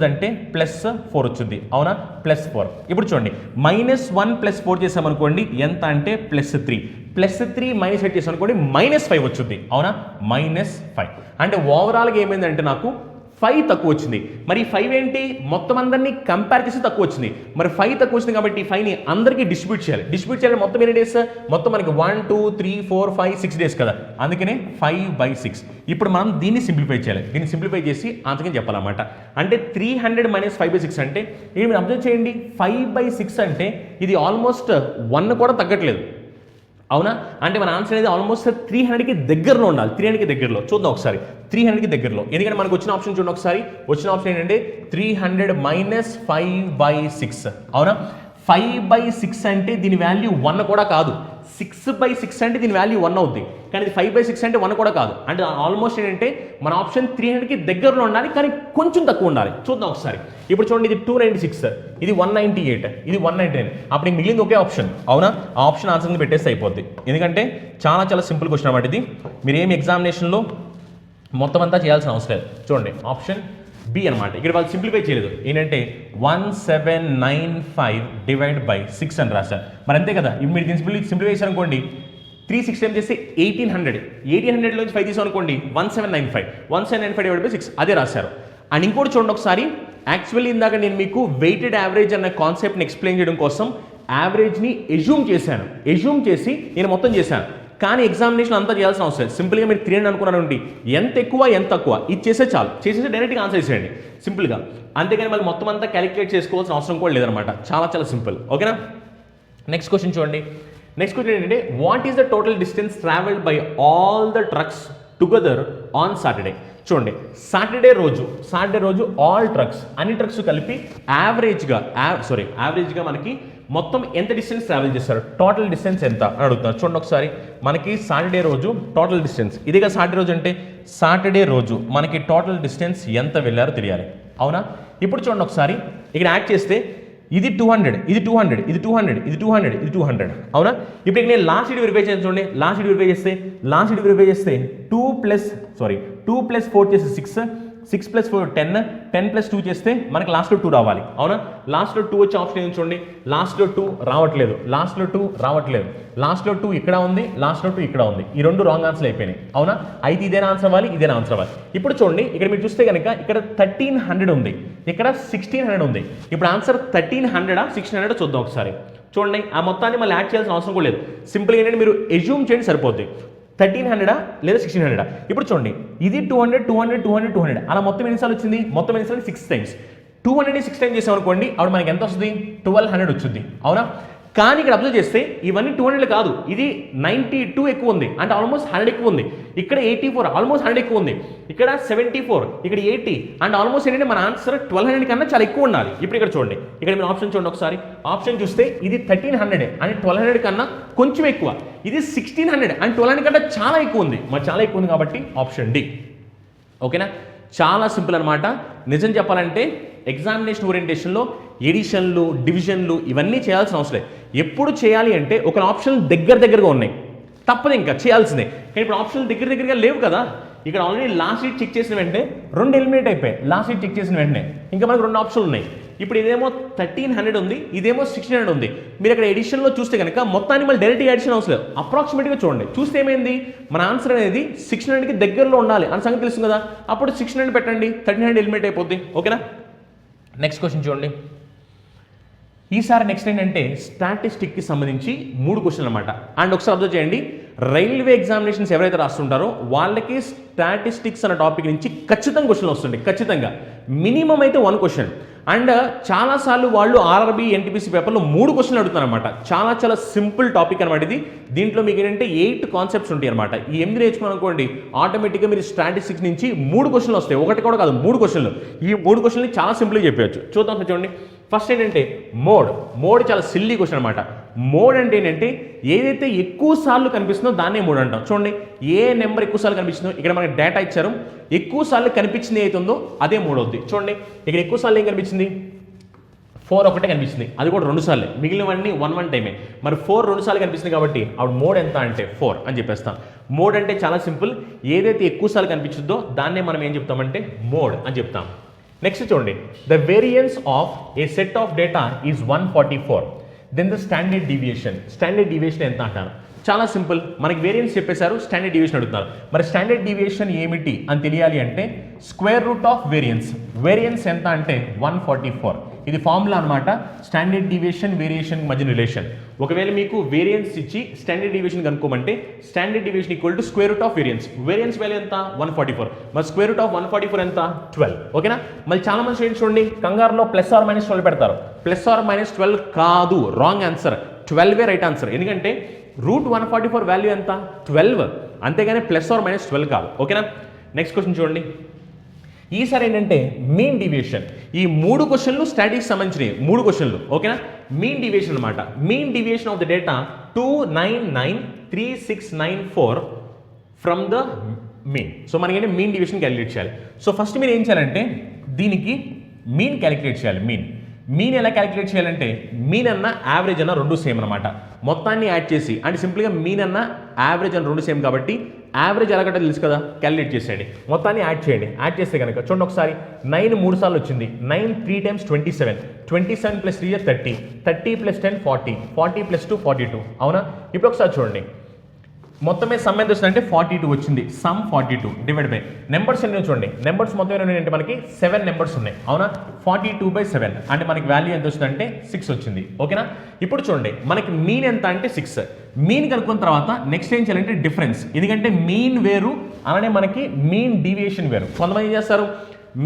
అంటే +4 వచ్చింది, అవునా, +4. ఇప్పుడు చూడండి -1 + 4 చేసామనుకోండి ఎంత అంటే +3. +3 -8 చేసామనుకోండి -5 వచ్చింది, అవునా, -5. అంటే ఓవరాల్గా ఏమైందంటే నాకు 5 తక్కువ వచ్చింది. మరి 5 ఏంటి, మొత్తం అందరినీ కంపేర్ చేసి తక్కువ వచ్చింది. మరి 5 తక్కువ వచ్చింది కాబట్టి 5ని అందరికీ డిస్ట్రిబ్యూట్ చేయాలి. మొత్తం ఎన్ని డేస్, మొత్తం మనకి 1 2 3 4 5 6 డేస్ కదా, అందుకనే 5/6. ఇప్పుడు మనం దీన్ని సింప్లిఫై చేయాలి. దీన్ని సింప్లిఫై చేసి అంతకని చెప్పాలన్నమాట. అంటే 300 - 5/6 అంటే ఇది మీరు అబ్జర్వ్ చేయండి, 5/6 అంటే ఇది ఆల్మోస్ట్ 1 కూడా తగ్గట్లేదు, అవునా. అంటే మన ఆన్సర్ అనేది ఆల్మోస్ట్ 300కి దగ్గరలో ఉండాలి, 300కి దగ్గరలో. చూద్దాం ఒకసారి 300కి దగ్గరలో, ఎందుకంటే మనకు వచ్చిన ఆప్షన్ చూడండి ఒకసారి. వచ్చిన ఆప్షన్ ఏంటంటే 300 - 5/6, అవునా. 5/6 అంటే దీని వాల్యూ 1 కూడా కాదు, 6/6 అంటే దీని వాల్యూ 1 అవుద్ది, కానీ ఇది 5/6 అంటే 1 కూడా కాదు. అంటే ఆల్మోస్ట్ ఏంటంటే మన ఆప్షన్ 300కి దగ్గరలో ఉండాలి, కానీ కొంచెం తక్కువ ఉండాలి. చూద్దాం ఒకసారి. ఇప్పుడు చూడండి ఇది 296 ఇది 198 ఇది 199, అప్పుడు మిగిలింది ఒకే ఆప్షన్, అవునా. ఆ ఆప్షన్ ఆన్సర్ కింద పెట్టేస్తే అయిపోద్ది, ఎందుకంటే చాలా సింపుల్ క్వశ్చన్ అన్నమాట ఇది. మీరు ఏమి ఎగ్జామినేషన్లో మొత్తం అంతా చేయాల్సిన అవసరం లేదు. చూడండి ఆప్షన్ బి అనమాట. ఇక్కడ వాళ్ళు సింప్లిఫై చేయలేదు, ఏంటంటే 1795 / 6 అని రాశారు. మరి అంతే కదా, ఇప్పుడు మీరు దీన్ని సింప్లిఫై చేశారు అనుకోండి 360 ఏం చేస్తే 1800 నుంచి 5 తీసాం అనుకోండి 1795 / 6 అదే రాశారు. అండ్ ఇంకోటి చూడండి ఒకసారి. యాక్చువల్లీ ఇందాక నేను మీకు వెయిటెడ్ యావరేజ్ అన్న కాన్సెప్ట్ని ఎక్స్ప్లెయిన్ చేయడం కోసం యావరేజ్ని ఎజ్యూమ్ చేసి నేను మొత్తం చేశాను. కానీ ఎగ్జామినేషన్ అంతా చేయాల్సిన అవసరం లేదు. సింపుల్గా మీరు 300 అనుకున్నారండి, ఎంత ఎక్కువ ఎంత తక్కువ ఇది చేసే చాలు, చేసేసి డైరెక్ట్గా ఆన్సర్ చేసేయండి సింపుల్గా. అంతేగాని మళ్ళీ మొత్తం అంతా క్యాలిక్యులేట్ చేసుకోవాల్సిన అవసరం కూడా లేదనమాట. చాలా సింపుల్, ఓకేనా. నెక్స్ట్ క్వశ్చన్ చూడండి. నెక్స్ట్ క్వశ్చన్ ఏంటంటే what is the total distance travelled by all the trucks together on Saturday. చూడండి సాటర్డే రోజు ఆల్ ట్రక్స్ అన్ని ట్రక్స్ కలిపి యావరేజ్గా మనకి మొత్తం ఎంత డిస్టెన్స్ ట్రావెల్ చేస్తారు, టోటల్ డిస్టెన్స్ ఎంత అని అడుగుతున్నారు. చూడండి ఒకసారి మనకి సాటర్డే రోజు టోటల్ డిస్టెన్స్, ఇదిగా సాటర్డే రోజు అంటే సాటర్డే రోజు మనకి టోటల్ డిస్టెన్స్ ఎంత వెళ్ళారో తెలియాలి. అవునా? ఇప్పుడు చూడండి ఒకసారి ఇక్కడ యాడ్ చేస్తే ఇది 200, ఇది 200, ఇది 200, ఇది 200, ఇది 200. అవునా? ఇప్పుడు నేను లాస్ట్ ఇయర్ వెరిఫై చేసి చూడండి, లాస్ట్ ఇయర్ వెరిఫై చేస్తే 2 ప్లస్ 4 చేస్తే 6 ప్లస్ 4 10 ప్లస్ 2 చేస్తే మనకి లాస్ట్లో 2 రావాలి. అవునా? లాస్ట్లో 2 వచ్చే ఆప్షన్ ఏం చూడండి, లాస్ట్లో 2 రావట్లేదు, లాస్ట్లో 2 ఇక్కడ ఉంది, లాస్ట్లో 2 ఇక్కడ ఉంది. ఈ రెండు రాంగ్ ఆన్సర్ అయిపోయినాయి. అవునా? అయితే ఇదేనా ఆన్సర్ అవ్వాలి, ఇదేనా ఆన్సర్ అవ్వాలి. ఇప్పుడు చూడండి ఇక్కడ మీరు చూస్తే కనుక ఇక్కడ 1300 ఉంది, ఇక్కడ 1600 ఉంది. ఇప్పుడు ఆన్సర్ 1300 1600 చూద్దాం ఒకసారి. చూడండి ఆ మొత్తాన్ని మళ్ళీ యాడ్ చేయాల్సిన అవసరం కూడా లేదు. సింపుల్గా ఏంటంటే మీరు ఎజ్యూమ్ చేయండి సరిపోద్ది. 1300 లేదా 1600. ఇప్పుడు చూడండి ఇది 200 అలా మొత్తం ఎన్నిసార్లు వచ్చింది, మొత్తం ఎన్నిసార్లు 6 టైమ్స్. 200ని 6 టైమ్స్ చేసాం అనుకోండి, అప్పుడు మనకి ఎంత వస్తుంది, 1200 వచ్చింది. అవునా? కానీ ఇక్కడ అబ్జర్వ్ చేస్తే ఇవన్నీ 200 కాదు, ఇది 92 ఎక్కువ ఉంది, అంటే ఆల్మోస్ట్ 100 ఎక్కువ ఉంది. ఇక్కడ 84 ఆల్మోస్ట్ 100 ఎక్కువ ఉంది, ఇక్కడ 74, ఇక్కడ 80, అండ్ ఆల్మోస్ట్ ఏంటంటే మన ఆన్సర్ 1200 కన్నా చాలా ఎక్కువ ఉండాలి. ఇప్పుడు ఇక్కడ చూడండి, ఇక్కడ మీరు ఆప్షన్ చూడండి ఒకసారి. ఆప్షన్ చూస్తే ఇది 1300 అంటే 1200 కన్నా కొంచెం ఎక్కువ, ఇది 1600 అంటే 1200 కన్నా చాలా ఎక్కువ ఉంది. మరి చాలా ఎక్కువ ఉంది కాబట్టి ఆప్షన్ డి. ఓకేనా? చాలా సింపుల్ అనమాట. నిజం చెప్పాలంటే ఎగ్జామినేషన్ ఓరియంటేషన్లో ఎడిషన్లు, డివిజన్లు ఇవన్నీ చేయాల్సిన అవసరం లేదు. ఎప్పుడు చేయాలి అంటే ఒక ఆప్షన్ దగ్గరగా ఉన్నాయి, తప్పదు ఇంకా చేయాల్సిందే. కానీ ఇప్పుడు ఆప్షన్లు దగ్గరగా లేవు కదా. ఇక్కడ ఆల్రెడీ లాస్ట్ షీట్ చెక్ చేసిన వెంటనే 2 ఎలిమినేట్ అయిపోయాయి. లాస్ట్ షీట్ చెక్ చేసిన వెంటనే ఇంకా మనకు 2 ఆప్షన్లు ఉన్నాయి. ఇప్పుడు ఇదేమో 1300 ఉంది, ఇదేమో 1600 ఉంది. మీరు అక్కడ ఎడిషన్లో చూస్తే కనుక మొత్తాన్ని మళ్ళీ డైరెక్ట్గా ఎడిషన్ అవసరం లేదు, అప్రాక్సిమేట్గా చూడండి. చూస్తే ఏమైంది, మన ఆన్సర్ అనేది 1600కి దగ్గరలో ఉండాలి అని సంగతి తెలుస్తుంది కదా. అప్పుడు 1600 పెట్టండి, 1300 ఎలిమినేట్ అయిపోద్ది. ఓకేనా? నెక్స్ట్ క్వశ్చన్ చూడండి. ఈసారి నెక్స్ట్ ఏంటంటే స్టాటిస్టిక్కి సంబంధించి 3 క్వశ్చన్లు అనమాట. అండ్ ఒకసారి అబ్జర్వ్ చేయండి, రైల్వే ఎగ్జామినేషన్స్ ఎవరైతే రాస్తుంటారో వాళ్ళకి స్టాటిస్టిక్స్ అనే టాపిక్ నుంచి ఖచ్చితంగా క్వశ్చన్లు వస్తుంటాయి. ఖచ్చితంగా మినిమం అయితే 1 క్వశ్చన్. అండ్ చాలాసార్లు వాళ్ళు ఆర్ఆర్బీ ఎన్టీపీసీ పేపర్లో 3 క్వశ్చన్లు అడుగుతారు అనమాట. చాలా సింపుల్ టాపిక్ అనమాట ఇది. దీంట్లో మీకు ఏంటంటే 8 కాన్సెప్ట్స్ ఉంటాయి అనమాట. ఈ 8 నేర్చుకుని అనుకోండి, ఆటోమేటిక్గా మీరు స్టాటిస్టిక్స్ నుంచి 3 క్వశ్చన్లు వస్తాయి. ఒకటి కూడా కాదు, 3 క్వశ్చన్లు. ఈ 3 క్వశ్చన్లు చాలా సింపుల్గా చెప్పవచ్చు. చూద్దాం చూడండి. ఫస్ట్ ఏంటంటే మోడ్ చాలా సిల్లీ క్వశ్చన్ అనమాట. మోడ్ అంటే ఏంటంటే ఏదైతే ఎక్కువ సార్లు కనిపిస్తుందో దాన్నే మోడ్ అంటాం. చూడండి ఏ నెంబర్ ఎక్కువ సార్లు కనిపిస్తుందో ఇక్కడ మనకి డేటా ఇచ్చారు, ఎక్కువ సార్లు కనిపించింది ఏదైతే ఉందో అదే మోడ్ అవుద్ది. చూడండి ఇక్కడ ఎక్కువ సార్లు ఏం కనిపించింది, 4 ఒకటే కనిపిస్తుంది, అది కూడా 2 సార్లే, మిగిలినవన్నీ 1 టైమే. మరి 4 2 సార్లు కనిపిస్తుంది కాబట్టి ఆవిడ మోడ్ ఎంత అంటే 4 అని చెప్పేస్తాం. మోడ్ అంటే చాలా సింపుల్, ఏదైతే ఎక్కువ సార్లు కనిపించుద్దో దాన్నే మనం ఏం చెప్తామంటే మోడ్ అని చెప్తాం. నెక్స్ట్ చూడండి, the variance of a set of data is 144. Then the standard deviation ఎంత అంటారు. చాలా సింపుల్, మనకి వేరియన్స్ చెప్పేశారు, స్టాండర్డ్ డీవియేషన్ అడుగుతున్నారు. మరి స్టాండర్డ్ డీవియేషన్ ఏమిటి అని తెలియాలి అంటే స్క్వేర్ రూట్ ఆఫ్ వేరియన్స్ ఎంత అంటే 144. ఇది ఫార్ములా అనమాట, స్టాండర్డ్ డీవియేషన్ వేరియేషన్ మధ్య రిలేషన్. ఒకవేళ మీకు వేరియన్స్ ఇచ్చి స్టాండర్డ్ డీవియేషన్ కనుక్కోమంటే standard deviation equal to square root of variance value ఎంత 144. మరి స్క్వేర్ రూట్ ఆఫ్ 144 ఎంత 12. ఓకేనా? మళ్ళీ చాలా మంది స్టూడెంట్స్ చూడండి కంగారులో +or-12 పెడతారు. +or-12 కాదు, రాంగ్ ఆన్సర్. 12 right answer. ఎందుకంటే √144 వాల్యూ ఎంత 12, అంతేగాని +or-12 కాదు. ఓకేనా? నెక్స్ట్ క్వశ్చన్ చూడండి. ఈసారి ఏంటంటే మీన్ డీవియేషన్. ఈ 3 క్వశ్చన్లు స్టాటిస్టిక్స్ సంబంధించినవి 3 క్వశ్చన్లు. ఓకేనా? మీన్ డీవియేషన్ అనమాట. Mean deviation of the data 2993694 from the mean. So మనకి మీన్ డీవియేషన్ క్యాలిక్యులేట్ చేయాలి. సో ఫస్ట్ మీరు ఏం చేయాలంటే దీనికి మీన్ క్యాలిక్యులేట్ చేయాలి. మీన్ ఎలా క్యాలిక్యులేట్ చేయాలంటే మీన్ అన్న యావరేజ్ అన్న 2 సేమ్ అనమాట. మొత్తాన్ని యాడ్ చేసి అంటే సింపుల్గా మీన్ అన్న యావరేజ్ అన్న 2 సేమ్ కాబట్టి యావరేజ్ ఎలాగంటే తెలుసు కదా, క్యాలిక్యులేట్ చేసేయండి. మొత్తాన్ని యాడ్ చేయండి. యాడ్ చేస్తే కనుక చూడండి ఒకసారి 9 3 సార్లు వచ్చింది. 9 3 times 27, 27 + 3 30, 30 + 10 40, 40 + 2 42. అవునా? ఇప్పుడు ఒకసారి చూడండి మొత్తమే సమ్ ఎంత వస్తుందంటే 42 వచ్చింది. సమ్ 42 డివైడ్ బై నెంబర్స్ ఎన్ని చూడండి. నెంబర్స్ మొత్తం ఏంటంటే మనకి 7 నెంబర్స్ ఉన్నాయి. అవునా? 42/7 అంటే మనకి వాల్యూ ఎంత వచ్చిందంటే 6 వచ్చింది. ఓకేనా? ఇప్పుడు చూడండి మనకి మీన్ ఎంత అంటే 6. మీన్ కనుక్కున్న తర్వాత నెక్స్ట్ ఏం చేయాలంటే డిఫరెన్స్. ఎందుకంటే మీన్ వేరు అలానే మనకి మీన్ డీవియేషన్ వేరు. కొంతమంది ఏం చేస్తారు,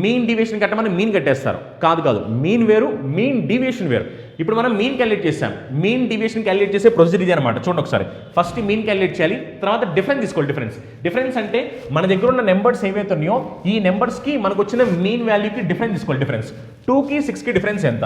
మీన్ డీవియేషన్ కట్టమని మీన్ కట్టేస్తారు. కాదు, మీన్ వేరు, మీన్ డీవియేషన్ వేరు. ఇప్పుడు మనం మీన్ క్యాలిక్యులేట్ చేసాం. మీన్ డీవియేషన్ క్యాలిక్యులేట్ చేసే ప్రొసీజర్ ఇది అనమాట. చూడండి ఒకసారి, ఫస్ట్ మీన్ క్యాలిక్యులేట్ చేయాలి, తర్వాత డిఫరెన్స్ తీసుకోవాలి. డిఫరెన్స్ అంటే మన దగ్గర ఉన్న నెంబర్స్ ఏవైతే ఉన్నాయో ఈ నెంబర్స్కి మనకు వచ్చిన మీన్ వాల్యూకి డిఫరెన్స్ తీసుకోవాలి. డిఫరెన్స్ 2కి 6కి డిఫరెన్స్ ఎంత?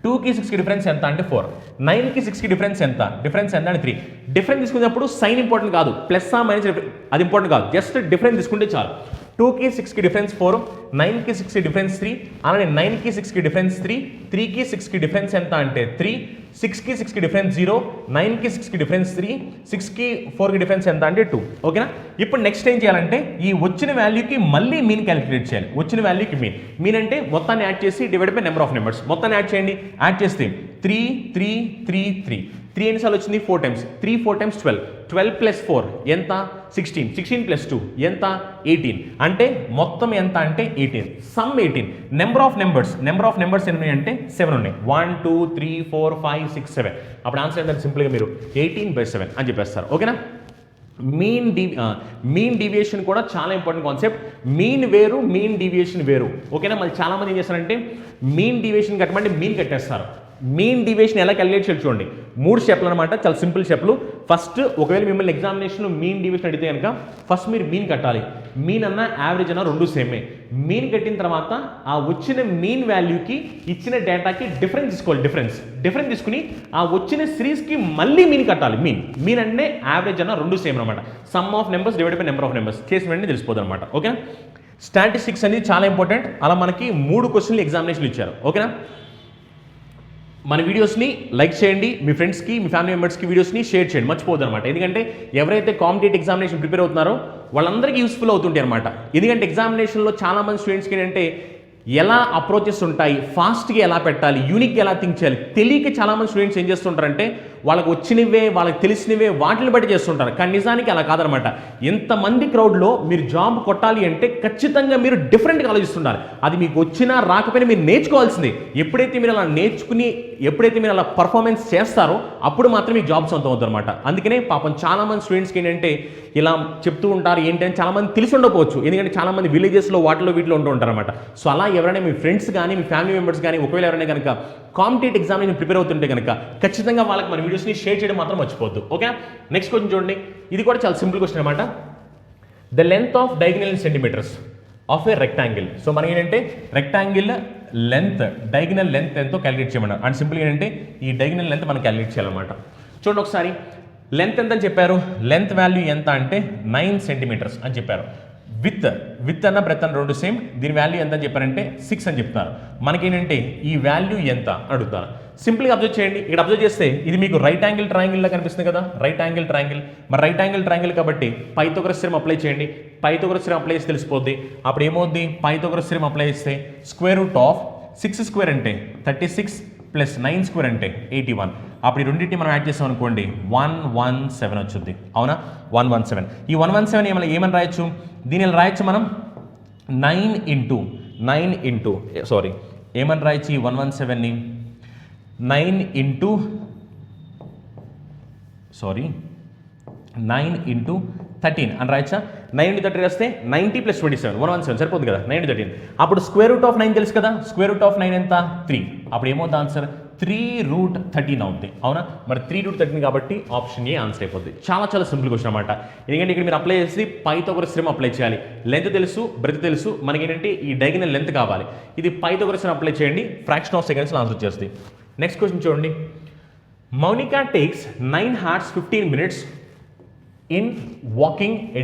2కి 6కి డిఫరెన్స్ ఎంత అంటే 4. 9కి 6కి డిఫరెన్స్ ఎంత? డిఫరెన్స్ ఎంత అంటే 3. డిఫరెన్స్ తీసుకునేప్పుడు సైన్ ఇంపార్టెంట్ కాదు, ప్లస్ ఆ మైనస్ అది ఇంపార్టెంట్ కాదు, జస్ట్ డిఫరెన్స్ తీసుకుంటే చాలు. 2కి 6కి డిఫరెన్స్ 4, 9కి 6కి డిఫరెన్స్ 3, అలానే 9కి 6కి డిఫరెన్స్ 3, 3కి 6కి డిఫరెన్స్ ఎంత అంటే 3, 6కి 6కి డిఫరెన్స్ 0, 9కి 6కి డిఫరెన్స్ 3, 6కి 4కి డిఫరెన్స్ ఎంత అంటే 2. ఓకేనా? ఇప్పుడు నెక్స్ట్ ఏం చేయాలంటే ఈ వచ్చిన వాల్యూకి మళ్ళీ మీన్ క్యాలిక్యులేట్ చేయాలి. వచ్చిన వాల్యూకి మీన్ అంటే మొత్తాన్ని యాడ్ చేసి divide by number of numbers. మొత్తాన్ని యాడ్ చేయండి. యాడ్ చేస్తే 3 3 3 3 3 ఎన్నిసార్లు వచ్చింది? 4 టైమ్స్. 3 4 టైమ్స్ 12. 12 ప్లస్ 4 ఎంత? 16. 16 ప్లస్ 2 ఎంత? 18. అంటే మొత్తం ఎంత అంటే 18. సమ్ 18. నెంబర్ ఆఫ్ నెంబర్స్ ఎన్ని ఉన్నాయి అంటే 7 ఉన్నాయి. 1 2 3 4 5 6 7. అప్పుడు ఆన్సర్ ఏంటంటే సింపుల్గా మీరు 18/7 అని చెప్పేస్తారు. ఓకేనా? మీన్ డీవియేషన్ కూడా చాలా ఇంపార్టెంట్ కాన్సెప్ట్. మీన్ వేరు, మీన్ డీవియేషన్ వేరు. ఓకేనా? మళ్ళీ చాలామంది ఏం చేస్తారంటే మీన్ డీవియేషన్ కట్టమంటే మీన్ కట్టేస్తారు. మీన్ డీవియేషన్ ఎలా క్యాలిక్యులేట్ చేయాలి చూడండి. 3 స్టెప్లు అనమాట, చాలా సింపుల్ స్టెప్లు. ఫస్ట్ ఒకవేళ మిమ్మల్ని ఎగ్జామినేషన్లో మీన్ డీవియేషన్ అడిగితే కనుక ఫస్ట్ మీరు మీన్ కట్టాలి. మీన్ అన్న యావరేజ్ అన్న రెండు సేమే. మీన్ కట్టిన తర్వాత ఆ వచ్చిన మీన్ వాల్యూకి ఇచ్చిన డేటాకి డిఫరెన్స్ తీసుకోవాలి. డిఫరెన్స్ తీసుకుని ఆ వచ్చిన సిరీస్కి మళ్ళీ మీన్ కట్టాలి. మీన్ అంటే యావరేజ్ అన్న రెండు సేమ్ అనమాట. Some of numbers divide by number of numbers చేసిన వెంటనే తెలిసిపోతుంది అనమాట. ఓకేనా? స్టాటిస్టిక్స్ అనేది చాలా ఇంపార్టెంట్. అలా మనకి 3 క్వశ్చన్లు ఎగ్జామినేషన్లు ఇచ్చారు. ఓకేనా? మన వీడియోస్ని లైక్ చేయండి, మీ ఫ్రెండ్స్కి, మీ ఫ్యామిలీ మెంబర్స్కి వీడియోస్ని షేర్ చేయండి, మర్చిపోద్దు అనమాట. ఎందుకంటే ఎవరైతే కాంపిటేటివ్ ఎగ్జామినేషన్ ప్రిపేర్ అవుతున్నారో వాళ్ళందరికీ యూస్ఫుల్ అవుతుంటాయి అనమాట. ఎందుకంటే ఎగ్జామినేషన్లో చాలామంది స్టూడెంట్స్కి ఏంటంటే ఎలా అప్రోచెస్ ఉంటాయి, ఫాస్ట్గా ఎలా పెట్టాలి, యూనిక్గా ఎలా థింక్ చేయాలి తెలియక చాలామంది స్టూడెంట్స్ ఏం చేస్తుంటారంటే వాళ్ళకి వచ్చినవే, వాళ్ళకి తెలిసినవే వాటిని బట్టి చేస్తుంటారు. కానీ నిజానికి అలా కాదనమాట. ఎంతమంది క్రౌడ్లో మీరు జాబ్ కొట్టాలి అంటే ఖచ్చితంగా మీరు డిఫరెంట్గా ఆలోచిస్తుండాలి. అది మీకు వచ్చినా రాకపోయినా మీరు నేర్చుకోవాల్సిందే. ఎప్పుడైతే మీరు అలా నేర్చుకుని, ఎప్పుడైతే మీరు అలా పర్ఫార్మెన్స్ చేస్తారో అప్పుడు మాత్రం మీకు జాబ్ సొంతం అవుతుంది అనమాట. అందుకనే పాపం చాలామంది స్టూడెంట్స్కి ఏంటంటే ఇలా చెప్తూ ఉంటారు. ఏంటంటే చాలామంది తెలిసి ఉండకపోవచ్చు, ఎందుకంటే చాలామంది విలేజెస్లో వాటిలో వీటిలో ఉంటూ ఉంటారు అనమాట. సో అలా ఎవరైనా మీ ఫ్రెండ్స్ కానీ, మీ ఫ్యామిలీ మెంబర్స్ కానీ ఒకవేళ ఎవరైనా కనుక కాంపిటేటివ్ ఎగ్జామినేషన్ ప్రిపేర్ అవుతుంటే కనుక ఖచ్చితంగా వాళ్ళకి మన వీడియోస్ని షేర్ చేయడం మాత్రం మర్చిపోద్దు. ఓకే? నెక్స్ట్ క్వశ్చన్ చూడండి. ఇది కూడా చాలా సింపుల్ క్వశ్చన్ అనమాట. The length of diagonal in centimeters of a rectangle. So మనకి ఏంటంటే రెక్టాంగిల్ లెంత్, డయాగనల్ లెంత్ ఎంతో క్యాలిక్యులేట్ చేయమన్నారు. అండ్ సింపుల్గా ఏంటంటే ఈ డయాగనల్ లెంత్ మనం క్యాలిక్యులేట్ చేయాలన్నమాట. చూడండి ఒకసారి, లెంత్ ఎంత అని చెప్పారు? లెంత్ వాల్యూ ఎంత అంటే 9 సెంటీమీటర్స్ అని చెప్పారు. విత్ అన్న బ్రెత్ అన్న రెండు సేమ్. దీని వాల్యూ ఎంత అని చెప్పారంటే 6 అని చెప్తున్నారు. మనకేంటంటే ఈ వాల్యూ ఎంత అడుగుతారు. సింపుల్గా అబ్జర్వ్ చేయండి. ఇక్కడ అబ్జర్వ్ చేస్తే ఇది మీకు రైట్ యాంగిల్ ట్రయాంగిల్లా కనిపిస్తుంది కదా, రైట్ యాంగిల్ ట్రయాంగిల్. మరి రైట్ యాంగిల్ ట్రయాంగిల్ కాబట్టి పైథాగరస్ థియరం అప్లై చేయండి. పైథాగరస్ థియరం అప్లై చేసి తెలిసిపోద్ది. అప్పుడు ఏమవుద్ది? పైథాగరస్ థియరం అప్లై చేస్తే స్క్వేర్ రూట్ ఆఫ్ 6 స్క్వేర్ అంటే 36 ప్లస్ 9 స్క్వేర్ అంటే 81. అప్పుడు ఈ రెండింటిని మనం యాడ్ చేసాం అనుకోండి 117 వచ్చింది. అవునా? 117. ఈ 117 ఏమని రాయొచ్చు? దీని రాయొచ్చు మనం 9 ఇంటూ ఏమని రాయొచ్చు? ఈ 117ని 9 ఇంటూ 13 అని రాయచ్చా? 9 into 13 వస్తే 90 + 27 117 సరిపోతుంది కదా. 9 into 13. అప్పుడు స్క్వేర్ రూట్ ఆఫ్ 9 తెలుసు కదా. స్క్వేర్ రూట్ ఆఫ్ 9 ఎంత? 3. అప్పుడు ఏమవుతుంది ఆన్సర్? 3√13 అవుతుంది. అవునా? మరి 3√13 కాబట్టి ఆప్షన్ ఏ ఆన్సర్ అయిపోతుంది. చాలా సింపుల్ క్వశ్చన్ అనమాట. ఎందుకంటే ఇక్కడ మీరు అప్లై చేసి పైథాగరస్ థియరం అప్లై చేయాలి. లెంత్ తెలుసు, బ్రెత్ తెలుసు, మనకి ఏంటంటే ఈ డయాగనల్ లెంత్ కావాలి. ఇది పైథాగరస్ థియరం అప్లై చేయండి, ఫ్రాక్షన్ ఆఫ్ సెకండ్స్లో ఆన్సర్ వచ్చేస్తుంది. నెక్స్ట్ క్వశ్చన్ చూడండి. Mounika takes 9 hours 15 minutes in walking a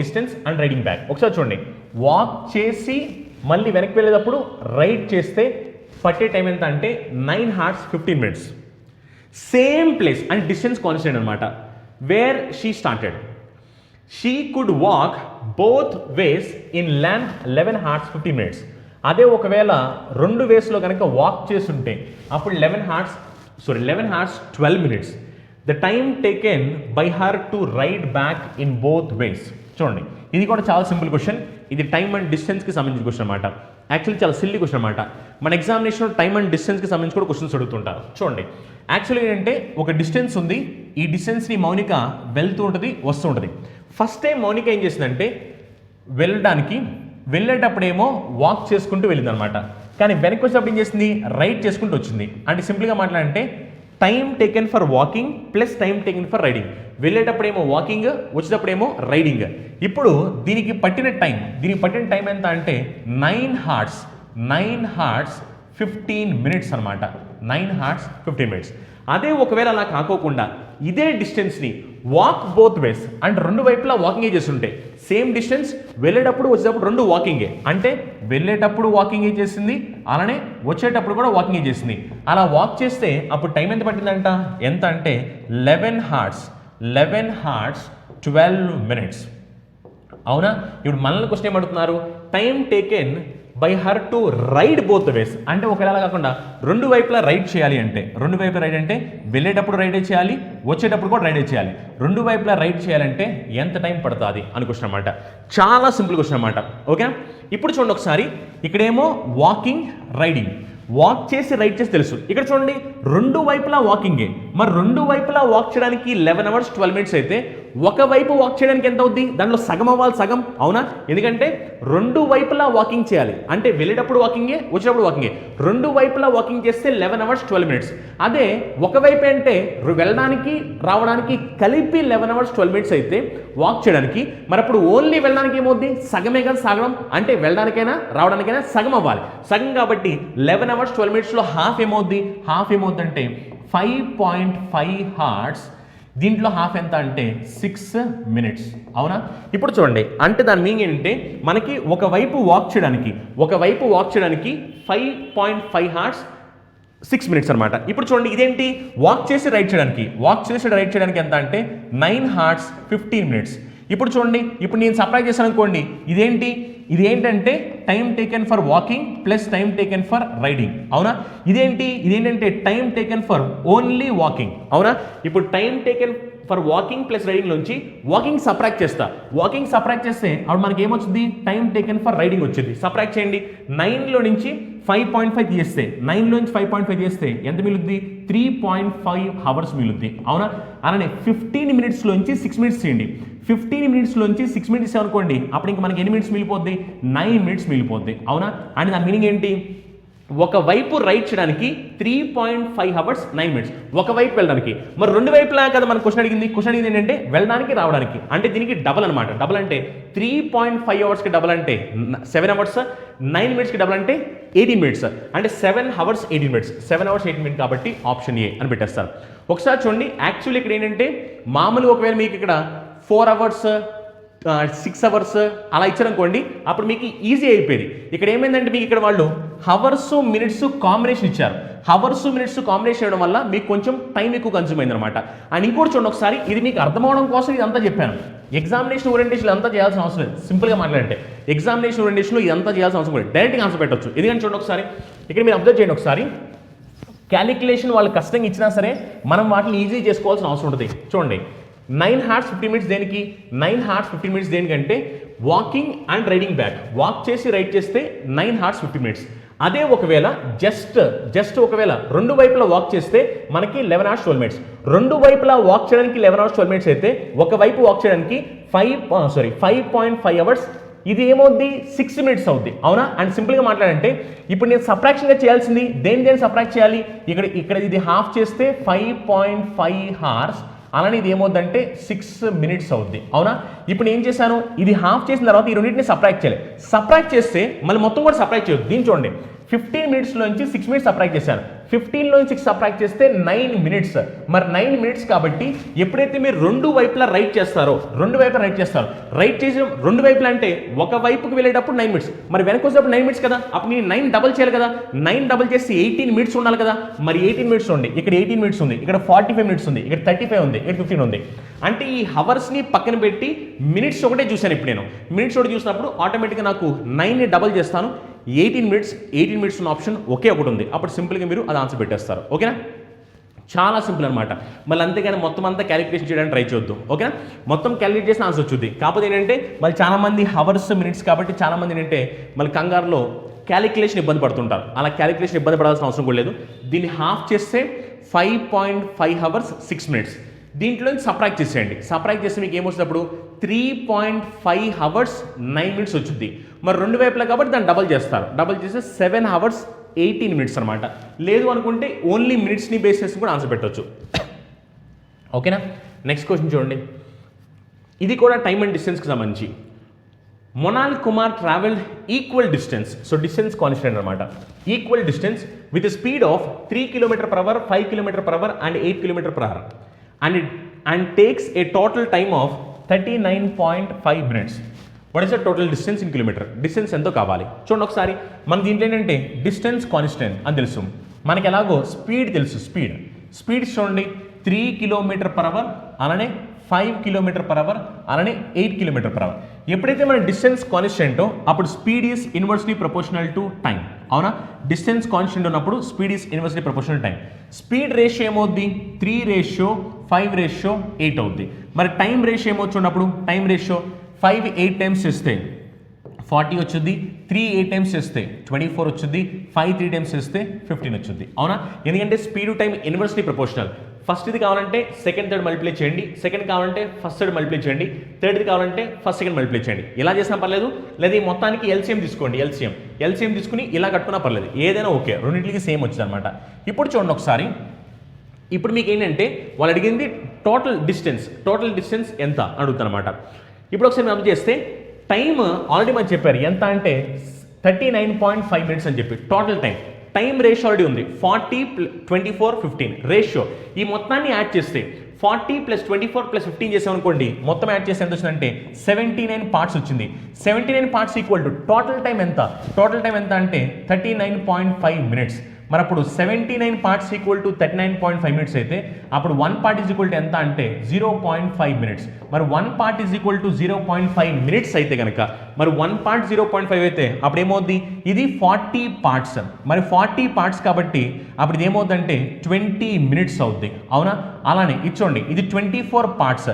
distance and riding back. ఒకసారి చూడండి, వాక్ చేసి మళ్ళీ వెనక్కి వెళ్ళేటప్పుడు రైడ్ చేస్తే పట్టే టైం ఎంత అంటే 9 hours 15 minutes. Same place and distance constant అనమాట. Where she started, she could walk both ways in length 11 hours 15 minutes. అదే ఒకవేళ రెండు వేస్లో కనుక వాక్ చేస్తుంటే అప్పుడు 11 hours 12 minutes. The time taken by her to ride back in both ways. చూడండి, ఇది కూడా చాలా సింపుల్ క్వశ్చన్. ఇది టైమ్ అండ్ డిస్టెన్స్కి సంబంధించిన క్వశ్చన్ అనమాట. యాక్చువల్లీ చాలా సిల్లీ క్వశ్చన్ అనమాట. మన ఎగ్జామినేషన్లో టైమ్ అండ్ డిస్టెన్స్కి సంబంధించి కూడా క్వశ్చన్స్ అడుగుతుంటారు. చూడండి, యాక్చువల్లీ ఏంటంటే ఒక డిస్టెన్స్ ఉంది. ఈ డిస్టెన్స్ని మౌనిక వెళ్తూ ఉంటుంది, వస్తూ ఉంటుంది. ఫస్ట్ టైం మౌనిక ఏం చేసిందంటే వెళ్ళేటప్పుడేమో వాక్ చేసుకుంటూ వెళ్ళింది అనమాట. కానీ వెనక్కి వచ్చేటప్పుడు ఏం చేసింది, రైడ్ చేసుకుంటూ వచ్చింది. అంటే సింపుల్గా మాట్లాడంటే time taken for walking plus time taken for riding. వెళ్ళేటప్పుడేమో వాకింగ్, వచ్చేటప్పుడేమో రైడింగ్. ఇప్పుడు దీనికి పట్టిన టైం ఎంత అంటే 9 hours 15 minutes అనమాట. 9 hours 15 minutes. అదే ఒకవేళ అలా కాకోకుండా ఇదే డిస్టెన్స్ని వాక్ బోత్ వేస్ అంటే రెండు వైపులా వాకింగే చేస్తుంటే సేమ్ డిస్టెన్స్ వెళ్ళేటప్పుడు వచ్చేటప్పుడు రెండు వాకింగే, అంటే వెళ్ళేటప్పుడు వాకింగే చేసింది, అలానే వచ్చేటప్పుడు కూడా వాకింగే చేసింది. అలా వాక్ చేస్తే అప్పుడు టైం ఎంత పట్టిందంట, ఎంత అంటే 11 hours 12 minutes. అవునా? ఇప్పుడు మనల్ని క్వశ్చన్ ఏమడుతున్నారు, time taken by her to ride both ways అంటే ఒకవేళ కాకుండా రెండు వైపులా రైడ్ చేయాలి అంటే, రెండు వైపులా రైడ్ అంటే వెళ్ళేటప్పుడు రైడే చేయాలి, వచ్చేటప్పుడు కూడా రైడే చేయాలి. రెండు వైపులా రైడ్ చేయాలంటే ఎంత టైం పడుతుంది అని క్వశ్చన్ అనమాట. చాలా సింపుల్ క్వశ్చన్ అనమాట. ఓకే, ఇప్పుడు చూడండి ఒకసారి, ఇక్కడేమో వాకింగ్ రైడింగ్, వాక్ చేసి రైడ్ చేసి తెలుసు. ఇక్కడ చూడండి రెండు వైపులా వాకింగే, మరి రెండు వైపులా వాక్ చేయడానికి 11 hours 12 minutes అయితే ఒకవైపు వాక్ చేయడానికి ఎంత అవుద్ది, దాంట్లో సగం అవ్వాలి, సగం. అవునా? ఎందుకంటే రెండు వైపులా వాకింగ్ చేయాలి అంటే వెళ్ళేటప్పుడు వాకింగే, వచ్చేటప్పుడు వాకింగే. రెండు వైపులా వాకింగ్ చేస్తే 11 hours 12 minutes. అదే ఒకవైపు అంటే వెళ్ళడానికి రావడానికి కలిపి 11 hours 12 minutes అయితే వాక్ చేయడానికి, మరి అప్పుడు ఓన్లీ వెళ్ళడానికి ఏమవుద్ది, సగమే కదా సగం, అంటే వెళ్ళడానికైనా రావడానికైనా సగం అవ్వాలి, సగం. కాబట్టి 11 hours 12 minutes హాఫ్ ఏమవుద్ది అంటే 5.5 hours. దీంట్లో హాఫ్ ఎంత అంటే 6 minutes. అవునా? ఇప్పుడు చూడండి, అంటే దాని మీనింగ్ ఏంటంటే మనకి ఒకవైపు వాక్ చేయడానికి 5.5 hours 6 minutes అనమాట. ఇప్పుడు చూడండి ఇదేంటి, వాక్ చేసి రైడ్ చేయడానికి ఎంత అంటే 9 hours 15 minutes. ఇప్పుడు చూడండి, ఇప్పుడు నేను సబ్ట్రాక్ట్ చేశాను అనుకోండి, ఇదేంటంటే time taken for walking plus time taken for riding. అవునా? ఇదేంటంటే time taken for only walking. అవునా? ఇప్పుడు time taken for walking plus riding నుంచి వాకింగ్ సబ్ట్రాక్ట్ చేస్తే అప్పుడు మనకి ఏమొచ్చింది, టైం టేకెన్ ఫర్ రైడింగ్ వచ్చింది. సబ్ట్రాక్ట్ చేయండి, 9లో నుంచి 5.5 తీస్తే, 9లో నుంచి 5.5 చేస్తే ఎంత మిగులుద్ది, 3.5 hours మిగులుద్ది. అవునా? అలానే 15 minutes లోంచి 6 minutes చేయండి, 15 minutes లోంచి 6 minutes అనుకోండి, అప్పుడు ఇంక మనకి ఎన్ని మినిట్స్ మిగిలిపోద్ది, 9 minutes మిగిలిపోద్ది. అవునా? అంటే దాని మీనింగ్ ఏంటి, ఒకవైపు రైడ్ చేయడానికి 3.5 hours 9 minutes, ఒకవైపు వెళ్ళడానికి. మరి రెండు వైపులా కదా మన క్వశ్చన్ అడిగింది ఏంటంటే వెళ్ళడానికి రావడానికి, అంటే దీనికి డబల్ అనమాట. డబల్ అంటే 3.5 hours డబల్ అంటే 7 hours, 9 minutes డబల్ అంటే 18 minutes, అంటే 7 hours 18 minutes, 7 hours 18 minutes. కాబట్టి ఆప్షన్ ఏ అని పెట్టేస్తారు. ఒకసారి చూడండి, యాక్చువల్లీ ఇక్కడ ఏంటంటే మామూలు ఒకవేళ మీకు ఇక్కడ 4 hours 6 hours అలా ఇచ్చారనుకోండి, అప్పుడు మీకు ఈజీ అయిపోయేది. ఇక్కడ ఏమైందంటే మీకు ఇక్కడ వాళ్ళు హవర్స్ మినిట్స్ కాంబినేషన్ ఇచ్చారు. హవర్స్ మినిట్స్ కాంబినేషన్ ఇవ్వడం వల్ల మీకు కొంచెం టైం ఎక్కువ కన్జ్యూమ్ అయింది అనమాట. అండ్ ఇంకోటి చూడండి ఒకసారి, ఇది మీకు అర్థమవడం కోసం ఇదంతా చెప్పాను. ఎగ్జామినేషన్ ఓరియంటేషన్ అంతా చేయాల్సిన అవసరం లేదు. సింపుల్గా మాట్లాడంటే ఎగ్జామినేషన్ ఓరియంటేషన్లో ఇదంతా చేయాల్సిన అవసరం లేదు, డైరెక్ట్గా ఆన్సర్ పెట్టవచ్చు. ఎందుకంటే చూడండి ఒకసారి, ఇక్కడ మీరు అబ్జర్వ్ చేయండి ఒకసారి, క్యాలిక్యులేషన్ వాళ్ళు కష్టంగా ఇచ్చినా సరే మనం వాటిని ఈజీ చేసుకోవాల్సిన అవసరం ఉంటుంది. చూడండి, 9 hours 15 minutes దేనికి, 9 hours 15 minutes దేనికంటే walking and riding back, walk చేసి రైడ్ చేస్తే 9 hours 15 minutes. అదే ఒకవేళ జస్ట్ ఒకవేళ రెండు వైపులా వాక్ చేస్తే మనకి 11 hours 12 minutes. రెండు వైపులా వాక్ చేయడానికి 11 hours 12 minutes అయితే ఒకవైపు వాక్ చేయడానికి 5.5 hours, ఇది ఏమవుద్ది 6 minutes అవుద్ది. అవునా? అండ్ సింపుల్గా మాట్లాడంటే ఇప్పుడు నేను సబ్ట్రాక్షన్గా చేయాల్సింది దేని సబ్ట్రాక్ట్ చేయాలి, ఇక్కడ ఇది హాఫ్ చేస్తే 5.5 hours, అలానే ఇది ఏమవుద్దంటే 6 minutes అవుద్ది. అవునా? ఇప్పుడు ఏం చేశాను, ఇది హాఫ్ చేసిన తర్వాత ఈ రెండింటిని సబ్ట్రాక్ట్ చేయాలి. సబ్ట్రాక్ట్ చేస్తే మళ్ళీ మొత్తం కూడా సబ్ట్రాక్ట్ చేయొద్దు. దీన్ని చూడండి, 15 minutes నుంచి 6 minutes సబ్ట్రాక్ట్ చేశాను, 15 నుంచి 6 సబ్ట్రాక్ట్ చేస్తే 9 minutes. మరి 9 minutes కాబట్టి ఎప్పుడైతే మీరు రెండు వైపులా రైట్ చేస్తారో, రైట్ చేసి రెండు వైపులా అంటే ఒక వైపుకి వెళ్ళేటప్పుడు 9 minutes, మరి వెనక్కి వచ్చేటప్పుడు 9 minutes కదా, అప్పుడు నేను 9 డబల్ చేయాలి కదా, 9 డబల్ చేసి 18 minutes ఉండాలి కదా. మరి 18 minutes ఉంది, ఇక్కడ 18 minutes ఉంది, ఇక్కడ 45 minutes ఉంది, ఇక్కడ 35 ఉంది, ఇక్కడ 15 ఉంది. అంటే ఈ హవర్స్ని పక్కన పెట్టి మినిట్స్ ఒకటే చూశాను. ఇప్పుడు నేను మినిట్స్ ఒకటి చూసినప్పుడు ఆటోమేటిక్గా నాకు 9ని డబల్ చేస్తాను, 18 minutes ఉన్న ఆప్షన్ ఒకే ఒకటి ఉంది. అప్పుడు సింపుల్గా మీరు అది ఆన్సర్ పెట్టేస్తారు. ఓకేనా? చాలా సింపుల్ అనమాట. మళ్ళీ అంతేగాని మొత్తం అంతా క్యాలిక్యులేషన్ చేయడానికి ట్రై చేయొద్దు. ఓకేనా? మొత్తం క్యాలిక్యులేట్ చేసిన ఆన్సర్ వచ్చింది. కాకపోతే ఏంటంటే మళ్ళీ చాలామంది హవర్స్ మినిట్స్ కాబట్టి చాలామంది ఏంటంటే మళ్ళీ కంగారులో క్యాలిక్యులేషన్ ఇబ్బంది పడుతుంటారు. అలా క్యాలిక్యులేషన్ ఇబ్బంది పడాల్సిన అవసరం కూడా లేదు. దీన్ని హాఫ్ చేస్తే 5.5 hours 6 minutes. దీంట్లో సబ్ట్రాక్ట్ చేసేయండి. సబ్ట్రాక్ట్ చేస్తే మీకు ఏమొస్తుంది అప్పుడు 3.5 అవర్స్ 9 మినిట్స్ వచ్చింది. మరి రెండు వైపులా కాబట్టి దాన్ని డబల్ చేస్తారు. డబల్ చేస్తే 7 అవర్స్ 18 మినిట్స్ అనమాట. లేదు అనుకుంటే ఓన్లీ మినిట్స్ని బేస్ చేసి కూడా ఆన్సర్ పెట్టవచ్చు. ఓకేనా? నెక్స్ట్ క్వశ్చన్ చూడండి. ఇది కూడా టైమ్ అండ్ డిస్టెన్స్కి సంబంధించి. Monal Kumar travelled equal distance, so distance constant అనమాట, equal distance with speed of 3 km/h, 5 km/h and 8 km/h and takes a total time of 39.5 minutes. What is the total distance in kilometer? Distance ఎంతో కావాలి చూడండి ఒకసారి. మన దీంట్లో ఏంటంటే డిస్టెన్స్ కాన్స్టెంట్ అని తెలుసు, మనకి ఎలాగో స్పీడ్ తెలుసు. స్పీడ్ చూడండి 3 km/h అలానే 5 km/h అలానే 8 km/h. ఎప్పుడైతే మన డిస్టెన్స్ కాన్స్టెంటో అప్పుడు speed is inversely proportional to time. అవునా? డిస్టెన్స్ కాన్స్టెంట్ ఉన్నప్పుడు speed is inversely proportional time. Speed ratio ఏమవుద్ది? 3:5:8 అవుద్ది. మరి టైం రేషియో ఏమొచ్చు ఉన్నప్పుడు? టైం రేషియో 5 8 టైమ్స్ చేస్తే 40 వచ్చుద్ది, 3 8 టైమ్స్ చేస్తే 24 వచ్చుద్ది, 5 3 టైమ్స్ చేస్తే 15 వచ్చుద్ది. అవునా? ఎందుకంటే speed time inversely proportional. First ఇది కావాలంటే సెకండ్ థర్డ్ మల్టిప్లై చేయండి, సెకండ్ కావాలంటే ఫస్ట్ థర్డ్ మల్టిప్లై చేయండి, థర్డ్ది కావాలంటే ఫస్ట్ సెకండ్ మల్టిప్లై చేయండి. ఇలా చేసినా పర్లేదు, లేదా ఈ మొత్తానికి ఎల్సిఎం తీసుకోండి. ఎల్సిఎం తీసుకుని ఇలా కట్టుకున్నా పర్లేదు, ఏదైనా ఓకే, రెండింటికి సేమ్ వచ్చింది అనమాట. ఇప్పుడు చూడండి ఒకసారి. ఇప్పుడు మీకు ఏంటంటే వాళ్ళు అడిగింది టోటల్ డిస్టెన్స్ ఎంత అడుగుతాను అనమాట. ఇప్పుడు ఒకసారి మనం చేస్తే టైం ఆల్రెడీ మనం చెప్పారు ఎంత అంటే 39.5 మినిట్స్ అని చెప్పి టోటల్ టైం రేషియో ఆల్రెడీ ఉంది 40 24 15 రేషియో. ఈ మొత్తాన్ని యాడ్ చేస్తే 40 + 24 + 15 చేసామనుకోండి, మొత్తం యాడ్ చేస్తే ఎంత వచ్చిందంటే 79 పార్ట్స్ వచ్చింది. 79 parts equal to total time ఎంత? టోటల్ టైం ఎంత అంటే 39.5 మినిట్స్. మరి అప్పుడు 79 పార్ట్స్ ఈక్వల్ టు 39.5 మినిట్స్ అయితే అప్పుడు 1 పార్ట్ ఈజ్ ఈక్వల్ టు ఎంత అంటే 0.5 మినిట్స్. మరి 1 part is equal to 0.5 minutes అయితే కనుక, మరి 1 పార్ట్ 0.5 అయితే అప్పుడు ఏమవుద్ది? ఇది 40 పార్ట్స్. మరి 40 పార్ట్స్ కాబట్టి అప్పుడు ఇది ఏమవుద్దంటే 20 మినిట్స్ అవుద్ది. అవునా? అలానే ఇచ్చోండి, ఇది 24 పార్ట్స్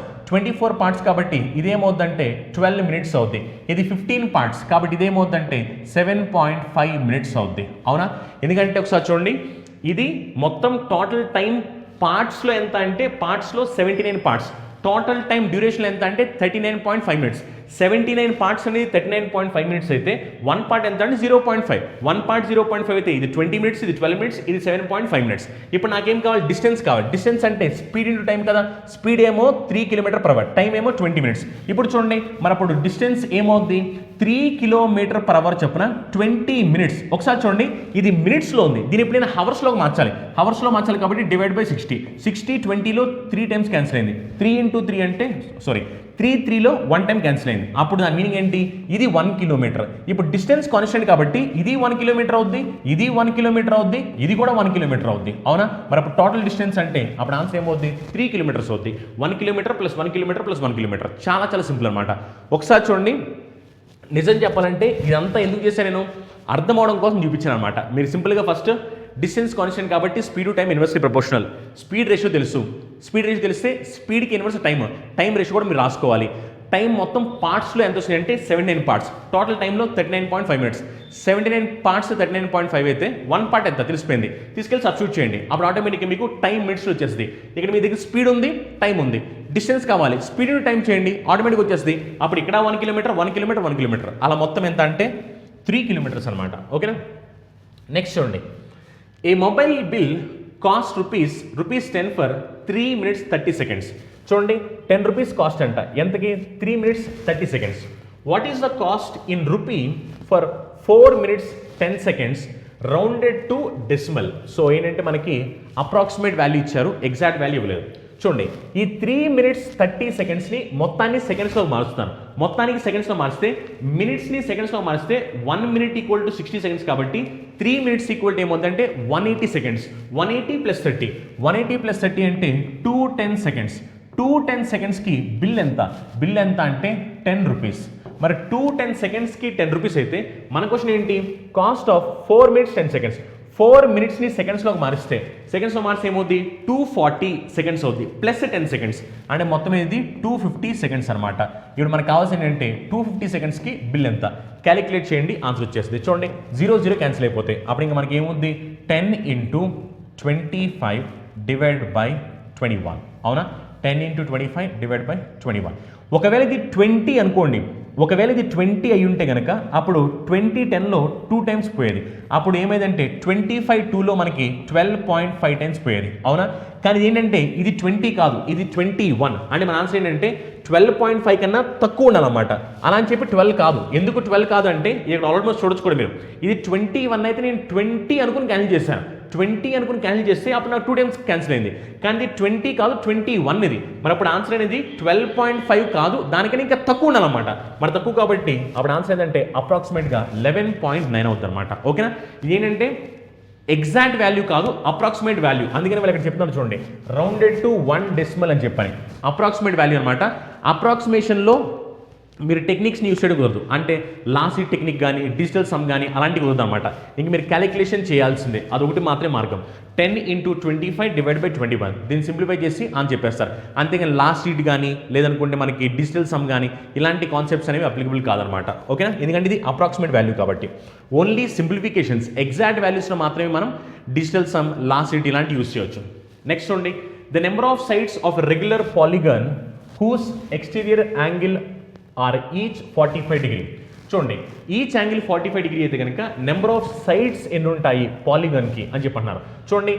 కాబట్టి ఇదేమవుద్దంటే 12 మినిట్స్ అవుద్ది. ఇది 15 పార్ట్స్ కాబట్టి ఇదేమవుద్దంటే 7.5 మినిట్స్ అవుద్ది. అవునా? ఎందుకంటే ఒకసారి చూడండి, ఇది మొత్తం టోటల్ టైం పార్ట్స్లో ఎంత అంటే పార్ట్స్లో 79 పార్ట్స్, టోటల్ టైం డ్యూరేషన్ ఎంత అంటే 39.5 మినిట్స్. 79 పార్ట్స్ అనేది 39.5 మినిట్స్ అయితే 1 పార్ట్ ఎంత అంటే 0.5. 1 పార్ట్ 0.5 అయితే ఇది 20 మినిట్స్, ఇది 12 మినిట్స్, ఇది 7.5 మినిట్స్. ఇప్పుడు నాకేం కావాలి? డిస్టెన్స్ కావాలి. డిస్టెన్స్ అంటే స్పీడ్ ఇంటూ టైం కదా. స్పీడ్ ఏమో 3 km/h, టైం ఏమో 20 మినిట్స్. ఇప్పుడు చూడండి, మరి అప్పుడు డిస్టెన్స్ ఏమవుద్ది? 3 km/h చొప్పున 20 మినిట్స్. ఒకసారి చూడండి, ఇది మినిట్స్లో ఉంది, దీని ఇప్పుడు నేను హవర్స్లోకి మార్చాలి. కాబట్టి డివైడ్ బై 60. 60 20లో 3 టైమ్స్ క్యాన్సిల్ అయింది. 3 × 3 అంటే 3లో 1 టైం క్యాన్సిల్ అయింది. అప్పుడు దాని మీనింగ్ ఏంటి? ఇది 1 కిలోమీటర్. ఇప్పుడు డిస్టెన్స్ కాన్స్టెంట్ కాబట్టి ఇది 1 కిలోమీటర్ అవుద్ది, ఇది 1 కిలోమీటర్ అవుద్ది, ఇది కూడా 1 కిలోమీటర్ అవుద్ది. అవునా? మరి అప్పుడు టోటల్ డిస్టెన్స్ అంటే అప్పుడు ఆన్సర్ ఏమవుద్ది? 3 కిలోమీటర్స్ అవుద్ది. 1 కిలోమీటర్ + 1 కిలోమీటర్ + 1 కిలోమీటర్. చాలా సింపుల్ అనమాట. ఒకసారి చూడండి, నిజం చెప్పాలంటే ఇదంతా ఎందుకు చేశాను నేను? అర్థం అవడం కోసం చూపించాను అనమాట. మీరు సింపుల్గా ఫస్ట్ డిస్టెన్స్ కాన్స్టెంట్ కాబట్టి speed time inversely proportional. Speed ratio తెలిస్తే స్పీడ్కి ఇన్వర్స్ టైం రేషియో కూడా మీరు రాసుకోవాలి. టైం మొత్తం పార్ట్స్లో ఎంత వస్తుంది అంటే 79 పార్ట్స్, టోటల్ టైంలో 39.5 మినిట్స్. 79 పార్ట్స్ 39.5 అయితే 1 పార్ట్ ఎంత తెలిసిపోయింది, తీసుకెళ్ళి సబ్స్టిట్యూట్ చేయండి. అప్పుడు ఆటోమేటిక్గా మీకు టైం మినిట్స్లో వచ్చేస్తుంది. ఇక్కడ మీ దగ్గర స్పీడ్ ఉంది, టైం ఉంది, డిస్టెన్స్ కావాలి, స్పీడ్ టైం చేయండి, ఆటోమేటిక్గా వచ్చేస్తుంది. అప్పుడు ఇక్కడ 1 కిలోమీటర్ అలా మొత్తం ఎంత అంటే 3 కిలోమీటర్స్ అనమాట. ఓకేనా? నెక్స్ట్ చూడండి, a mobile bill cost rupees 10 for 3 minutes 30 seconds. చూడండి, 10 రూపీస్ కాస్ట్ అంట, ఎంతకి? 3 minutes 30 seconds. What is the cost in rupee for 4 minutes 10 seconds rounded to decimal? So ఏంటంటే మనకి అప్రాక్సిమేట్ వాల్యూ ఇచ్చారు, ఎగ్జాక్ట్ వాల్యూ ఇవ్వలేదు. చూడండి, ఈ 3 minutes 30 secondsని మొత్తాన్ని సెకండ్స్లో మారుస్తున్నాను. మొత్తానికి సెకండ్స్లో మారిస్తే మినిట్స్ని సెకండ్స్లో మారిస్తే 1 minute = 60 seconds కాబట్టి 3 minutes = ఏమవుతుందంటే 180 seconds. 180 + 30 అంటే 210 seconds. 210 secondsకి బిల్ ఎంత అంటే 10 రూపీస్. మరి 210 secondsకి 10 రూపీస్ అయితే మన క్వశ్చన్ ఏంటి? Cost of 4 minutes 10 seconds. 4 minutesని సెకండ్స్లోకి మారిస్తే ఏమవుద్ది? 240 seconds అవుద్ది ప్లస్ 10 seconds అంటే మొత్తం ఇది 250 seconds అనమాట. ఇప్పుడు మనకు కావాల్సింది ఏంటంటే 250 secondsకి బిల్ ఎంత? క్యాలిక్యులేట్ చేయండి, ఆన్సర్ వచ్చేస్తుంది. చూడండి, 0 క్యాన్సిల్ అయిపోతాయి. అప్పుడు ఇంకా మనకి ఏముంది? 10 × 25 / 21. అవునా? 10 into 25 divided by 21. ఒకవేళ ఇది 20 అనుకోండి, ఒకవేళ ఇది 20 అయి ఉంటే కనుక అప్పుడు 20 10లో 2 టైమ్స్ పోయేది. అప్పుడు ఏమైందంటే 25 2లో మనకి 12.5 టైమ్స్ పోయేది, అవునా? కానీ ఏంటంటే ఇది 20 కాదు, ఇది 21. అంటే మన ఆన్సర్ ఏంటంటే 12.5 కన్నా తక్కువ ఉండాలన్నమాట. అలా అని చెప్పి 12 కాదు. ఎందుకు 12 కాదు అంటే ఇక్కడ ఆల్మోస్ట్ చూడొచ్చు కూడా మీరు, ఇది 21 అయితే నేను 20 అనుకుని క్యాన్సిల్ చేశాను. 20 అనుకుని క్యాన్సిల్ చేస్తే అప్పుడు నాకు 2 టైమ్స్ క్యాన్సిల్ అయింది. కానీ ఇది 20 కాదు, 21 ఇది. మరి అప్పుడు ఆన్సర్ అనేది 12.5 కాదు, దానికన్నా ఇంకా తక్కువ ఉండాలన్నమాట. మరి తక్కువ కాబట్టి అప్పుడు ఆన్సర్ ఏంటంటే అప్రాక్సిమేట్గా 11.9 అవుతుంది అనమాట. ఓకేనా? ఇది ఏంటంటే ఎగ్జాక్ట్ వాల్యూ కాదు, అప్రాక్సిమేట్ వాల్యూ. అందుకని వాళ్ళు ఇక్కడ చెప్తున్నారు చూడండి, రౌండెడ్ టు 1 డెసిమల్ అని చెప్పని. అప్రాక్సిమేట్ వాల్యూ అనమాట. అప్రాక్సిమేషన్లో మీరు టెక్నిక్స్ని యూస్ చేయడం కుదరదు. అంటే లాసీ టెక్నిక్ కానీ డిజిటల్ సమ్ కానీ అలాంటివి కుదరదు అనమాట. ఇంక మీరు క్యాలిక్యులేషన్ చేయాల్సిందే, అదొకటి మాత్రమే మార్గం. 10 into 25 divided by 21. దీన్ని సింప్లిఫై చేసి అని చెప్పేస్తారు. అంతేగాని లాస్ట్ షీట్ కానీ లేదనుకుంటే మనకి డిజిటల్ సమ్ కానీ ఇలాంటి కాన్సెప్ట్స్ అనేవి అప్లికబుల్ కాదనమాట. ఓకేనా? ఎందుకంటే ఇది అప్రాక్సిమేట్ వాల్యూ కాబట్టి. ఓన్లీ సింప్లిఫికేషన్స్, ఎగ్జాక్ట్ వాల్యూస్లో మాత్రమే మనం డిజిటల్ సమ్, లాస్ట్ షీట్ ఇలాంటివి యూస్ చేయొచ్చు. నెక్స్ట్ చూడండి, the number of sides of regular polygon whose exterior angle are each 45 degree. చూడండి, ఈచ్ యాంగిల్ 45 డిగ్రీ అయితే కనుక నెంబర్ ఆఫ్ సైడ్స్ ఎన్ని ఉంటాయి పాలిగన్కి అని చెప్పంటున్నారు. చూడండి,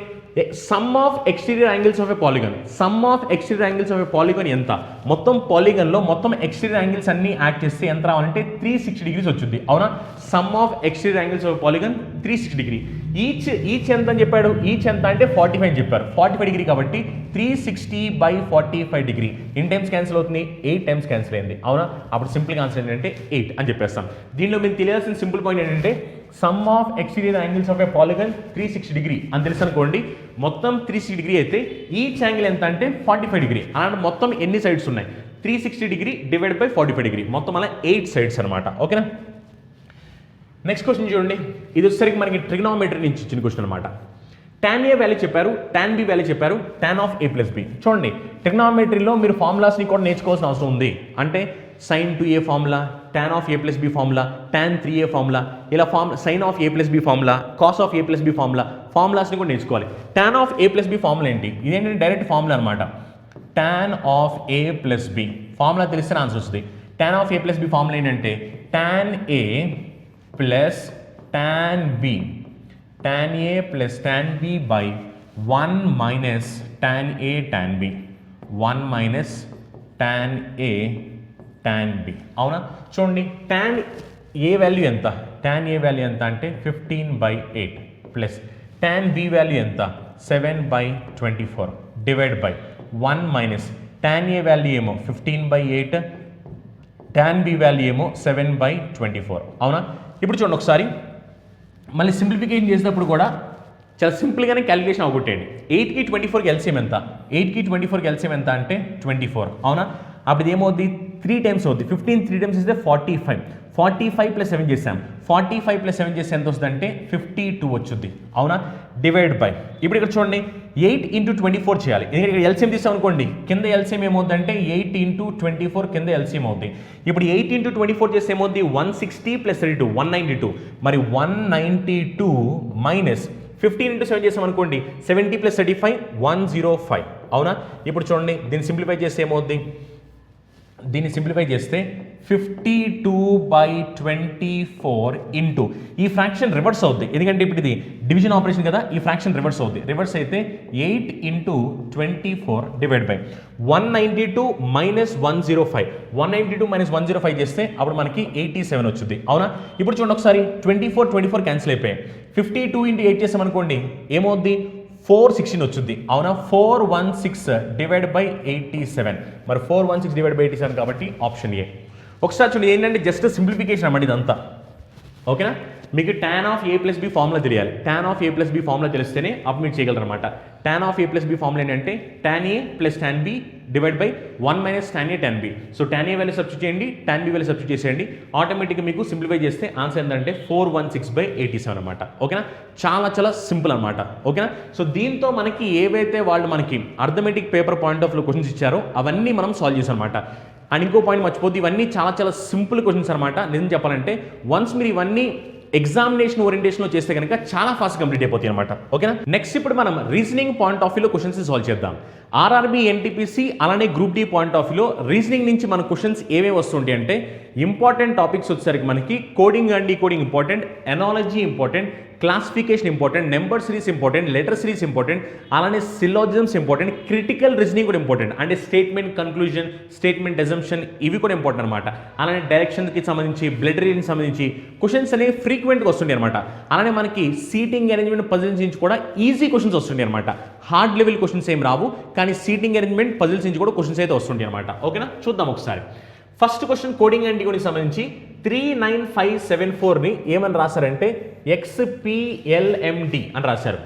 some of exterior angles of a polygon, some of exterior angles of a polygon ఎంత? మొత్తం పాలిగన్లో మొత్తం ఎక్స్టీరియర్ యాంగిల్స్ అన్ని యాడ్ చేస్తే ఎంత రావాలంటే 360 డిగ్రీస్ వచ్చింది, అవునా? Some of exterior angles of polygon 360 degree. Each ఎంత అని చెప్పాడు? ఈచ్ ఎంత అంటే 45 అని చెప్పారు. 45 డిగ్రీ కాబట్టి 360/45 డిగ్రీ. ఎన్ని టైమ్స్ క్యాన్సిల్ అవుతుంది? 8 టైమ్స్ క్యాన్సిల్ అయింది, అవునా? అప్పుడు సింపుల్గా ఆన్సర్ ఏంటంటే 8 అని చెప్పేస్తాం. దీనిలో మీరు తెలియాల్సిన సింపుల్ పాయింట్ ఏంటంటే some of exterior angles of a polygon 360 degree అని తెలుసు అనుకోండి. మొత్తం 360 డిగ్రీ అయితే ఈచ్ యాంగిల్ ఎంత అంటే 45 డిగ్రీ. అలాంటి మొత్తం ఎన్ని సైడ్స్ ఉన్నాయి? 360 డిగ్రీ డివైడ్ బై 45 డిగ్రీ. మొత్తం అలా 8 సైడ్స్ అనమాట. ఓకేనా? నెక్స్ట్ క్వశ్చన్ చూడండి, ఇది వచ్చేసరికి మనకి ట్రిగ్నోమెట్రీ నుంచి ఇచ్చిన క్వశ్చన్ అనమాట. tan a వాల్యూ చెప్పారు, tan b వాల్యూ చెప్పారు, tan of a plus b. చూడండి, ట్రిగ్నోమెట్రీలో మీరు ఫార్ములాస్ని కూడా నేర్చుకోవాల్సిన అవసరం ఉంది. అంటే sin 2a formula, tan of a plus b formula, tan 3a formula, ఇలా sin of a plus b formula, cos of a plus b formula, ఫార్ములాస్ని కూడా నేర్చుకోవాలి. tan of a plus b formula ఏంటి? ఇదేంటంటే డైరెక్ట్ ఫార్ములా అనమాట. tan of a plus b formula తెలిస్తే ఆన్సర్ వస్తుంది. tan of a plus b formula ఏంటంటే tan a plus tan b, tan a plus tan b by 1 minus tan a tan b, 1 minus tan a tan b, అవునా? చూడండి, tan a వాల్యూ ఎంత? tan a వాల్యూ ఎంత అంటే 15/8 ప్లస్ tan b వాల్యూ ఎంత? 7/24 divide by 1 minus tan a value ఏమో 15/8, tan b వాల్యూ ఏమో 7/24, అవునా? ఇప్పుడు చూడండి ఒకసారి మళ్ళీ సింప్లిఫికేషన్ చేసినప్పుడు కూడా చాలా సింపుల్గానే క్యాలిక్యులేషన్ అవగొట్టేయండి. 8కి 24కి ఎల్సిఎం ఎంత? 8కి 24కి ఎల్సిఎం ఎంత అంటే 24, అవునా? అప్పుడు ఏమవుద్ది? 3 టైమ్స్ అవుద్ది. 15 3 టైమ్స్ ఇస్తే 45. 45 ప్లస్ 7 చేసాం. 45 ప్లస్ 7 చేస్తే ఎంత వస్తుంది అంటే 52 వచ్చుద్ది, అవునా? డివైడ్ బై, ఇప్పుడు ఇక్కడ చూడండి 8 into 24 చేయాలి. ఎందుకంటే ఇక్కడ ఎల్సిఎం తీసాం అనుకోండి, కింద ఎల్సిఎం ఏమవుద్ది అంటే 8 into 24 కింద ఎల్సిఎం అవుద్ది. ఇప్పుడు 8 into 24 చేస్తే ఏమవుద్ది? 160 ప్లస్ 32 192. మరి 192 మైనస్ 15 into 7 చేసాం అనుకోండి, 70 ప్లస్ 35 105, అవునా? ఇప్పుడు చూడండి, దీన్ని సింప్లిఫై చేస్తే ఏమవుద్ది? దీన్ని సింప్లిఫై చేస్తే 52/24 ఇంటూ ఈ ఫ్రాక్షన్ రివర్స్ అవుద్ది. ఎందుకంటే ఇప్పుడు ఇది డివిజన్ ఆపరేషన్ కదా, ఈ ఫ్రాక్షన్ రివర్స్ అవుద్ది. రివర్స్ అయితే 8 into 24 divide by 192 minus 105. 192 minus 105 చేస్తే అప్పుడు మనకి 87 వచ్చింది, అవునా? ఇప్పుడు చూడండి ఒకసారి 24 క్యాన్సిల్ అయిపోయాయి. 52 into 8 చేసాం అనుకోండి, ఏమవుద్ది? 416 వచ్చింది, అవునా? 416 డివైడ్ బై 87. మరి 416 డివైడ్ బై 87 కాబట్టి ఆప్షన్ ఏ. ఒకసారి చూడండి, ఏంటంటే జస్ట్ సింప్లిఫికేషన్ అన్నమాట ఇదంతా, ఓకేనా? మీకు tan of a plus b formula తెలియాలి. tan of a plus b formula తెలిస్తేనే అప్పుడు మీరు చేయగలరు అనమాట. tan of a plus b formula ఏంటంటే tan a plus tan b divide by 1 minus tan a tan b. So tan a value substitute చేయండి, tan b వాల్యూ సబ్స్టిట్యూట్ చేసేయండి. ఆటోమేటిక్గా మీకు సింప్లిఫై చేస్తే ఆన్సర్ ఏంటంటే 416/87 అనమాట, ఓకేనా? చాలా చాలా సింపుల్ అనమాట, ఓకేనా? సో దీంతో మనకి ఏవైతే వాళ్ళు మనకి arithmetic paper point of view questions ఇచ్చారో అవన్నీ మనం సాల్వ్ చేసాం అనమాట. అండ్ ఇంకో పాయింట్ మర్చిపోద్ది, ఇవన్నీ చాలా చాలా సింపుల్ క్వశ్చన్స్ అనమాట. నిజం చెప్పాలంటే వన్స్ మీరు ఇవన్నీ ఎగ్జామినేషన్ ఓరియంటేషన్లో చేస్తే కనుక చాలా ఫాస్ట్ కంప్లీట్ అయిపోతాయి అనమాట. ఓకేనా. నెక్స్ట్ ఇప్పుడు మనం రీజనింగ్ పాయింట్ ఆఫ్ వ్యూలో క్వశ్చన్స్ సాల్వ్ చేద్దాం. ఆర్ఆర్బీ ఎన్టీపీసీ అలానే గ్రూప్ డి పాయింట్ ఆఫ్ వ్యూలో రీజనింగ్ నుంచి మన క్వశ్చన్స్ ఏమేమి వస్తుంటాయి అంటే ఇంపార్టెంట్ టాపిక్స్ వచ్చేసరికి మనకి coding and decoding important, analogy important, classification important, number series important, letter series important, అలానే సిలోజిజమ్స్ ఇంపార్టెంట్, క్రిటికల్ రీజనింగ్ కూడా ఇంపార్టెంట్. అంటే స్టేట్మెంట్ కన్క్లూజన్, స్టేట్మెంట్ అజంప్షన్ ఇవి కూడా ఇంపార్టెంట్ అనమాట. అలానే డైరెక్షన్కి సంబంధించి, బ్లడ్ రీడింగ్కి సంబంధించి క్వశ్చన్స్ అనేవి ఫ్రీక్వెంట్గా వస్తుంటాయి అనమాట. అలానే మనకి సీటింగ్ అరేంజ్మెంట్ పజిల్స్ నుంచి కూడా ఈజీ క్వశ్చన్స్ వస్తుంటాయి అనమాట. హార్డ్ లెవెల్ క్వశ్చన్స్ ఏం రావు, కానీ సీటింగ్ అరేంజ్మెంట్ పజిల్స్ నుంచి కూడా క్వశ్చన్స్ అయితే వస్తుంటాయి అనమాట. ఓకేనా, చూద్దాం ఒకసారి. First question coding and decoding సంబంధించి 39574ని ఏమని రాశారంటే XPLMD అని రాశారు.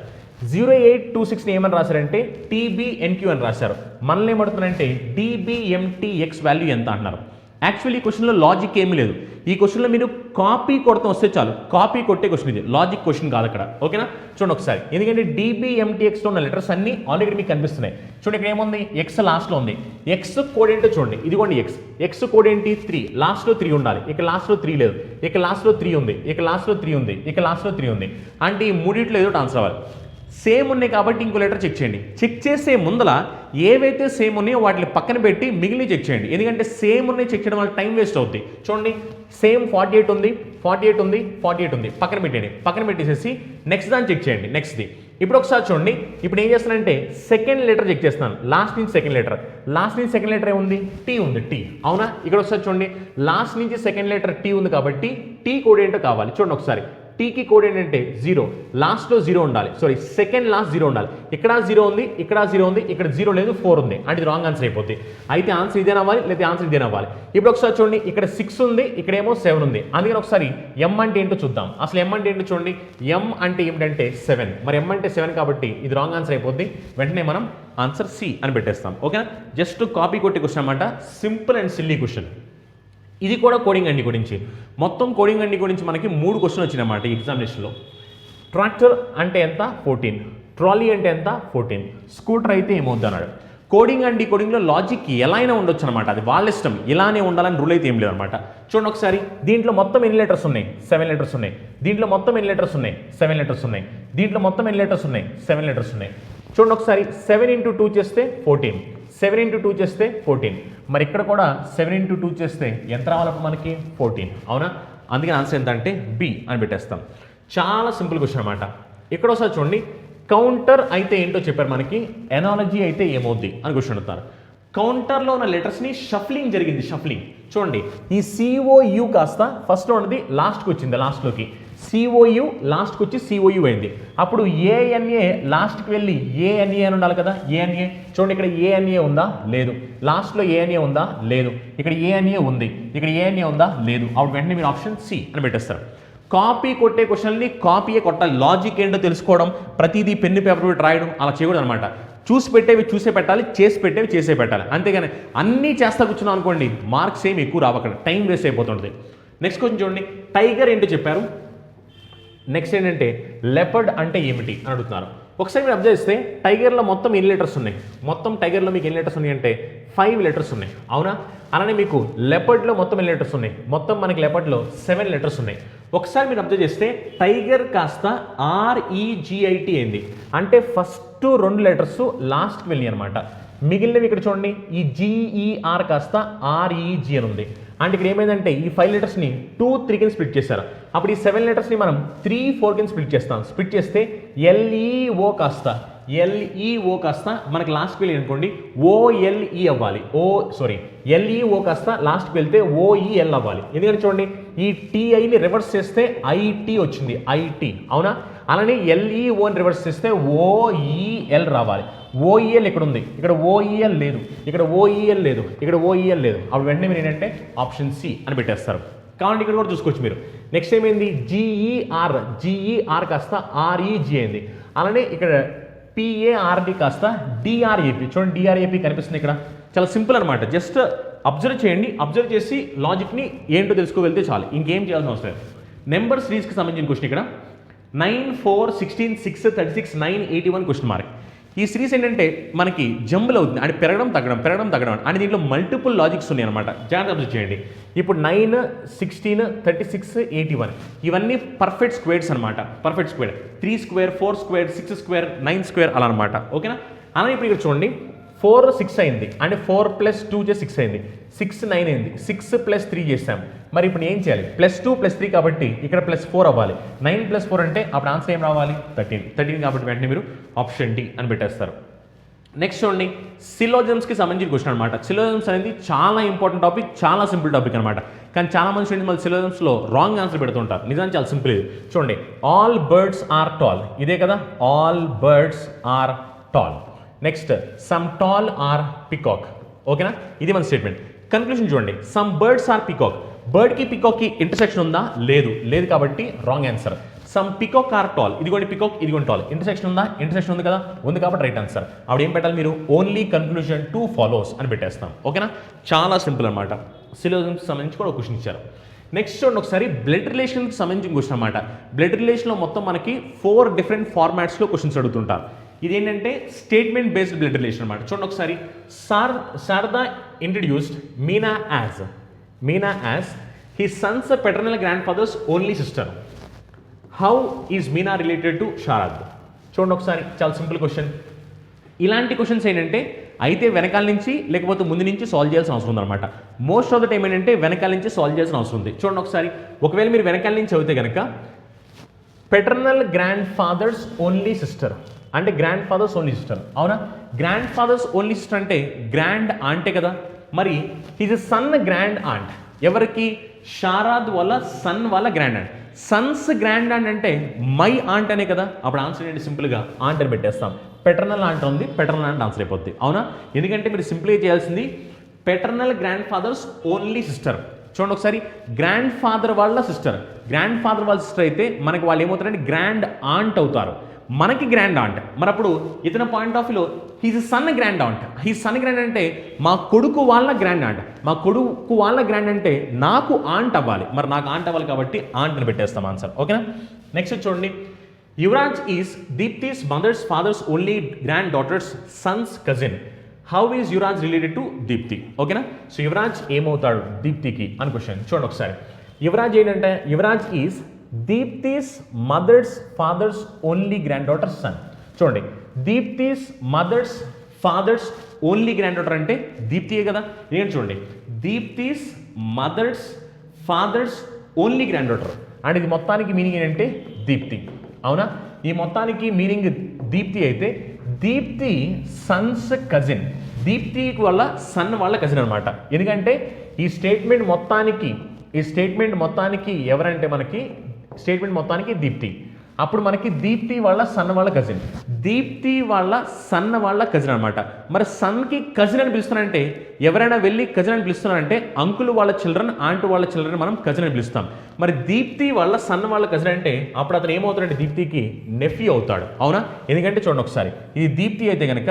0826ని ఏమని రాశారంటే TBNQ అని రాశారు. మనల్ని ఏమడుతున్నారంటే DBMTX వాల్యూ ఎంత అంటున్నారు. యాక్చువల్లీ ఈ క్వశ్చన్లో లాజిక్ ఏమీ లేదు. ఈ క్వశ్చన్లో మీరు కాపీ కొడతాం వస్తే చాలు, కాపీ కొట్టే క్వశ్చన్ ఇది, లాజిక్ క్వశ్చన్ కాదు అక్కడ. ఓకేనా, చూడండి ఒకసారి. ఎందుకంటే DBMTXలో ఉన్న లెటర్స్ అన్ని ఆల్రెడీ మీకు కనిపిస్తున్నాయి. చూడండి ఇక్కడ ఏముంది, ఎక్స్ లాస్ట్లో ఉంది. ఎక్స్ కోడ్ ఏంటో చూడండి, ఇదిగోండి ఎక్స్. ఎక్స్ కోడ్ ఏంటి 3, లాస్ట్లో 3 ఉండాలి. ఇక లాస్ట్లో 3 లేదు, ఇక లాస్ట్లో 3 ఉంది, ఇక లాస్ట్లో 3 ఉంది, ఇక లాస్ట్లో 3 ఉంది. అంటే ఈ మూడిట్లో ఏదో ఆన్సర్ అవ్వాలి. సేమ్ ఉన్నాయి కాబట్టి ఇంకో లెటర్ చెక్ చేయండి. చెక్ చేసే ముందల ఏవైతే సేమ్ ఉన్నాయో వాటిని పక్కన పెట్టి మిగిలిన చెక్ చేయండి. ఎందుకంటే సేమ్ ఉన్నాయి చెక్ చేయడం వల్ల టైం వేస్ట్ అవుతుంది. చూడండి, సేమ్ 48 ఉంది, 48 ఉంది, 48 ఉంది, పక్కన పెట్టండి. పక్కన పెట్టేసేసి నెక్స్ట్ దాన్ని చెక్ చేయండి. నెక్స్ట్ది ఇప్పుడు ఒకసారి చూడండి. ఇప్పుడు ఏం చేస్తానంటే సెకండ్ లెటర్ చెక్ చేస్తున్నాను. లాస్ట్ నుంచి సెకండ్ లెటర్, లాస్ట్ నుంచి సెకండ్ లెటర్ ఏముంది, టీ ఉంది, టీ. అవునా, ఇక్కడ ఒకసారి చూడండి, లాస్ట్ నుంచి సెకండ్ లెటర్ టీ ఉంది కాబట్టి టీ కోడ్ ఏంటో కావాలి. చూడండి ఒకసారి, టీకి కోడ్ ఏంటంటే 0, లాస్ట్లో 0 ఉండాలి. సారీ, సెకండ్ లాస్ట్ 0 ఉండాలి. ఇక్కడ 0 ఉంది, ఇక్కడ 0 ఉంది, ఇక్కడ 0 లేదు, 4 ఉంది. అంటే ఇది రాంగ్ ఆన్సర్ అయిపోతుంది. అయితే ఆన్సర్ ఇదేనా అవ్వాలి, లేదా ఆన్సర్ ఇదేనా అవ్వాలి. ఇప్పుడు ఒకసారి చూడండి, ఇక్కడ 6 ఉంది, ఇక్కడేమో 7 ఉంది. అందుకని ఒకసారి M అంటే ఏంటో చూద్దాం. అసలు M అంటే ఏంటో చూడండి. M అంటే ఏమిటంటే 7. మరి M అంటే 7 కాబట్టి ఇది రాంగ్ ఆన్సర్ అయిపోద్ది. వెంటనే మనం ఆన్సర్ C అని పెట్టేస్తాం. ఓకేనా, జస్ట్ కాపీ కొట్టి క్వశ్చన్ అనమాట. Simple and silly question. ఇది కూడా కోడింగ్ అండి గురించి. మొత్తం కోడింగ్ అండి గురించి మనకి 3 క్వశ్చన్ వచ్చినాయన్నమాట ఈ ఎగ్జామినేషన్లో. ట్రాక్టర్ అంటే ఎంత, 14. ట్రాలీ అంటే ఎంత, 14. స్కూటర్ అయితే ఏమవుద్ది అన్నాడు. కోడింగ్ అండ్ డీకోడింగ్లో లాజిక్ ఎలా అయినా ఉండొచ్చు అనమాట. అది వాళ్ళ ఇష్టం, ఇలానే ఉండాలని రూల్ అయితే ఏం లేదనమాట. చూడండి ఒకసారి, దీంట్లో మొత్తం ఎన్ని లెటర్స్ ఉన్నాయి, 7 లెటర్స్ ఉన్నాయి. దీంట్లో మొత్తం ఎన్ని లెటర్స్ ఉన్నాయి, 7 లెటర్స్ ఉన్నాయి. దీంట్లో మొత్తం ఎన్ని లెటర్స్ ఉన్నాయి, 7 లెటర్స్ ఉన్నాయి. చూడండి ఒకసారి, 7 × 2 చేస్తే 14, 7 × 2 చేస్తే 14. మరి ఇక్కడ కూడా 7 × 2 చేస్తే ఎంత రావాలప్పుడు మనకి 14. అవునా, అందుకని ఆన్సర్ ఎంత అంటే B అని పెట్టేస్తాం. చాలా సింపుల్ క్వశ్చన్ అనమాట. ఇక్కడ ఒకసారి చూడండి, కౌంటర్ అయితే ఏంటో చెప్పారు మనకి, ఎనాలజీ అయితే ఏమవుద్ది అని క్వశ్చన్ అడుగుతారు. కౌంటర్లో ఉన్న లెటర్స్ని షఫ్లింగ్ జరిగింది. షఫ్లింగ్ చూడండి, ఈ COU కాస్త ఫస్ట్లో ఉన్నది లాస్ట్కి వచ్చింది, లాస్ట్లోకి COU లాస్ట్కి వచ్చి COU అయింది. అప్పుడు ANA లాస్ట్కి వెళ్ళి ANA అని ఉండాలి కదా, ANA. చూడండి, ఇక్కడ ANA ఉందా, లేదు. లాస్ట్లో ANA ఉందా, లేదు. ఇక్కడ ANA ఉంది, ఇక్కడ ANA ఉందా, లేదు. అప్పుడు వెంటనే మీరు ఆప్షన్ C అని పెట్టేస్తారు. కాపీ కొట్టే క్వశ్చన్ని కాపీయే కొట్టాలి. లాజిక్ ఏంటో తెలుసుకోవడం, ప్రతిదీ పెన్ను పేపర్ పెట్టి రాయడం అలా చేయకూడదు అనమాట. చూసి పెట్టేవి చూసే పెట్టాలి, చేసి పెట్టేవి చేసే పెట్టాలి. అంతేగాని అన్నీ చేస్తా కూర్చున్నాం అనుకోండి, మార్క్స్ ఏమి ఎక్కువ రావు, అక్కడ టైం వేస్ట్ అయిపోతుంది. నెక్స్ట్ క్వశ్చన్ చూడండి, టైగర్ ఏంటో చెప్పారు. నెక్స్ట్ ఏంటంటే లెపర్డ్ అంటే ఏమిటి అని అడుగుతున్నారు. ఒకసారి మీరు అబ్జర్వ్ చేస్తే టైగర్లో మొత్తం ఎన్ని లెటర్స్ ఉన్నాయి, మొత్తం టైగర్లో మీకు ఎన్ని లెటర్స్ ఉన్నాయి అంటే 5 లెటర్స్ ఉన్నాయి. అవునా, అలానే మీకు లెపర్డ్లో మొత్తం ఎన్ని లెటర్స్ ఉన్నాయి, మొత్తం మనకి లెపర్డ్లో 7 లెటర్స్ ఉన్నాయి. ఒకసారి మీరు అబ్జర్వ్ చేస్తే టైగర్ కాస్త REGIT అయింది. అంటే ఫస్ట్ 2 లెటర్స్ లాస్ట్కి వెళ్ళి అనమాట. మిగిలినవి ఇక్కడ చూడండి, ఈ GER కాస్త REG అని ఉంది. అంటే ఇక్కడ ఏమైందంటే ఈ 5 లెటర్స్ని 2, 3 కింద స్ప్లిట్ చేశారు. అప్పుడు ఈ 7 లెటర్స్ని మనం 3, 4 కింద స్ప్లిట్ చేస్తాం. స్ప్లిట్ చేస్తే LEO కాస్త మనకి లాస్ట్కి వెళ్ళి అనుకోండి OLE అవ్వాలి. LEO కాస్త లాస్ట్కి వెళ్తే OEL అవ్వాలి. ఎందుకంటే చూడండి, ఈ TIని రివర్స్ చేస్తే IT వచ్చింది, IT. అవునా, అలానే LEOని రివర్స్ చేస్తే OEL రావాలి. OEL ఇక్కడ ఉంది, ఇక్కడ OEL లేదు, ఇక్కడ OEL లేదు, ఇక్కడ OEL లేదు. అప్పుడు వెంటనే మీరు ఏంటంటే ఆప్షన్ C అని పెట్టేస్తారు. కాబట్టి ఇక్కడ కూడా చూసుకోవచ్చు మీరు. నెక్స్ట్ ఏమైంది, GER కాస్త REG అయింది. అలానే ఇక్కడ PARD కాస్త DRAP. చూడండి, DRAP కనిపిస్తుంది ఇక్కడ. చాలా సింపుల్ అనమాట. జస్ట్ అబ్జర్వ్ చేయండి, అబ్జర్వ్ చేసి లాజిక్ని ఏంటో తెలుసుకోగలిగితే చాలు, ఇంకేం చేయాల్సిన అవసరం లేదు. నెంబర్ సిరీస్కి సంబంధించిన క్వశ్చన్ ఇక్కడ 9, 4, 16, 6, 36, 9, 81 క్వశ్చన్ మార్క్. ఈ సిరీస్ ఏంటంటే మనకి జంబుల్ అవుతుంది అంటే పెరగడం తగ్గడం అని దీంట్లో మల్టిపుల్ లాజిక్స్ ఉన్నాయి అనమాట. జాగ్రత్త అబ్జర్వ్ చేయండి. ఇప్పుడు 9, 16, 36, 81 ఇవన్నీ పర్ఫెక్ట్ స్క్వేర్స్ అనమాట. Perfect square 3 square, 4 square, 6 square, 9 square అలా అనమాట. ఓకేనా? అలా ఇప్పుడు ఇక్కడ చూడండి 4 6 అయింది అంటే 4 + 2 6 అయింది, 6 9 అయింది, 6 + 3 చేసాం. మరి ఇప్పుడు ఏం చేయాలి? +2 + 3 కాబట్టి ఇక్కడ +4 అవ్వాలి. 9 + 4 అంటే అప్పుడు ఆన్సర్ ఏం రావాలి? 13 కాబట్టి వెంటనే మీరు ఆప్షన్ డి అని పెట్టేస్తారు. నెక్స్ట్ చూడండి సిలోజమ్స్కి సంబంధించిన క్వశ్చన్ అనమాట. సిలోజమ్స్ అనేది చాలా ఇంపార్టెంట్ టాపిక్, చాలా సింపుల్ టాపిక్ అనమాట. కానీ చాలా మంది స్టూడెంట్స్ మళ్ళీ సిలోజమ్స్లో రాంగ్ ఆన్సర్ పెడుతుంటారు. నిజానికి చాలా సింపుల్ ఇది. చూడండి ఆల్ బర్డ్స్ ఆర్ టాల్, ఇదే కదా all birds are tall. Next some tall are peacock. ఓకేనా? ఇది మన స్టేట్మెంట్. కన్క్లూషన్ చూడండి సమ్ బర్డ్స్ ఆర్ పికాక్. బర్డ్కి పికాక్కి ఇంటర్సెక్షన్ ఉందా? లేదు కాబట్టి wrong answer. Some peacock are tall, ఇదిగోండి పికాక్, ఇదిగోండి టాల్. ఇంటర్సెక్షన్ ఉందా? ఇంటర్సెక్షన్ ఉంది కదా, ఉంది కాబట్టి రైట్ ఆన్సర్. అప్పుడు ఏం పెట్టాలి మీరు? ఓన్లీ కన్క్లూజన్ టు ఫాలోస్ అని పెట్టేస్తాం. ఓకేనా? చాలా సింపుల్ అనమాట. సిలోజమ్స్ సంబంధించి కూడా ఒక క్వశ్చన్ ఇచ్చారు. నెక్స్ట్ చూడండి ఒకసారి బ్లడ్ రిలేషన్కి సంబంధించిన క్వశ్చన్ అనమాట. బ్లడ్ రిలేషన్లో మొత్తం మనకి 4 డిఫరెంట్ ఫార్మాట్స్లో క్వశ్చన్స్ అడుగుతుంటారు. ఇదేంటంటే స్టేట్మెంట్ బేస్డ్ బ్లడ్ రిలేషన్ అనమాట. చూడండి ఒకసారి Sharada introduced Meena as his son's paternal grandfather's only sister. How is Meena related to Sharad? చూడండి ఒకసారి చాలా సింపుల్ క్వశ్చన్. ఇలాంటి క్వశ్చన్స్ ఏంటంటే అయితే వెనకాల నుంచి లేకపోతే ముందు నుంచి సాల్వ్ చేయాల్సిన అవసరం ఉందన్నమాట. మోస్ట్ ఆఫ్ ద టైం ఏంటంటే వెనకాల నుంచి సాల్వ్ చేయాల్సిన అవసరం ఉంది. చూడండి ఒకసారి ఒకవేళ మీరు వెనకాల నుంచి చదివితే కనుక paternal grandfather's only sister అంటే గ్రాండ్ ఫాదర్స్ ఓన్లీ సిస్టర్. అవునా? గ్రాండ్ ఫాదర్స్ ఓన్లీ సిస్టర్ అంటే గ్రాండ్ ఆంటే కదా. మరి హిజ్ సన్ గ్రాండ్ ఆంట్. ఎవరికి? శారద్ వాళ్ళ సన్ వాళ్ళ grand aunt. Son's grand aunt అంటే మై ఆంట్ అనే కదా. అప్పుడు ఆన్సర్ ఏంటి? సింపుల్గా ఆంట్ అని పెట్టేస్తాం. పెటర్నల్ ఆంట్ ఉంది, పెటర్నల్ ఆంట్ ఆన్సర్ అయిపోద్ది. అవునా? ఎందుకంటే మీరు సింపుల్గా చేయాల్సింది paternal grandfather's only sister. చూడండి ఒకసారి గ్రాండ్ ఫాదర్ వాళ్ళ సిస్టర్ అయితే మనకి వాళ్ళు ఏమవుతారంటే గ్రాండ్ ఆంట్ అవుతారు, మనకి గ్రాండ్ ఆంట్. మరి అప్పుడు ఇతని పాయింట్ ఆఫ్ వ్యూలో his son grand aunt. His son grand అంటే మా కొడుకు వాళ్ళ గ్రాండ్ ఆంట్. మా కొడుకు వాళ్ళ గ్రాండ్ అంటే నాకు ఆంట్ అవ్వాలి. మరి నాకు ఆంట్ అవ్వాలి కాబట్టి ఆంట్ అని పెట్టేస్తాం ఆన్సర్. ఓకేనా? నెక్స్ట్ చూడండి Yuvraj is Deepti's mother's father's only granddaughter's son's cousin. How is Yuvraj related to Deepti? ఓకేనా? సో యువరాజ్ ఏమవుతాడు దీప్తికి అని క్వశ్చన్. చూడండి ఒకసారి యువరాజ్ ఏంటంటే Yuvraj is Deepti's mother's father's only granddaughter son. చూడండి Deepti's mother's father's only granddaughter అంటే దీప్తియే కదా. ఏంటి చూడండి Deepti's mother's father's only granddaughter and ఇది మొత్తానికి మీనింగ్ ఏంటంటే దీప్తి. అవునా? ఈ మొత్తానికి మీనింగ్ దీప్తి అయితే దీప్తి సన్స్ కజిన్. దీప్తి వాళ్ళ సన్ వాళ్ళ కజిన్ అనమాట. ఎందుకంటే ఈ స్టేట్మెంట్ మొత్తానికి ఎవరంటే మనకి స్టేట్మెంట్ మొత్తానికి దీప్తి. అప్పుడు మనకి దీప్తి వాళ్ళ సన్న వాళ్ళ కజిన్, దీప్తి వాళ్ళ సన్న వాళ్ళ కజిన్ అనమాట. మరి సన్కి కజిన్ అని పిలుస్తున్నారంటే ఎవరైనా వెళ్ళి కజిన్ అని పిలుస్తున్నారంటే అంకుల్ వాళ్ళ చిల్డ్రన్, ఆంట్ వాళ్ళ చిల్డ్రన్ మనం కజిన్ అని పిలుస్తాం. మరి దీప్తి వాళ్ళ సన్న వాళ్ళ కజిన్ అంటే అప్పుడు అతను ఏమవుతాడంటే దీప్తికి నెఫ్యూ అవుతాడు. అవునా? ఎందుకంటే చూడండి ఒకసారి ఇది దీప్తి అయితే కనుక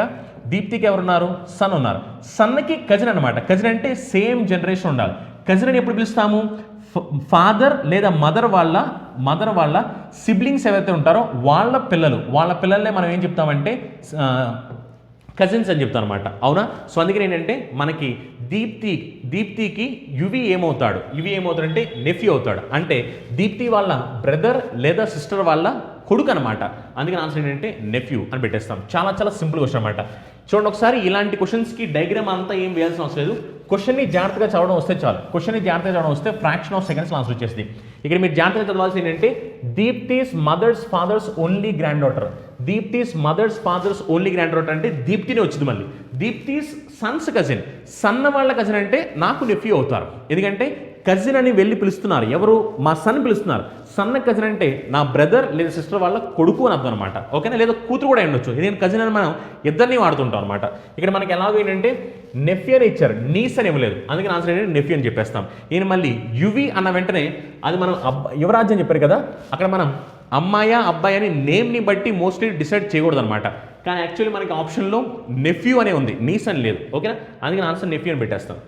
దీప్తికి ఎవరున్నారు? సన్ ఉన్నారు. సన్నకి కజిన్ అనమాట. కజిన్ అంటే సేమ్ జనరేషన్ ఉండాలి. కజిన్ అని ఎప్పుడు పిలుస్తాము? ఫాదర్ లేదా మదర్ వాళ్ళ సిబ్లింగ్స్ ఏవైతే ఉంటారో వాళ్ళ పిల్లల్నే మనం ఏం చెప్తామంటే కజిన్స్ అని చెప్తాం అనమాట. అవునా? సో అందుకని ఏంటంటే మనకి దీప్తికి యువి ఏమవుతాడంటే నెఫ్యూ అవుతాడు. అంటే దీప్తి వాళ్ళ బ్రదర్ లేదా సిస్టర్ వాళ్ళ కొడుకు అనమాట. అందుకని ఆన్సర్ ఏంటంటే నెఫ్యూ అని పెట్టేస్తాం. చాలా చాలా సింపుల్ క్వశ్చన్ అనమాట. చూడండి ఒకసారి ఇలాంటి క్వశ్చన్స్కి డయాగ్రామ్ అంతా ఏం వేయాల్సిన అవసరం లేదు. క్వశ్చన్ని జాగ్రత్తగా చదవడం వస్తే చాలు. ఫ్రాక్షన్ ఆఫ్ సెకండ్స్లో ఆన్సర్ వచ్చేస్తుంది. ఇక్కడ మీరు జాగ్రత్తగా చదవాల్సి ఏంటంటే Deepti's mother's father's only granddaughter. Deepti's mother's father's only granddaughter అంటే దీప్తిని వచ్చింది. మళ్ళీ దీప్తిస్ సన్స్ కజిన్, సన్న వాళ్ళ కజిన్ అంటే నాకు నెఫ్యూ అవుతారు. ఎందుకంటే కజిన్ అని వెళ్ళి పిలుస్తున్నారు. ఎవరు? మా సన్ పిలుస్తున్నారు. సన్న కజిన్ అంటే నా బ్రదర్ లేదా సిస్టర్ వాళ్ళ కొడుకు అని అర్థం అనమాట. ఓకేనా? లేదా కూతురు కూడా ఉండొచ్చు. ఎందుకంటే కజిన్ అని మనం ఇద్దరిని వాడుతుంటాం అనమాట. ఇక్కడ మనకి ఎలాగో ఏంటంటే నెఫ్యూ అని ఇచ్చారు, నీస్ అని ఇవ్వలేదు. అందుకని ఆన్సర్ ఏంటంటే నెఫ్యూ అని చెప్పేస్తాం. ఈయన మళ్ళీ యువి అన్న వెంటనే అది మనం యువరాజ్ అని చెప్పారు కదా, అక్కడ మనం అమ్మాయా అబ్బాయి అని నేమ్ని బట్టి మోస్ట్లీ డిసైడ్ చేయకూడదు అనమాట. కానీ యాక్చువల్లీ మనకి ఆప్షన్లో నెఫ్యూ అనే ఉంది, నీస్ అని లేదు. ఓకేనా? అందుకని ఆన్సర్ నెఫ్యూ అని పెట్టేస్తాం.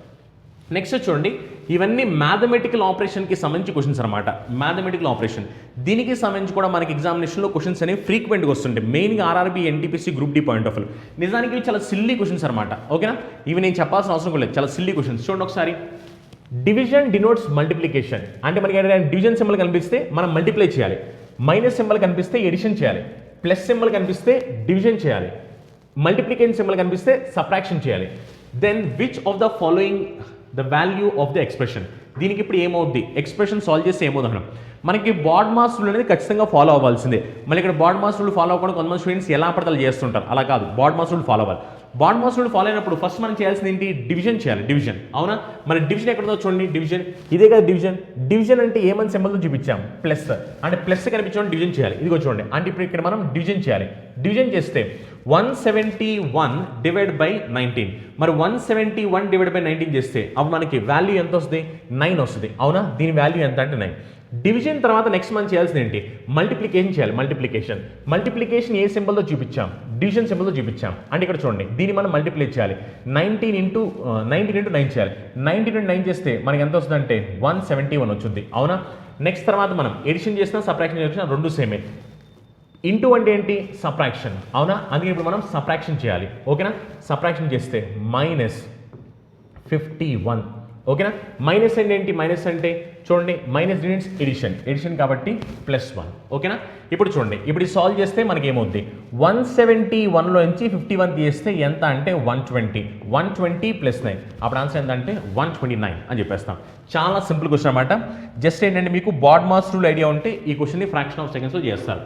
నెక్స్ట్ చూడండి ఇవన్నీ మ్యాథమెటికల్ ఆపరేషన్కి సంబంధించి క్వశ్చన్స్ అనమాట. మ్యాథమెటికల్ ఆపరేషన్ దీనికి సంబంధించి కూడా మనకి ఎగ్జామినేషన్లో క్వశ్చన్స్ అనేవి ఫ్రీక్వెంట్గా వస్తుంటాయి. మెయిన్గా RRB NTPC group D point of view. నిజానికి ఇవి చాలా సిల్లీ క్వశ్చన్స్ అనమాట. ఓకేనా, ఇవి నేను చెప్పాల్సిన అవసరం కూడా లేదు, చాలా సిల్లీ క్వశ్చన్స్. చూడండి ఒకసారి, డివిజన్ డినోట్స్ మల్టిప్లికేషన్. అంటే మనకి ఏదైనా డివిజన్ సింబల్ కనిపిస్తే మనం మల్టిప్లై చేయాలి, మైనస్ సింబల్ కనిపిస్తే ఎడిషన్ చేయాలి, ప్లస్ సింబల్ కనిపిస్తే డివిజన్ చేయాలి, మల్టిప్లికేషన్ సింబల్ కనిపిస్తే సబ్ట్రాక్షన్ చేయాలి. Then which of the following the value of the expression. దీనికి ఇప్పుడు ఏమవుద్ది, ఎక్స్ప్రెషన్ సాల్వ్ చేస్తే ఏమవుతుంది అన్నాం. మనకి బాడ్ మాస్ రూల్ అనేది ఖచ్చితంగా ఫాలో అవ్వాల్సిందే. మళ్ళీ ఇక్కడ బాడ్ మాస్ రూల్ ఫాలో అవ్వకుండా కొంతమంది స్టూడెంట్స్ ఎలా పడతలు చేస్తుంటారు, అలా కాదు, బాడ్ మాస్ రూల్ ఫాలో అవ్వాలి. బాడ్ మాస్ రూల్ ఫాలో అయినప్పుడు ఫస్ట్ మనం చేయాల్సింది ఏంటి, డివిజన్ చేయాలి. డివిజన్, అవునా, మన డివిజన్ ఎక్కడదో చూడండి, డివిజన్ ఇదే కదా డివిజన్. డివిజన్ అంటే ఏమని సింబల్తో చూపించాం, ప్లస్. అంటే ప్లస్ కనిపించడం డివిజన్ చేయాలి, ఇదిగో చూడండి. అంటే ఇప్పుడు ఇక్కడ మనం డివిజన్ చేయాలి. డివిజన్ చేస్తే 171 డివైడ్ బై 19. మరి 171 డివైడ్ బై 19 చేస్తే అప్పుడు మనకి వాల్యూ ఎంత వస్తుంది, 9 వస్తుంది, అవునా. దీని వాల్యూ ఎంత అంటే 9. డివిజన్ తర్వాత నెక్స్ట్ మనం చేయాల్సింది ఏంటి, మల్టిప్లికేషన్ చేయాలి. మల్టిప్లికేషన్ ఏ సింబల్తో చూపించాం, డివిజన్ సింబల్తో చూపించాం. అంటే ఇక్కడ చూడండి, దీన్ని మనం మల్టిప్లై చేయాలి. 19 ఇంటూ 9 చేయాలి. 19 ఇంటూ 9 చేస్తే మనకి ఎంత వస్తుంది అంటే 171 వచ్చింది, అవునా. నెక్స్ట్ తర్వాత మనం ఎడిషన్ చేసినా సబ్ట్రాక్షన్ చేసినా రెండు సేమే. ఇంటూ అంటే ఏంటి, సబ్ట్రాక్షన్, అవునా. అందుకే ఇప్పుడు మనం సబ్ట్రాక్షన్ చేయాలి, ఓకేనా. సబ్ట్రాక్షన్ చేస్తే -51, ఓకేనా. మైనస్ అంటే ఏంటి, మైనస్ అంటే చూడండి, మైనస్ డినోట్స్ ఎడిషన్ కాబట్టి +1, ఓకేనా. ఇప్పుడు చూడండి, ఇప్పుడు సాల్వ్ చేస్తే మనకి ఏమవుద్ది, 171లో నుంచి 51 తీస్తే ఎంత అంటే 120 + 9, అప్పుడు ఆన్సర్ ఎంత అంటే 129 అని చెప్పేస్తాం. చాలా సింపుల్ క్వశ్చన్ అనమాట. జస్ట్ ఏంటంటే మీకు బాడ్ మాస్ రూల్ ఐడియా ఉంటే ఈ క్వశ్చన్ని ఫ్రాక్షన్ ఆఫ్ సెకండ్స్లో చేస్తారు.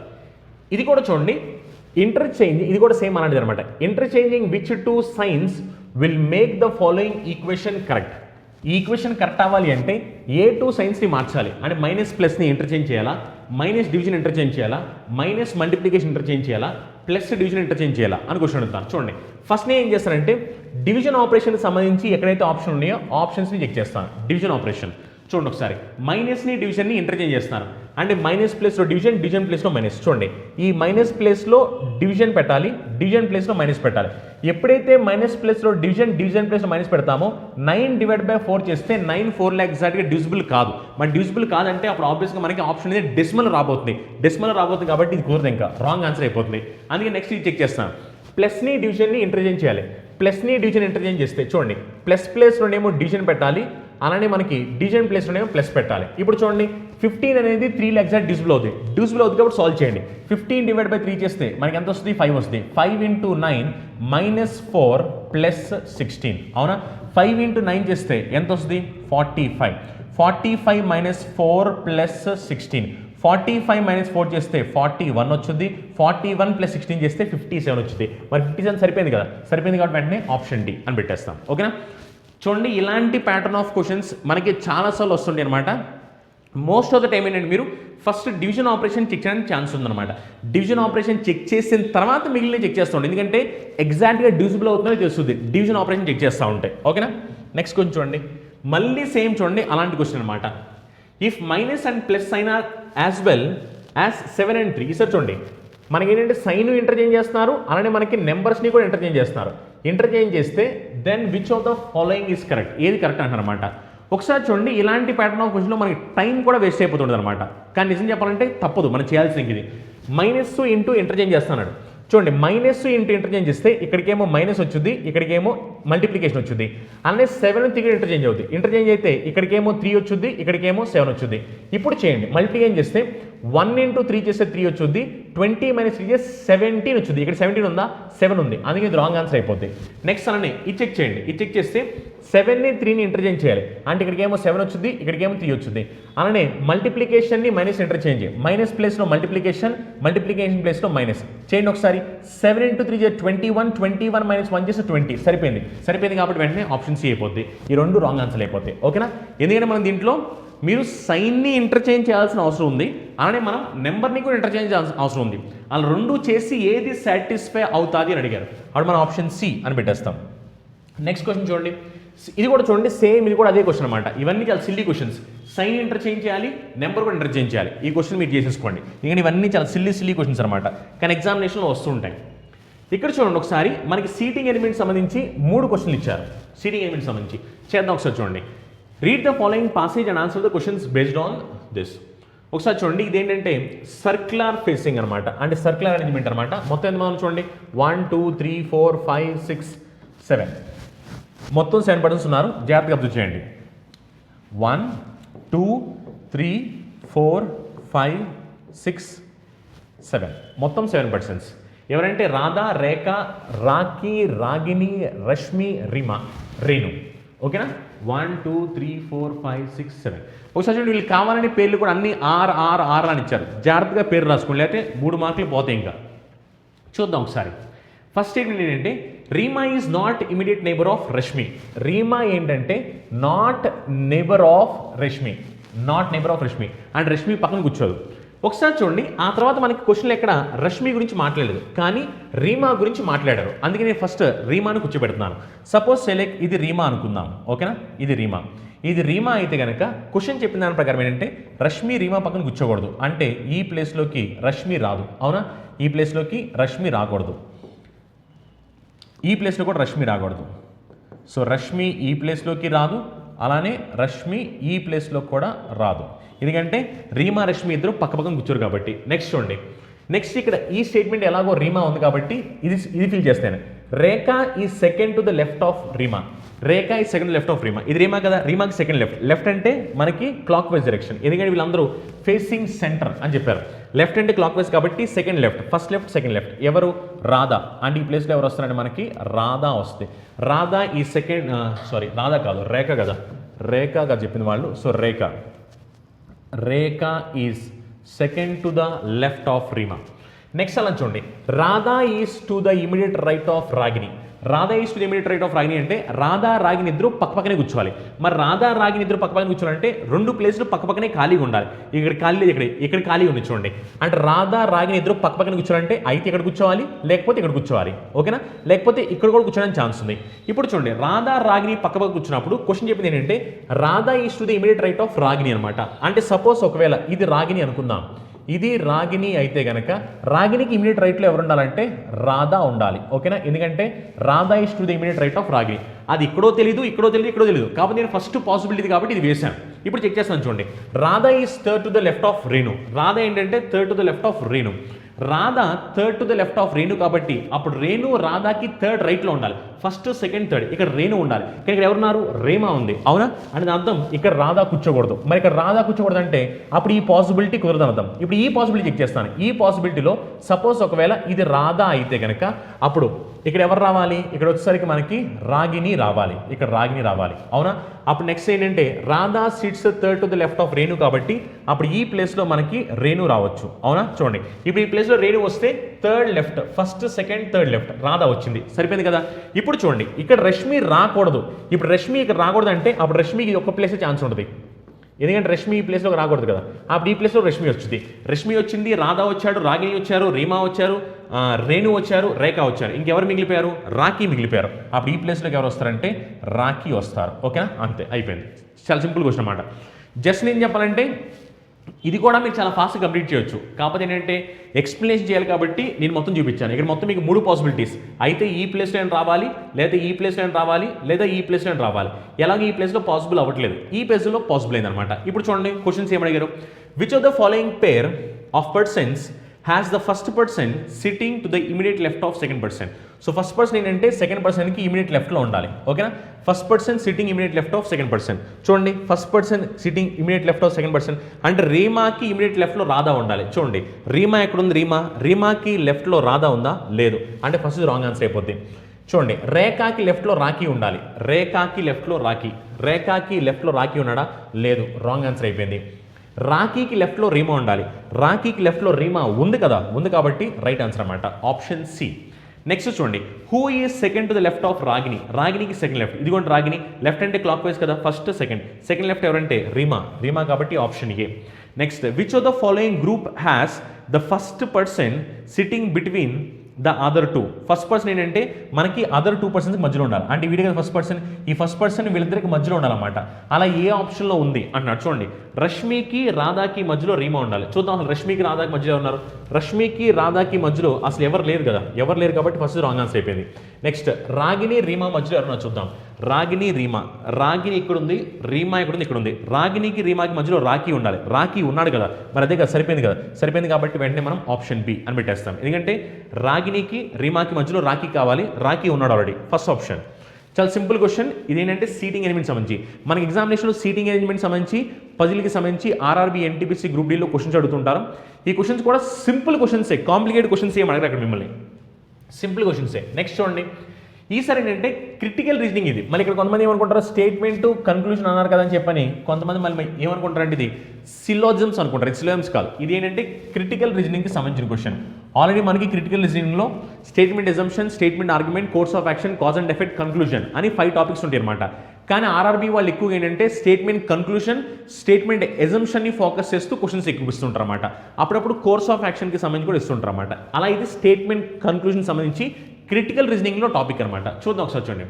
ఇది కూడా చూడండి, ఇంటర్చేంజ్, ఇది కూడా సేమ్ అలాంటిది అనమాట. Interchanging which two science will make the following equation correct. ఈ ఈక్వేషన్ కరెక్ట్ అవ్వాలి అంటే ఏ టూ సైన్స్ని మార్చాలి అంటే మైనస్ ప్లస్ని ఇంటర్చేంజ్ చేయాలా, మైనస్ డివిజన్ ఇంటర్చేంజ్ చేయాలా, మైనస్ మల్టిప్లికేషన్ ఇంటర్చేంజ్ చేయాలా, ప్లస్ డివిజన్ ఇంటర్చేంజ్ చేయాలా అని క్వశ్చన్ అడుగుతాను. చూడండి, ఫస్ట్ నేను ఏం చేస్తానంటే డివిజన్ ఆపరేషన్కి సంబంధించి ఎక్కడైతే ఆప్షన్ ఉన్నాయో ఆప్షన్స్ని చెక్ చేస్తాను. డివిజన్ ఆపరేషన్ చూడండి ఒకసారి, మైనస్ని డివిజన్ని ఇంటర్చేంజ్ చేస్తాను. అంటే మైనస్ ప్లేస్లో డివిజన్, డివిజన్ ప్లేస్లో మైనస్. చూడండి, ఈ మైనస్ ప్లేస్లో డివిజన్ పెట్టాలి, డివిజన్ ప్లేస్లో మైనస్ పెట్టాలి. ఎప్పుడైతే మైనస్ ప్లేస్లో డివిజన్, డివిజన్ ప్లేస్లో మైనస్ పెడతామో 9 డివైడ్ బై 4 చేస్తే 9 4 ఎగ్జాక్ట్గా డివిజిబుల్ కాదు. మరి డివిజిబుల్ కాదంటే అప్పుడు ఆబ్వియస్గా మనకి ఆప్షన్ అనేది డెసిమల్ రాబోతుంది. కాబట్టి ఇది కూరదు, ఇంకా రాంగ్ ఆన్సర్ అయిపోతుంది. అందుకే నెక్స్ట్ ఇది చెక్ చేస్తాను. ప్లస్ని డివిజన్ని ఇంటర్చేంజ్ చేయాలి. ప్లస్ని డివిజన్ ఇంటర్చేంజ్ చేస్తే చూడండి, ప్లస్ ప్లేస్లోనేమో డివిజన్ పెట్టాలి, అలానే మనకి డివిజన్ ప్లేస్లోనేమో ప్లస్ పెట్టాలి. ఇప్పుడు చూడండి, 15 అనేది 3 ఎగ్జాక్ట్ డివిజిబుల్ అవుతుంది కాబట్టి సాల్వ్ చేయండి. 15 డివైడ్ బై 3 చేస్తే మనకి ఎంత వస్తుంది, 5 వస్తుంది. 5 × 9 -4 + 16, అవునా. 5 × 9 చేస్తే ఎంత వస్తుంది, 45. 45 - 4 + 16, 45 - 4 చేస్తే 41 వచ్చింది. 41 + 16 చేస్తే 57 వచ్చింది. మరి 57 సరిపోయింది కదా, సరిపోయింది కాబట్టి వెంటనే ఆప్షన్ డి అని పెట్టేస్తాం, ఓకేనా. చూడండి, ఇలాంటి ప్యాటర్న్ ఆఫ్ క్వశ్చన్స్ మనకి చాలాసార్లు వస్తుంటాయి అనమాట. మోస్ట్ ఆఫ్ ద టైం ఏంటంటే మీరు ఫస్ట్ డివిజన్ ఆపరేషన్ చెక్ చేయడానికి ఛాన్స్ ఉందన్నమాట. డివిజన్ ఆపరేషన్ చెక్ చేసిన తర్వాత మిగిలిన చెక్ చేస్తూ ఉంటాయి, ఎందుకంటే ఎగ్జాక్ట్గా డివిజిబుల్ అవుతుందో తెలుస్తుంది డివిజన్ ఆపరేషన్ చెక్ చేస్తూ ఉంటాయి, ఓకేనా. నెక్స్ట్ క్వశ్చన్ చూడండి, మళ్ళీ సేమ్ చూడండి, అలాంటి క్వశ్చన్ అనమాట. If minus and plus sign are as well as 7 and 3. ఈసారి చూడండి, మనకి ఏంటంటే సైన్ ఇంటర్చేంజ్ చేస్తున్నారు, అలానే మనకి నెంబర్స్ని కూడా ఇంటర్చేంజ్ చేస్తున్నారు. ఇంటర్చేంజ్ చేస్తే then which of the following is correct, ఏది కరెక్ట్ అంటారనమాట. ఒకసారి చూడండి, ఇలాంటి ప్యాటర్న్ ఆఫ్ క్వశ్చన్లో మనకి టైం కూడా వేస్ట్ అయిపోతుంది అనమాట. కానీ నిజం చెప్పాలంటే తప్పదు, మనం చేయాల్సింది ఇది. మైనస్ ఇంటూ ఇంటర్చేంజ్ చేస్తున్నాడు. చూడండి, మైనస్ ఇంటూ ఇంటర్చేంజ్ చేస్తే ఇక్కడికేమో మైనస్ వచ్చింది, ఇక్కడికేమో మల్టిప్లికేషన్ వచ్చింది. అలానే 7 3 ఇంటర్చేంజ్ అవుతుంది. ఇంటర్చేంజ్ అయితే ఇక్కడికేమో 3 వచ్చింది, ఇక్కడికేమో 7 వచ్చింది. ఇప్పుడు చేయండి, మల్టిప్లికేషన్ చేస్తే 1 × 3 చేస్తే 3 వచ్చింది, 20 - 3 చేస్తే 17 వచ్చింది. ఇక్కడ 17 ఉందా, 7 ఉంది, అందుకే ఇది రాంగ్ ఆన్సర్ అయిపోతుంది. నెక్స్ట్ అలానే ఇది చెక్ చేయండి. ఇది చెక్ చేస్తే 7ని 3ని ఇంటర్చేంజ్ చేయాలి. అంటే ఇక్కడికేమో 7 వచ్చింది, ఇక్కడికేమో 3 వచ్చింది. అలానే మల్టిప్లికేషన్ని మైనస్ ఇంటర్చేంజ్, మైనస్ ప్లేస్లో మల్టిప్లికేషన్, మల్టిప్లికేషన్ ప్లేస్లో మైనస్ చేయండి ఒకసారి. 7 × 3 21, 21 - 1 చేస్తే 20, సరిపోయింది కాబట్టి వెంటనే ఆప్షన్ సి అయిపోద్ది. ఈ రెండు రాంగ్ ఆన్సర్ అయిపోతాయి, ఓకేనా. ఎందుకంటే మనం దీంట్లో మీరు సైన్ని ఇంటర్చేంజ్ చేయాల్సిన అవసరం ఉంది, అలానే మనం నెంబర్ని కూడా ఇంటర్చేంజ్ చేయాల్సిన అవసరం ఉంది. అలా రెండు చేసి ఏది సాటిస్ఫై అవుతుంది అని అడిగారు, అప్పుడు మనం ఆప్షన్ సి అని పెట్టేస్తాం. నెక్స్ట్ క్వశ్చన్ చూడండి, ఇది కూడా చూడండి, సేమ్ ఇది కూడా అదే క్వశ్చన్ అనమాట. ఇవన్నీ చాలా సిల్లీ క్వశ్చన్స్. సైన్ ఇంటర్చేంజ్ చేయాలి, నెంబర్ కూడా ఇంటర్చేంజ్ చేయాలి. ఈ క్వశ్చన్ మీరు చేసేసుకోండి, ఎందుకంటే ఇవన్నీ చాలా సిల్లీ క్వశ్చన్స్ అనమాట, కానీ ఎగ్జామినేషన్లో వస్తుంటాయి. ఇక్కడ చూడండి ఒకసారి, మనకి సీటింగ్ ఎలిమెంట్ సంబంధించి 3 క్వశ్చన్లు ఇచ్చారు. సీటింగ్ ఎలిమెంట్ సంబంధించి చేద్దాం ఒకసారి చూడండి. Read the following passage and answer the questions based on this. ఒకసారి చూడండి, ఇదేంటంటే సర్క్యులర్ ఫేసింగ్ అనమాట, అంటే సర్క్యులర్ అరేంజ్మెంట్ అనమాట. మొత్తం ఎంత చూడండి, 1 2 3 4 5 6 7, మొత్తం 7 బటన్స్ ఉన్నారు. జాగ్రత్తగా అబ్జర్వ్ చేయండి. 1 2 3 4 5 6 7, మొత్తం 7 పర్సన్స్. ఎవరంటే రాధా, రేఖ, రాఖీ, రాగిణి, రష్మి, రీమా, రేణు. ఓకేనా? 1 2 3 4 5 6 7. ఒకసారి చూడండి, వీళ్ళు కావాలని పేర్లు కూడా అన్ని ఆర్ అని ఇచ్చారు. జాగ్రత్తగా పేరు రాసుకోండి, లేకపోతే 3 మార్కులు పోతాయి. ఇంకా చూద్దాం ఒకసారి. ఫస్ట్ స్టేట్మెంట్ ఏంటంటే Reema is not immediate neighbour of Rashmi. Reema ఏంటంటే not neighbour of Rashmi, not neighbour of Rashmi, and Rashmi పక్కన కూర్చోదు. ఒకసారి చూడండి, ఆ తర్వాత మనకి క్వశ్చన్లు ఎక్కడ రష్మి గురించి మాట్లాడలేదు, కానీ రీమా గురించి మాట్లాడారు. అందుకే నేను ఫస్ట్ రీమాను కూర్చోబెడుతున్నాను. సపోజ్ సెలెక్ట్ ఇది రీమా అనుకుందాం. ఓకేనా? ఇది రీమా. ఇది రీమా అయితే కనుక క్వశ్చన్ చెప్పిన దాని ప్రకారం ఏంటంటే రష్మి రీమా పక్కన కూర్చోకూడదు, అంటే ఈ ప్లేస్లోకి రష్మి రాదు. అవునా? ఈ ప్లేస్లోకి రష్మి రాకూడదు, ఈ ప్లేస్లో కూడా రష్మి రాకూడదు. సో రష్మి ఈ ప్లేస్లోకి రాదు, అలానే రష్మి ఈ ప్లేస్లో కూడా రాదు. ఎందుకంటే రీమా రష్మి ఇద్దరు పక్క పక్కన కూర్చోరు కాబట్టి. నెక్స్ట్ చూడండి, నెక్స్ట్ ఇక్కడ ఈ స్టేట్మెంట్ ఎలాగో రీమా ఉంది కాబట్టి ఇది ఫిల్ చేస్తాను. Rekha is second to the left of Reema. Rekha is second left of Reema. ఇది రీమా కదా, రీమాకి సెకండ్ లెఫ్ట్. లెఫ్ట్ అంటే మనకి క్లాక్ వైజ్ డైరెక్షన్, ఎందుకంటే వీళ్ళందరూ ఫేసింగ్ సెంటర్ అని చెప్పారు. లెఫ్ట్ అంటే క్లాక్ వైజ్ కాబట్టి second left, first left second left. ఎవరు? రాధా. అండ్ ఈ ప్లేస్లో ఎవరు వస్తారంటే మనకి రాధా వస్తుంది. రాధా ఈ సెకండ్, సారీ రాధా కాదు, రేఖ కదా, రేఖ కదా చెప్పింది వాళ్ళు. So Rekha is second to the left of Reema. Next అలా చూడండి, Radha is to the immediate right of Ragini. Radha is to the immediate right of Ragini అంటే రాధా రాగిణి ఇద్దరు పక్కపక్కనే కూర్చోవాలి. మరి రాధా రాగిణి ఇద్దరు పక్కపక్కనే కూర్చోవాలంటే 2 ప్లేస్లు పక్కపక్కనే ఖాళీగా ఉండాలి. ఇక్కడ ఖాళీ లేదు, ఇక్కడ ఖాళీ ఉంది చూడండి. అంటే రాధా రాగిణి ఇద్దరు పక్కపక్కనే కూర్చోవాలంటే అయితే ఇక్కడ కూర్చోవాలి, లేకపోతే ఇక్కడ కూర్చోవాలి. ఓకేనా? లేకపోతే ఇక్కడ కూడా కూర్చోడానికి ఛాన్స్ ఉంది. ఇప్పుడు చూడండి, రాధా రాగిణి పక్కపక్క కూర్చున్నప్పుడు క్వశ్చన్ చెప్పింది ఏంటంటే Radha is to the immediate right of Ragini అనమాట. అంటే సపోజ్ ఒకవేళ ఇది రాగిణి అనుకుందాం, ఇది రాగిణి అయితే గనక రాగిణికి ఇమీడియట్ రైట్లో ఎవరు ఉండాలంటే రాధా ఉండాలి. ఓకేనా? ఎందుకంటే Radha is to the immediate right of Ragini. అది ఇక్కడో తెలియదు, ఇక్కడో తెలియదు కాబట్టి నేను ఫస్ట్ పాసిబిలిటీ కాబట్టి ఇది వేశాను. ఇప్పుడు చెక్ చేస్తాను చూడండి, Radha is third to the left of Renu. Radha ఏంటంటే third to the left of Renu. Radha third to the left of Renu కాబట్టి అప్పుడు రేణు రాధాకి థర్డ్ రైట్లో ఉండాలి. ఫస్ట్ సెకండ్ థర్డ్ ఇక్కడ రేణు ఉండాలి, కానీ ఇక్కడ ఎవరున్నారు? రేమా ఉంది. అవునా? అంటే అర్థం ఇక్కడ రాధా కూర్చోకూడదు. మరి ఇక్కడ రాధా కూర్చోకూడదు అంటే అప్పుడు ఈ పాసిబిలిటీ కుదరదు అర్థం. ఇప్పుడు ఈ పాసిబిలిటీ చెక్ చేస్తాను. ఈ పాసిబిలిటీలో సపోజ్ ఒకవేళ ఇది రాధా అయితే కనుక అప్పుడు ఇక్కడ ఎవరు రావాలి? ఇక్కడ వచ్చేసరికి మనకి రాగిణి రావాలి, ఇక్కడ రాగిణి రావాలి. అవునా? అప్పుడు నెక్స్ట్ ఏంటంటే Radha sits third to the left of Renu కాబట్టి అప్పుడు ఈ ప్లేస్లో మనకి రేణు రావచ్చు. అవునా? చూడండి, ఇప్పుడు ఈ ప్లేస్లో రేణు వస్తే third left, first second third left, Radha వచ్చింది. సరిపోయింది కదా? ఇప్పుడు చూడండి, ఇక్కడ రష్మి రాకూడదు. ఇప్పుడు రష్మి ఇక్కడ రాకూడదు అంటే అప్పుడు రష్మికి ఒక ప్లేసే ఛాన్స్ ఉంటుంది, ఎందుకంటే రష్మి ఈ ప్లేస్లోకి రాకూడదు కదా. అప్పుడు ఈ ప్లేస్లో రష్మి వచ్చింది. రష్మి వచ్చింది, రాధా వచ్చాడు, రాగిణి వచ్చారు, రీమా వచ్చారు, రేణు వచ్చారు, రేఖ వచ్చారు. ఇంకెవరు మిగిలిపోయారు? రాఖీ మిగిలిపోయారు. అప్పుడు ఈ ప్లేస్లోకి ఎవరు వస్తారంటే రాఖీ వస్తారు. ఓకేనా? అంతే, అయిపోయింది. చాలా సింపుల్ క్వశ్చన్ అన్నమాట. జస్ట్ నేను చెప్పాలంటే ఇది కూడా మీరు చాలా ఫాస్ట్గా కంప్లీట్ చేయొచ్చు. కాకపోతే ఏంటంటే ఎక్స్ప్లెనేషన్ చేయాలి కాబట్టి నేను మొత్తం చూపించాను. ఇక్కడ మొత్తం మీకు 3 పాసిబిలిటీస్, అయితే ఈ ప్లేస్లో రావాలి, లేదా ఈ ప్లేస్లో రావాలి, లేదా ఈ ప్లేస్లో రావాలి. ఎలాగో ఈ ప్లేస్లో పాసిబుల్ అవ్వట్లేదు, ఈ ప్లేస్లో పాసిబుల్ అయిందనమాట. ఇప్పుడు చూడండి, క్వశ్చన్స్ ఏమడిగారు? Which of the following pair of persons has the first person sitting to the immediate left of second person. So first person ఏంటంటే సెకండ్ పర్సన్కి ఇమీడియట్ లెఫ్ట్లో ఉండాలి. ఓకేనా? First person sitting immediate left of second person. చూడండి, first person sitting immediate left of second person అంటే రీమాకి ఇమీడియట్ లెఫ్ట్లో రాధా ఉండాలి. చూడండి, రీమా ఎక్కడుంది? రీమాకి లెఫ్ట్లో రాధా ఉందా? లేదు. అంటే ఫస్ట్ రాంగ్ ఆన్సర్ అయిపోద్ది. చూడండి, రేఖాకి లెఫ్ట్లో రాఖీ ఉండాలి. రేఖాకి లెఫ్ట్లో రాఖీ ఉన్నాడా? లేదు. రాంగ్ ఆన్సర్ అయిపోయింది. రాఖీకి లెఫ్ట్లో రీమా ఉండాలి. రాఖీకి లెఫ్ట్లో రీమా ఉంది కదా, ఉంది కాబట్టి రైట్ ఆన్సర్ అన్నమాట, ఆప్షన్ సి. నెక్స్ట్ చూడండి, who is second to the left of Ragini. రాగిణికి సెకండ్ లెఫ్ట్. ఇదిగోండి రాగిణి, లెఫ్ట్ అంటే క్లాక్ వైజ్ కదా, ఫస్ట్ సెకండ్ లెఫ్ట్ ఎవరంటే రీమా కాబట్టి option A. Next, which of the following group has the first person sitting between the other 2. First person ఏంటంటే మనకి అదర్ 2 పర్సన్కి మధ్యలో ఉండాలి. అంటే వీడియో ఫస్ట్ పర్సన్, ఈ ఫస్ట్ పర్సన్ వీళ్ళిద్దరికి మధ్యలో ఉండాలన్నమాట. అలా ఏ ఆప్షన్లో ఉంది అంటున్నాడు. చూడండి, రష్మికి రాధాకి మధ్యలో రీమా ఉండాలి. చూద్దాం అసలు రష్మికి రాధాకి మధ్యలో ఉన్నారు. రష్మికి రాధాకి మధ్యలో అసలు ఎవరు లేరు కదా, ఎవరు లేరు కాబట్టి ఫస్ట్ రాంగ్ ఆన్సర్ అయిపోయింది. నెక్స్ట్, రాగిణి రీమా మధ్యలో ఎవరున్నారు చూద్దాం. రాగిని రీమా, రాగిని ఇక్కడ ఉంది, రీమా ఇక్కడ ఉంది, ఇక్కడ ఉంది. రాగినికి రీమాకి మధ్యలో రాఖీ ఉండాలి. రాఖీ ఉన్నాడు కదా, మరి అదే కదా సరిపోయింది కదా, సరిపోయింది కాబట్టి వెంటనే మనం ఆప్షన్ బి అని పెట్టేస్తాం. ఎందుకంటే రాగినికి రీమాకి మధ్యలో రాఖీ కావాలి, రాఖీ ఉన్నాడు ఆల్రెడీ, ఫస్ట్ ఆప్షన్. చాలా సింపుల్ క్వశ్చన్. ఇదేంటంటే సీటింగ్ అరేంజ్మెంట్ సంబంధించి మనకి ఎగ్జామినేషన్లో సీటింగ్ అరేంజ్మెంట్ సంబంధించి పజిల్కి సంబంధించి ఆర్ఆర్బీ ఎన్టీపీసీ గ్రూప్ డీలో క్వశ్చన్స్ అడుగుతుంటారు. ఈ క్వశ్చన్స్ కూడా సింపుల్ క్వశ్చన్సే, కాంప్లికేటెడ్ క్వశ్చన్స్ ఏం అడగరు అక్కడ మిమ్మల్ని, సింపుల్ క్వశ్చన్సే. నెక్స్ట్ చూడండి, ఈసారి ఏంటంటే క్రిటికల్ రీజనింగ్. ఇది మళ్ళీ ఇక్కడ కొంతమంది ఏమనుకుంటారు, స్టేట్మెంట్ కన్క్లూజన్ అన్నారు కదా అని చెప్పని కొంతమంది మళ్ళీ ఏమనుకుంటారు అంటే ఇది సిలోజమ్స్ అనుకుంటారు. ఇది సిలోజమ్స్ కాదు, ఇది ఏంటంటే క్రిటికల్ రీజనింగ్కి సంబంధించిన క్వశ్చన్. ఆల్రెడీ మనకి క్రిటికల్ రీజనింగ్లో statement assumption, statement argument, course of action, cause and effect, conclusion అని 5 టాపిక్స్ ఉంటాయి అనమాట. కానీ ఆర్ఆర్బీ వాళ్ళు ఎక్కువగా ఏంటంటే స్టేట్మెంట్ కన్క్లూజన్, స్టేట్మెంట్ ఎజంప్షన్ని ఫోకస్ చేస్తూ క్వశ్చన్స్ ఎక్కువ ఇస్తుంటారు అనమాట. అప్పుడప్పుడు కోర్స్ ఆఫ్ యాక్షన్కి సంబంధించి కూడా ఇస్తుంటారు అనమాట. అలా ఇది స్టేట్మెంట్ కన్క్లూజన్ సంబంధించి క్రిటికల్ రీజనింగ్లో టాపిక్ అనమాట. చూద్దాం ఒకసారి చూడండి.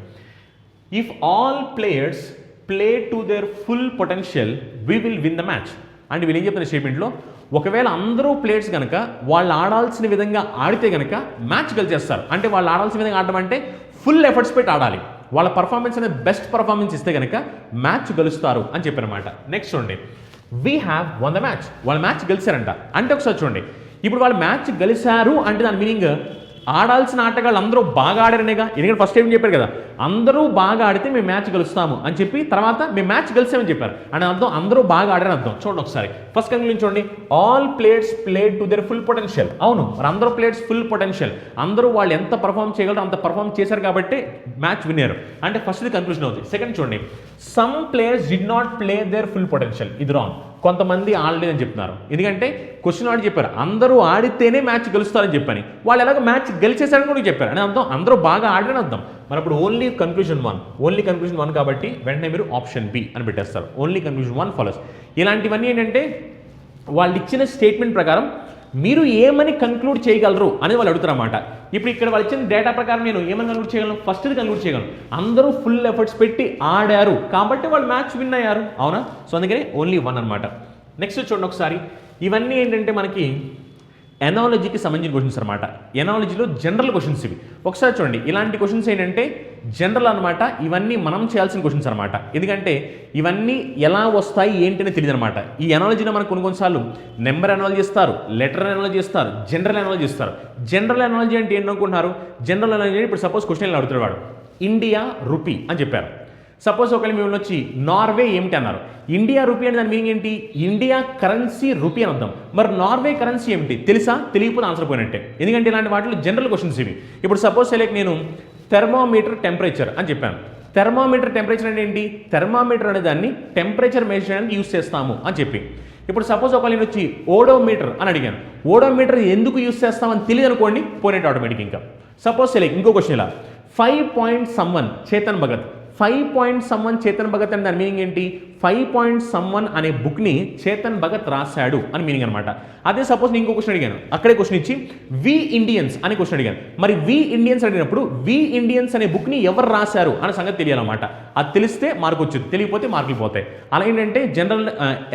If all players play to their full potential we will win the match. అంటే వీళ్ళు ఏం చెప్తున్నారు స్టేట్మెంట్లో, ఒకవేళ అందరూ ప్లేయర్స్ కనుక వాళ్ళు ఆడాల్సిన విధంగా ఆడితే కనుక మ్యాచ్ గెలిచేస్తారు. అంటే వాళ్ళు ఆడాల్సిన విధంగా ఆడడం అంటే ఫుల్ ఎఫర్ట్స్ పెట్టి ఆడాలి, వాళ్ళ పర్ఫార్మెన్స్ అనేది బెస్ట్ పర్ఫార్మెన్స్ ఇస్తే కనుక మ్యాచ్ గెలుస్తారు అని చెప్పారన్నమాట. నెక్స్ట్ చూడండి, we have one the match. వాళ్ళు మ్యాచ్ గెలిచారంట అంటే ఒకసారి చూడండి, ఇప్పుడు వాళ్ళు మ్యాచ్ గెలిచారు అంటే దాని మీనింగ్ ఆడాల్సిన ఆటగాళ్ళు అందరూ బాగా ఆడారనేగా. ఎందుకంటే ఫస్ట్ ఏం చెప్పారు కదా, అందరూ బాగా ఆడితే మేము మ్యాచ్ గెలుస్తాము అని చెప్పి తర్వాత మేము మ్యాచ్ గెలిచామని చెప్పారు. అని అర్థం అందరూ బాగా ఆడారని అర్థం. చూడండి ఒకసారి ఫస్ట్ కంక్లూజన్ చూడండి, all players played to their full potential. అవును, మరి అందరూ ప్లేయర్స్ ఫుల్ పొటెన్షియల్, అందరూ వాళ్ళు ఎంత పర్ఫామ్ చేయగలరో అంత పర్ఫామ్ చేశారు కాబట్టి మ్యాచ్ విన్నారు అంటే ఫస్ట్ కన్క్లూజన్ అవుతుంది. సెకండ్ చూడండి, some players did not play their full potential. ఇది రాంగ్, కొంతమంది ఆడలేదని చెప్తున్నారు. ఎందుకంటే క్వశ్చన్ ఆడి చెప్పారు అందరూ ఆడితేనే మ్యాచ్ గెలుస్తారని చెప్పని, వాళ్ళు ఎలాగో మ్యాచ్ గెలిచేసారని కూడా చెప్పారు. అని అర్థం అందరూ బాగా ఆడారని అర్థం. మరి అప్పుడు ఓన్లీ కన్క్లూజన్ వన్ కాబట్టి వెంటనే మీరు ఆప్షన్ బి అని పెట్టేస్తారు. Only conclusion 1 follows. ఇలాంటివన్నీ ఏంటంటే వాళ్ళు ఇచ్చిన స్టేట్మెంట్ ప్రకారం మీరు ఏమని కన్క్లూడ్ చేయగలరు అనేది వాళ్ళు అడుగుతారన్నమాట. ఇప్పుడు ఇక్కడ వాళ్ళు ఇచ్చిన డేటా ప్రకారం నేను ఏమని కన్క్లూడ్ చేయగలను, ఫస్ట్ కన్క్లూడ్ చేయగలను అందరూ ఫుల్ ఎఫర్ట్స్ పెట్టి ఆడారు కాబట్టి వాళ్ళు మ్యాచ్ విన్ అయ్యారు. అవునా? సో అందుకని ఓన్లీ 1 అనమాట. నెక్స్ట్ చూడండి ఒకసారి, ఇవన్నీ ఏంటంటే మనకి ఎనాలజీకి సంబంధించిన క్వశ్చన్స్ అనమాట. ఎనాలజీలో జనరల్ క్వశ్చన్స్ ఇవి. ఒకసారి చూడండి, ఇలాంటి క్వశ్చన్స్ ఏంటంటే జనరల్ అనమాట. ఇవన్నీ మనం చేయాల్సిన క్వశ్చన్స్ అనమాట. ఎందుకంటే ఇవన్నీ ఎలా వస్తాయి ఏంటనే తెలియదు అనమాట. ఈ ఎనాలజీలో మనకు కొన్నిసార్లు నెంబర్ ఎనాలజీ ఇస్తారు, లెటర్ ఎనాలజీ ఇస్తారు, జనరల్ ఎనాలజీ ఇస్తారు. జనరల్ ఎనాలజీ అంటే ఏంటనుకుంటున్నారు, జనరల్ ఎనాలజీ ఇప్పుడు సపోజ్ క్వశ్చన్ అడుగుతాడు వాడు, ఇండియా రూపీ అని చెప్పారు. సపోజ్ ఒకవేళ మేము వచ్చి నార్వే ఏమిటి అన్నారు, ఇండియా రూపీ అంటే దాని మీనింగ్ ఏంటి, ఇండియా కరెన్సీ రూపీ అని అర్థం. మరి నార్వే కరెన్సీ ఏమిటి తెలుసా, తెలియకపోతే ఆన్సర్ పోయినట్టే. ఎందుకంటే ఇలాంటి వాటిలో జనరల్ క్వశ్చన్స్ ఇవి. ఇప్పుడు సపోజ్ సెలెక్ట్ నేను థెర్మోమీటర్ టెంపరేచర్ అని చెప్పాను. థెర్మోమీటర్ టెంపరేచర్ అంటే ఏంటి, థెర్మోమీటర్ అనే దాన్ని టెంపరేచర్ మెజర్ చేయడానికి యూస్ చేస్తాము అని చెప్పి. ఇప్పుడు సపోజ్ ఒకవేళ నేను వచ్చి ఓడోమీటర్ అని అడిగాను, ఓడోమీటర్ ఎందుకు యూస్ చేస్తామని తెలియదు అనుకోండి, పోయినట్టు ఆటోమేటిక్. ఇంకా సపోజ్ సెలెక్ట్ ఇంకో క్వశ్చన్ ఇలా, 5 point someone Chetan Bhagat. 5 point someone Chetan Bhagat అని దాని మీనింగ్ ఏంటి, 5 పాయింట్ సమ్వన్ అనే బుక్ని చేతన్ భగత్ రాశాడు అని మీనింగ్ అనమాట. అదే సపోజ్ నేను ఇంకో క్వశ్చన్ అడిగాను, అక్కడే క్వశ్చన్ ఇచ్చి వి ఇండియన్స్ అనే క్వశ్చన్ అడిగాను. మరి వి ఇండియన్స్ అడిగినప్పుడు వి ఇండియన్స్ అనే బుక్ని ఎవరు రాశారు అనే సంగతి తెలియాలన్నమాట. అది తెలిస్తే మార్కు వచ్చింది, తెలియకపోతే మార్కులు పోతాయి. అలా ఏంటంటే జనరల్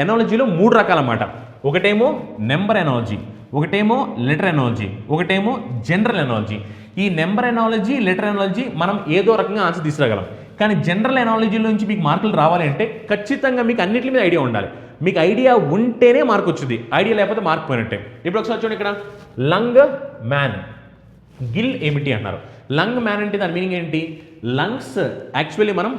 ఎనాలజీలో 3 రకాలన్నమాట. ఒకటేమో నెంబర్ ఎనాలజీ, ఒకటేమో లెటర్ ఎనాలజీ, ఒకటేమో జనరల్ ఎనాలజీ. ఈ నెంబర్ ఎనాలజీ, లెటర్ ఎనాలజీ మనం ఏదో రకంగా ఆన్సర్ తీసుకురాగలం. కానీ జనరల్ ఎనాలజీలో నుంచి మీకు మార్కులు రావాలి అంటే ఖచ్చితంగా మీకు అన్నింటి మీద ఐడియా ఉండాలి. మీకు ఐడియా ఉంటేనే మార్క్ వచ్చింది, ఐడియా లేకపోతే మార్క్ పోయినట్టే. ఇప్పుడు ఒకసారి చూడండి, ఇక్కడ లంగ్ మ్యాన్, గిల్ ఏమిటి అన్నారు. లంగ్ మ్యాన్ అంటే దాని మీనింగ్ ఏంటి, లంగ్స్ యాక్చువల్లీ మనం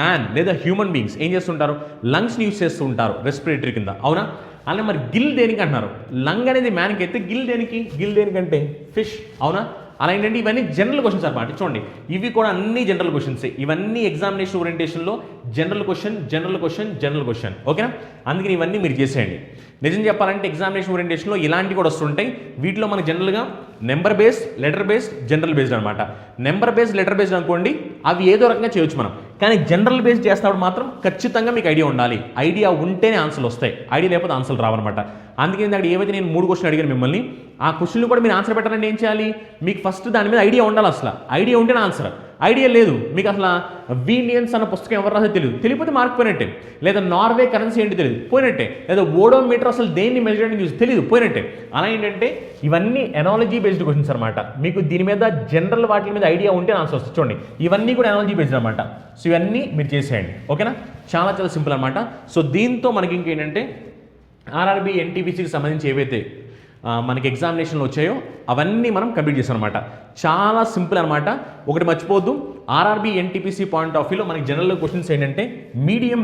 మ్యాన్ లేదా హ్యూమన్ బీయింగ్స్ ఏం చేస్తుంటారు, లంగ్స్ని యూజ్ చేస్తూ ఉంటారు రెస్పిరేటరీ కింద. అవునా? అలా మరి గిల్ దేనికి అంటున్నారు, లంగ్ అనేది మ్యాన్కి అయితే గిల్ దేనికి, గిల్ దేనికంటే ఫిష్. అవునా? అలా ఏంటంటే ఇవన్నీ జనరల్ క్వశ్చన్స్ అనమాట. చూడండి, ఇవి కూడా అన్ని జనరల్ క్వశ్చన్సే. ఇవన్నీ ఎగ్జామినేషన్ ఓరియంటేషన్లో జనరల్ క్వశ్చన్. ఓకేనా? అందుకని ఇవన్నీ మీరు చేసేయండి. నిజం చెప్పాలంటే ఎగ్జామినేషన్ ఓరియంటేషన్లో ఇలాంటివి కూడా వస్తుంటాయి. వీటిలో మనకు జనరల్గా number based, letter based, general based అనమాట. నెంబర్ బేస్డ్, లెటర్ బేస్డ్ అనుకోండి, అవి ఏదో రకంగా చేయొచ్చు మనం. కానీ జనరల్ బేస్డ్ చేస్తున్నప్పుడు మాత్రం ఖచ్చితంగా మీకు ఐడియా ఉండాలి. ఐడియా ఉంటేనే ఆన్సర్లు వస్తాయి, ఐడియా లేకపోతే ఆన్సర్లు రావన్నమాట. అందుకని అక్కడ ఏవైతే నేను 3 క్వశ్చన్ అడిగాను మిమ్మల్ని, ఆ క్వశ్చన్లు కూడా మీరు ఆన్సర్ పెట్టాలంటే ఏం చేయాలి, మీకు ఫస్ట్ దాని మీద ఐడియా ఉండాలి. అసలు ఐడియా ఉంటేనే ఆన్సర్. ఐడియా లేదు, మీకు అసలు వీనియన్స్ అన్న పుస్తకం ఎవరు రాసో తెలియకపోతే మార్క్ పోయినట్టే, లేదా నార్వే కరెన్సీ ఏంటి తెలియదు పోయినట్టే, లేదా ఓడోమీటర్ అసలు దేన్ని మెజర్ చేయడానికి తెలియదు పోయినట్టే. అలా ఏంటంటే ఇవన్నీ ఎనాలజీ బేస్డ్ క్వశ్చన్స్ అనమాట. మీకు దీని మీద జనరల్ వాటి మీద ఐడియా ఉంటే ఆన్సర్ వస్తుంది. చూడండి ఇవన్నీ కూడా ఎనాలజీ బేస్డ్ అనమాట. సో ఇవన్నీ మీరు చేసేయండి, ఓకేనా. చాలా చాలా సింపుల్ అనమాట. సో దీంతో మనకి ఇంకేంటంటే ఆర్ఆర్బీ ఎన్టీపీసీకి సంబంధించి ఏవైతే మనకి ఎగ్జామినేషన్లు వచ్చాయో అవన్నీ మనం కంప్లీట్ చేసాం అనమాట. చాలా సింపుల్ అనమాట. ఒకటి మర్చిపోవద్దు, ఆర్ఆర్బీ ఎన్టీపీసీ పాయింట్ ఆఫ్ వ్యూలో మనకి జనరల్ క్వశ్చన్స్ ఏంటంటే మీడియం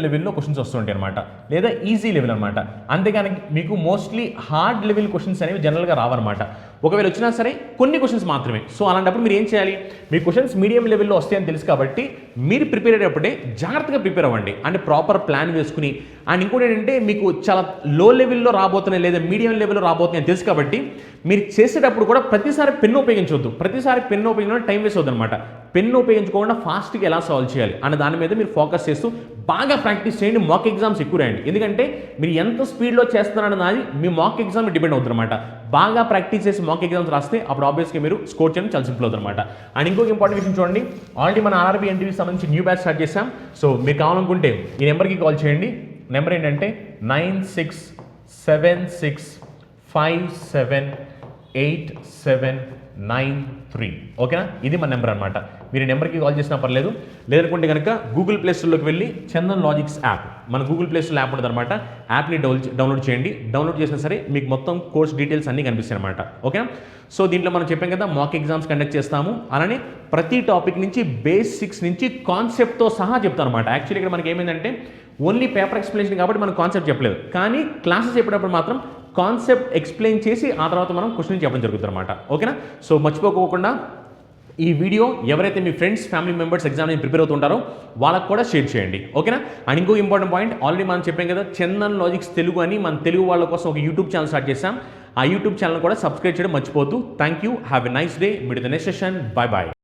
లెవెల్లో క్వశ్చన్స్ వస్తుంటాయి అనమాట, లేదా ఈజీ లెవెల్ అనమాట. అంతేగాని మీకు మోస్ట్లీ హార్డ్ లెవెల్ క్వశ్చన్స్ అనేవి జనరల్గా రావన్నమాట. ఒకవేళ వచ్చినా సరే కొన్ని క్వశ్చన్స్ మాత్రమే. సో అలాంటప్పుడు మీరు ఏం చేయాలి, మీ క్వశ్చన్స్ మీడియం లెవెల్లో వస్తాయని తెలుసు కాబట్టి మీరు ప్రిపేర్ అయ్యేటప్పుడే జాగ్రత్తగా ప్రిపేర్ అవ్వండి, అంటే ప్రాపర్ ప్లాన్ వేసుకుని. అండ్ ఇంకోటి ఏంటంటే మీకు చాలా లో లెవెల్లో రాబోతున్నాయి లేదా మీడియం లెవెల్లో రాబోతున్నాయి అని తెలుసు కాబట్టి మీరు చేసేటప్పుడు కూడా ప్రతిసారి పెన్ను ఉపయోగించవద్దు. ప్రతిసారి పెన్ను ఉపయోగించడం టైం వేస్ట్ అవుతుంది అనమాట. పెన్ను ఉపయోగించుకోకుండా ఫాస్ట్గా ఎలా సాల్వ్ చేయాలి అన్న దాని మీద మీరు ఫోకస్ చేస్తూ బాగా ప్రాక్టీస్ చేయండి. మాక్ ఎగ్జామ్స్ ఎక్కువ రాయండి, ఎందుకంటే మీరు ఎంత స్పీడ్లో చేస్తున్నారన్నది మీ మాక్ ఎగ్జామ్ డిపెండ్ అవుతుంది అనమాట. బాగా ప్రాక్టీస్ చేసి మాక్ ఎగ్జామ్స్ రాస్తే అప్పుడు ఆబ్వియస్గా మీరు స్కోర్ చేయడం చాలా సింపుల్ అవుతుంది అనమాట. అండ్ ఇంకొక ఇంపార్టెంట్ విషయం చూడండి, ఆల్రెడీ మన ఆర్ఆర్బీ ఎన్టీపీకి సంబంధించి న్యూ బ్యాచ్ స్టార్ట్ చేసాం. సో మీరు కావాలనుకుంటే ఈ నెంబర్కి కాల్ చేయండి. నెంబర్ ఏంటంటే 9676578793, ఓకేనా. ఇది మన నెంబర్ అనమాట. మీరు నెంబర్కి కాల్ చేసినా పర్లేదు, లేదనుకుంటే కనుక గూగుల్ ప్లే స్టోర్లోకి వెళ్ళి చందన్ లాజిక్స్ యాప్, మన గూగుల్ ప్లే స్టోర్ యాప్ ఉంటుంది అనమాట, యాప్ని డౌన్లోడ్ చేయండి. డౌన్లోడ్ చేసినా సరే మీకు మొత్తం కోర్స్ డీటెయిల్స్ అన్నీ కనిపిస్తాయి అనమాట, ఓకేనా. సో దీంట్లో మనం చెప్పాం కదా మాక్ ఎగ్జామ్స్ కండక్ట్ చేస్తాము, అలానే ప్రతి టాపిక్ నుంచి బేసిక్స్ నుంచి కాన్సెప్ట్తో సహా చెప్తాను అనమాట. యాక్చువల్లీ ఇక్కడ మనకి ఏమైందంటే ఓన్లీ పేపర్ ఎక్స్ప్లెనేషన్ కాబట్టి మనం కాన్సెప్ట్ చెప్పలేదు, కానీ క్లాసెస్ చెప్పేటప్పుడు మాత్రం కాన్సెప్ట్ ఎక్స్ప్లెయిన్ చేసి ఆ తర్వాత మనం క్వశ్చన్ చెప్పడం జరుగుతుంది అనమాట, ఓకేనా. సో మర్చిపోకుండా ఈ వీడియో ఎవరైతే మీ friends family members exam prepare అవుతుంటారో వాళ్ళకు కూడా షేర్ చేయండి, ఓకేనా. అండ్ ఇంకో ఇంపార్టెంట్ పాయింట్, ఆల్రెడీ మనం చెప్పాం కదా చందన్ లాజిక్స్ తెలుగు అని మన తెలుగు వాళ్ళ కోసం ఒక యూట్యూబ్ ఛానల్ స్టార్ట్ చేసాం. ఆ యూట్యూబ్ ఛానల్ కూడా సబ్స్క్రైబ్ చేయడం మర్చిపోవద్దు. Thank you, have a nice day, meet the next session, bye bye.